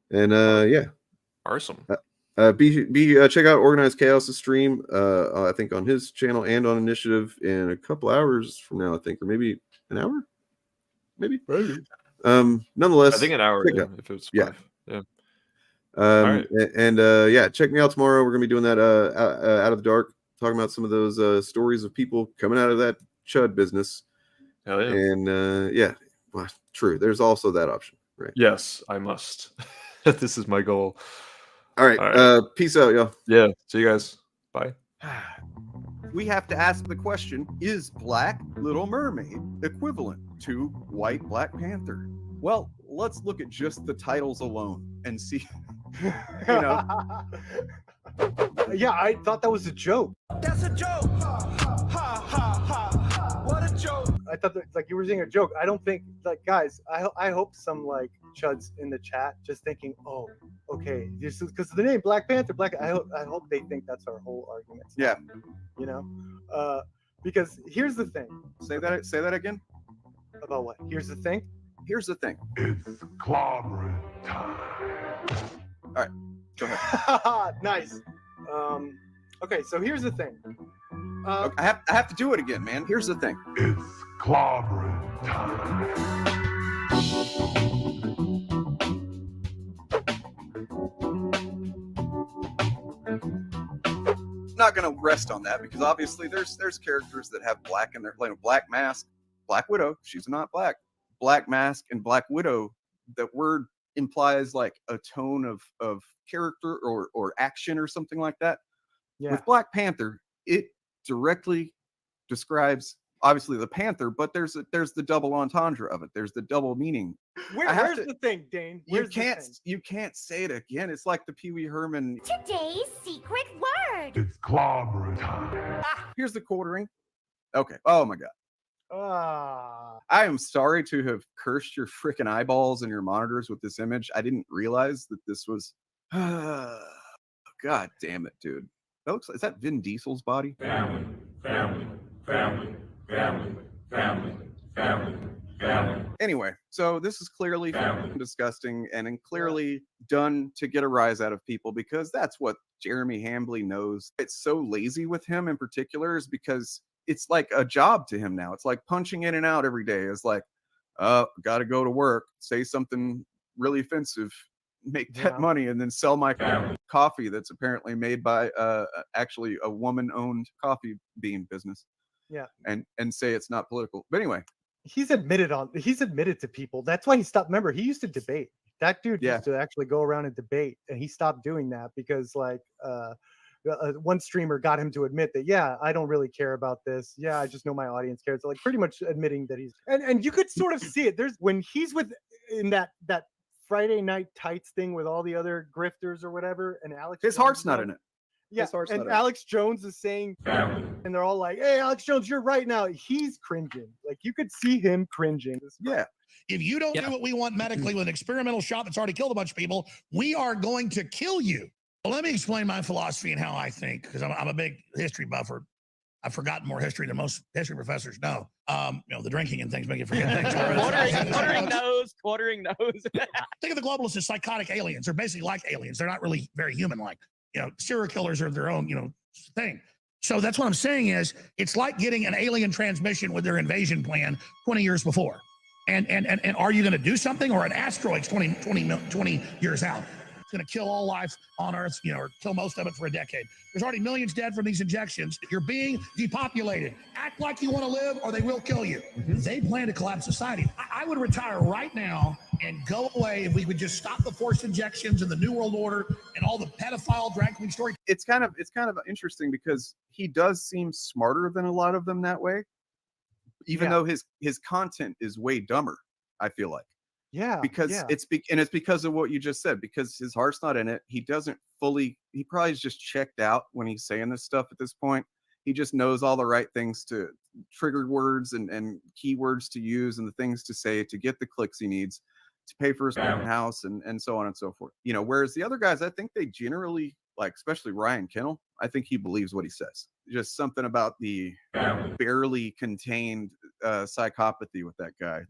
And yeah, awesome. Check out Organized Chaos' stream. I think on his channel and on Initiative in a couple hours from now. I think, or maybe an hour. Maybe. Nonetheless, I think an hour. Yeah, if it's 5. Yeah. Right. And yeah, check me out tomorrow. We're gonna be doing that Out of the Dark, talking about some of those stories of people coming out of that chud business. Hell yeah. And yeah, well, true. There's also that option, right? Yes, I must. This is my goal. All right. Peace out, y'all. Yeah. See you guys. Bye. We have to ask the question, is Black Little Mermaid equivalent to White Black Panther? Well, let's look at just the titles alone and see, Yeah, I thought that was a joke. That's a joke. Ha ha ha. What a joke. I thought that like you were saying a joke. I don't think like guys. I hope some like chuds in the chat just thinking, oh, okay, just because the name Black Panther, I hope they think that's our whole argument. Yeah. Because here's the thing. Say that again. About what? Here's the thing. Here's the thing. It's clobbering time. All right. Go ahead. Nice. Okay, so here's the thing. I have to do it again, man. Here's the thing. It's clobbering time. Not gonna rest on that because obviously there's characters that have black in their Black Mask, Black Widow. She's not black. Black Mask and Black Widow. That word implies like a tone of character or action or something like that. Yeah. With Black Panther, it directly describes obviously the Panther, but there's the double entendre of it. There's the double meaning. Where's the thing, Dane? You can't say it again. It's like the Pee Wee Herman. Today's secret word. It's clobbering time. Here's the quartering. Okay. Oh my god. I am sorry to have cursed your freaking eyeballs and your monitors with this image. I didn't realize that this was. God damn it, dude. That looks like, is that Vin Diesel's body? Family, family, family, family, family, family. Anyway, so this is clearly disgusting and clearly done to get a rise out of people because that's what Jeremy Hambley knows. It's so lazy with him in particular is because it's like a job to him now. It's like punching in and out every day. It's like, got to go to work, say something really offensive, make that money, and then sell my coffee that's apparently made by actually a woman-owned coffee bean business. Yeah. And say it's not political. But anyway, he's admitted to people. That's why he stopped. Remember, he used to debate. That dude used to actually go around and debate, and he stopped doing that because like one streamer got him to admit that, yeah, I don't really care about this. Yeah, I just know my audience cares. So, like pretty much admitting that he's and you could sort of see it. There's when he's in that Friday Night Tights thing with all the other grifters or whatever, and Alex. His heart's not in it. Yeah, and Alex Jones is saying, and they're all like, "Hey, Alex Jones, you're right now." He's cringing. Like you could see him cringing. Yeah. If you don't do what we want medically with an experimental shot that's already killed a bunch of people, we are going to kill you. Well, let me explain my philosophy and how I think, because I'm a big history buffer. I've forgotten more history than most history professors know. The drinking and things make you forget things. quartering nose. Think of the globalists as psychotic aliens. They're basically like aliens. They're not really very human-like. Serial killers are their own, thing. So that's what I'm saying is it's like getting an alien transmission with their invasion plan 20 years before. And are you going to do something, or an asteroid's 20 years out? It's going to kill all life on Earth, or kill most of it for a decade. There's already millions dead from these injections. You're being depopulated. Act like you want to live or they will kill you. They plan to collapse society. I would retire right now and go away if we would just stop the forced injections and the New World Order and all the pedophile drag queen story. It's kind of interesting because he does seem smarter than a lot of them that way, even though his content is way dumber, I feel like. Yeah, because it's because of what you just said, because his heart's not in it. He probably is just checked out when he's saying this stuff at this point. He just knows all the right things to triggered words and keywords to use and the things to say to get the clicks he needs to pay for his house and so on and so forth. Whereas the other guys, I think they generally, like, especially Ryan Kennel, I think he believes what he says. Just something about the barely contained psychopathy with that guy.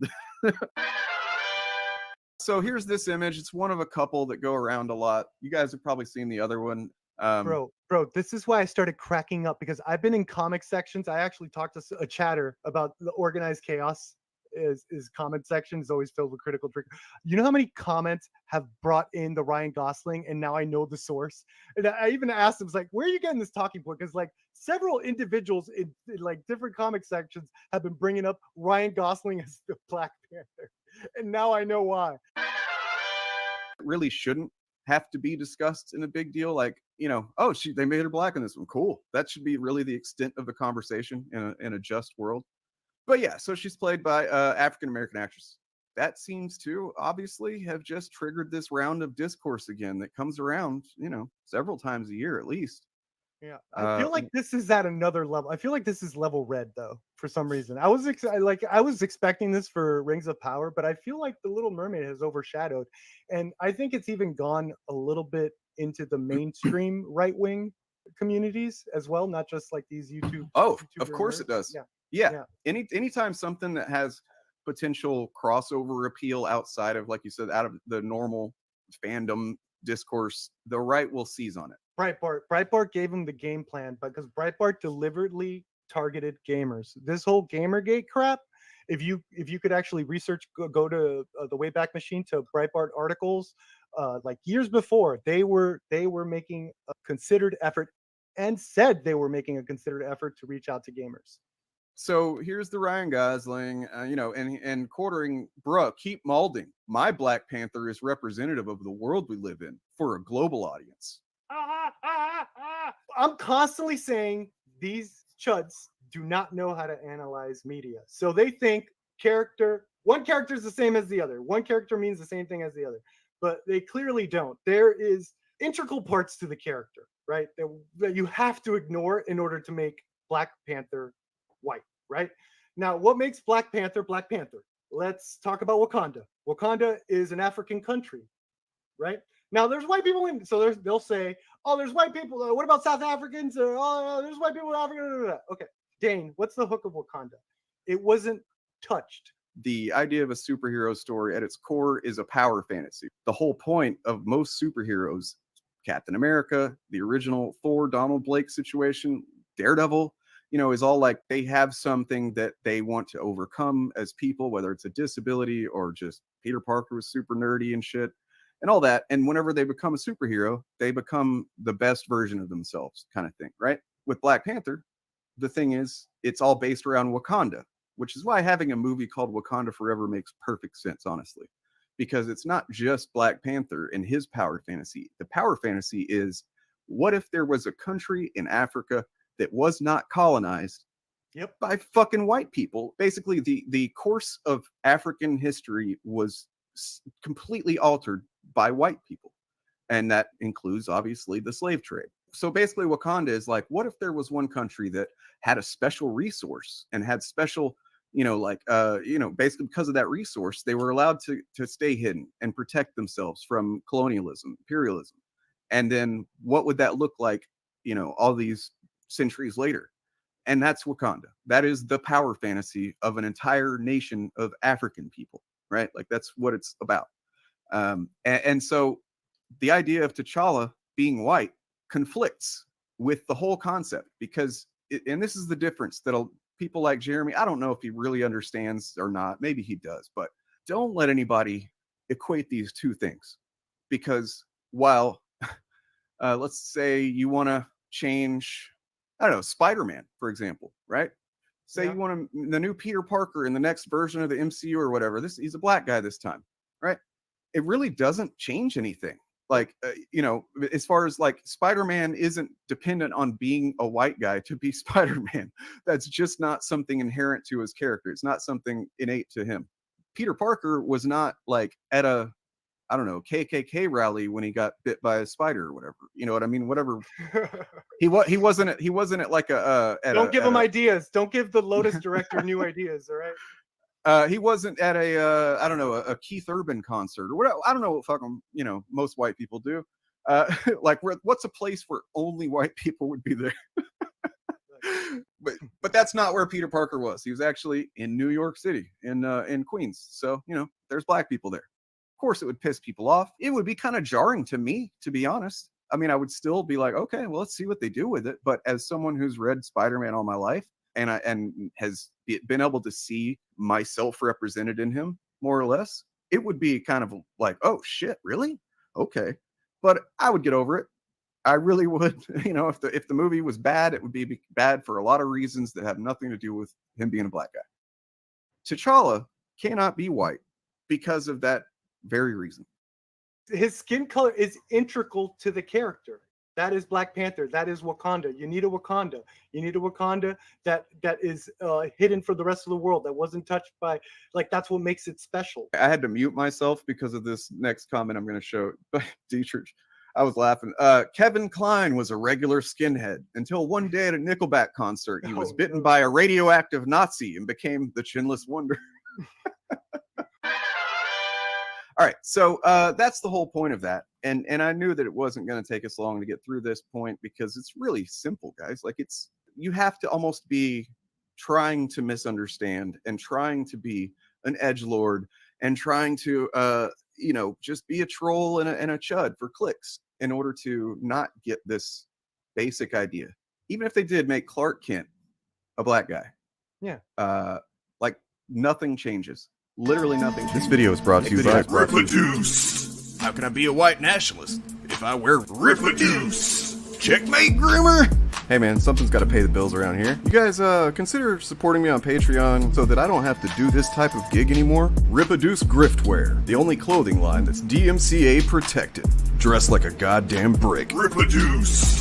So here's this image. It's one of a couple that go around a lot. You guys have probably seen the other one. Bro, this is why I started cracking up, because I've been in comic sections. I actually talked to a chatter about the organized chaos. Is comment section is always filled with critical trigger. You know how many comments have brought in the Ryan Gosling, and now I know the source. And I even asked him, like, where are you getting this talking point? Because like several individuals in like different comic sections have been bringing up Ryan Gosling as the Black Panther, and now I know why. It really shouldn't have to be discussed in a big deal. Like, they made her black in this one. Cool. That should be really the extent of the conversation in a just world. But yeah, so she's played by African-American actress. That seems to obviously have just triggered this round of discourse again that comes around, several times a year at least. Yeah, I feel like this is at another level. I feel like this is level red though, for some reason. I was expecting this for Rings of Power, but I feel like The Little Mermaid has overshadowed, and I think it's even gone a little bit into the mainstream right-wing communities as well, not just like these YouTube. Of course it does. Yeah. Anytime something that has potential crossover appeal outside of, like you said, out of the normal fandom discourse, the right will seize on it. Breitbart gave him the game plan, because Breitbart deliberately targeted gamers. This whole Gamergate crap, if you could actually research, go to the Wayback Machine to Breitbart articles, like years before, they were making a considered effort, and said they were making a considered effort to reach out to gamers. So here's the Ryan Gosling, and quartering, bruh, keep molding. My Black Panther is representative of the world we live in for a global audience. I'm constantly saying these chuds do not know how to analyze media. So they think one character is the same as the other. One character means the same thing as the other, but they clearly don't. There is integral parts to the character, right? That you have to ignore in order to make Black Panther white, right? Now, what makes Black Panther Black Panther? Let's talk about Wakanda. Wakanda is an African country, right? Now, there's white people in, so they'll say, oh, there's white people. What about South Africans? Or, oh, there's white people in Africa. Okay, Dane, what's the hook of Wakanda? It wasn't touched the idea of a superhero story at its core is a power fantasy. The whole point of most superheroes, Captain America, the original Thor, Donald Blake situation, Daredevil, is all like they have something that they want to overcome as people, whether it's a disability or just Peter Parker was super nerdy and shit and all that. And whenever they become a superhero, they become the best version of themselves, kind of thing, right? With Black Panther, the thing is, it's all based around Wakanda, which is why having a movie called Wakanda Forever makes perfect sense, honestly, because it's not just Black Panther and his power fantasy. The power fantasy is, what if there was a country in Africa that was not colonized by fucking white people? Basically, the course of African history was completely altered by white people. And that includes, obviously, the slave trade. So basically, Wakanda is like, what if there was one country that had a special resource and had special, basically because of that resource, they were allowed to stay hidden and protect themselves from colonialism, imperialism. And then what would that look like, all these centuries later? And that's Wakanda. That is the power fantasy of an entire nation of African people, right? Like that's what it's about. And so the idea of T'Challa being white conflicts with the whole concept, because and this is the difference that people like Jeremy, I don't know if he really understands or not, maybe he does, but don't let anybody equate these two things. Because while let's say you want to change, I don't know, Spider-Man, for example, right? Say you want the new Peter Parker in the next version of the MCU or whatever, he's a black guy this time, right? It really doesn't change anything. Like, as far as like Spider-Man isn't dependent on being a white guy to be Spider-Man. That's just not something inherent to his character. It's not something innate to him. Peter Parker was not like at a, I don't know, KKK rally when he got bit by a spider or whatever. You know what I mean? Whatever. He wasn't at like a. Don't give him ideas. Don't give the Lotus director new ideas. All right. He wasn't at a, I don't know, a Keith Urban concert or whatever. I don't know what fucking, most white people do. Like, what's a place where only white people would be there? But that's not where Peter Parker was. He was actually in New York City, in Queens. So, there's black people there. Of course, it would piss people off. It would be kind of jarring to me, to be honest. I mean, I would still be like, okay, well, let's see what they do with it. But as someone who's read Spider-Man all my life, and has been able to see myself represented in him, more or less, it would be kind of like, oh shit, really? Okay. But I would get over it. I really would. If the movie was bad, it would be bad for a lot of reasons that have nothing to do with him being a black guy. T'Challa cannot be white because of that very reason. His skin color is integral to the character. That is Black Panther. That is Wakanda. You need a Wakanda. You need a Wakanda that is hidden for the rest of the world, that wasn't touched by, like, that's what makes it special. I had to mute myself because of this next comment I'm going to show. But Dietrich, I was laughing. Kevin Kline was a regular skinhead until one day at a Nickelback concert, he was bitten by a radioactive Nazi and became the Chinless Wonder. All right, so that's the whole point of that. And I knew that it wasn't going to take us long to get through this point because it's really simple, guys. Like, you have to almost be trying to misunderstand and trying to be an edgelord and trying to, just be a troll and a chud for clicks in order to not get this basic idea. Even if they did make Clark Kent a black guy. Yeah. Like, nothing changes. Literally nothing. This video is brought to you by Rippadoose. How can I be a white nationalist if I wear Rippadoose? Checkmate, Grimmer. Hey man, something's got to pay the bills around here. You guys consider supporting me on Patreon so that I don't have to do this type of gig anymore? Rippadoose Griftwear, the only clothing line that's DMCA protected. Dress like a goddamn brick. Rippadoose.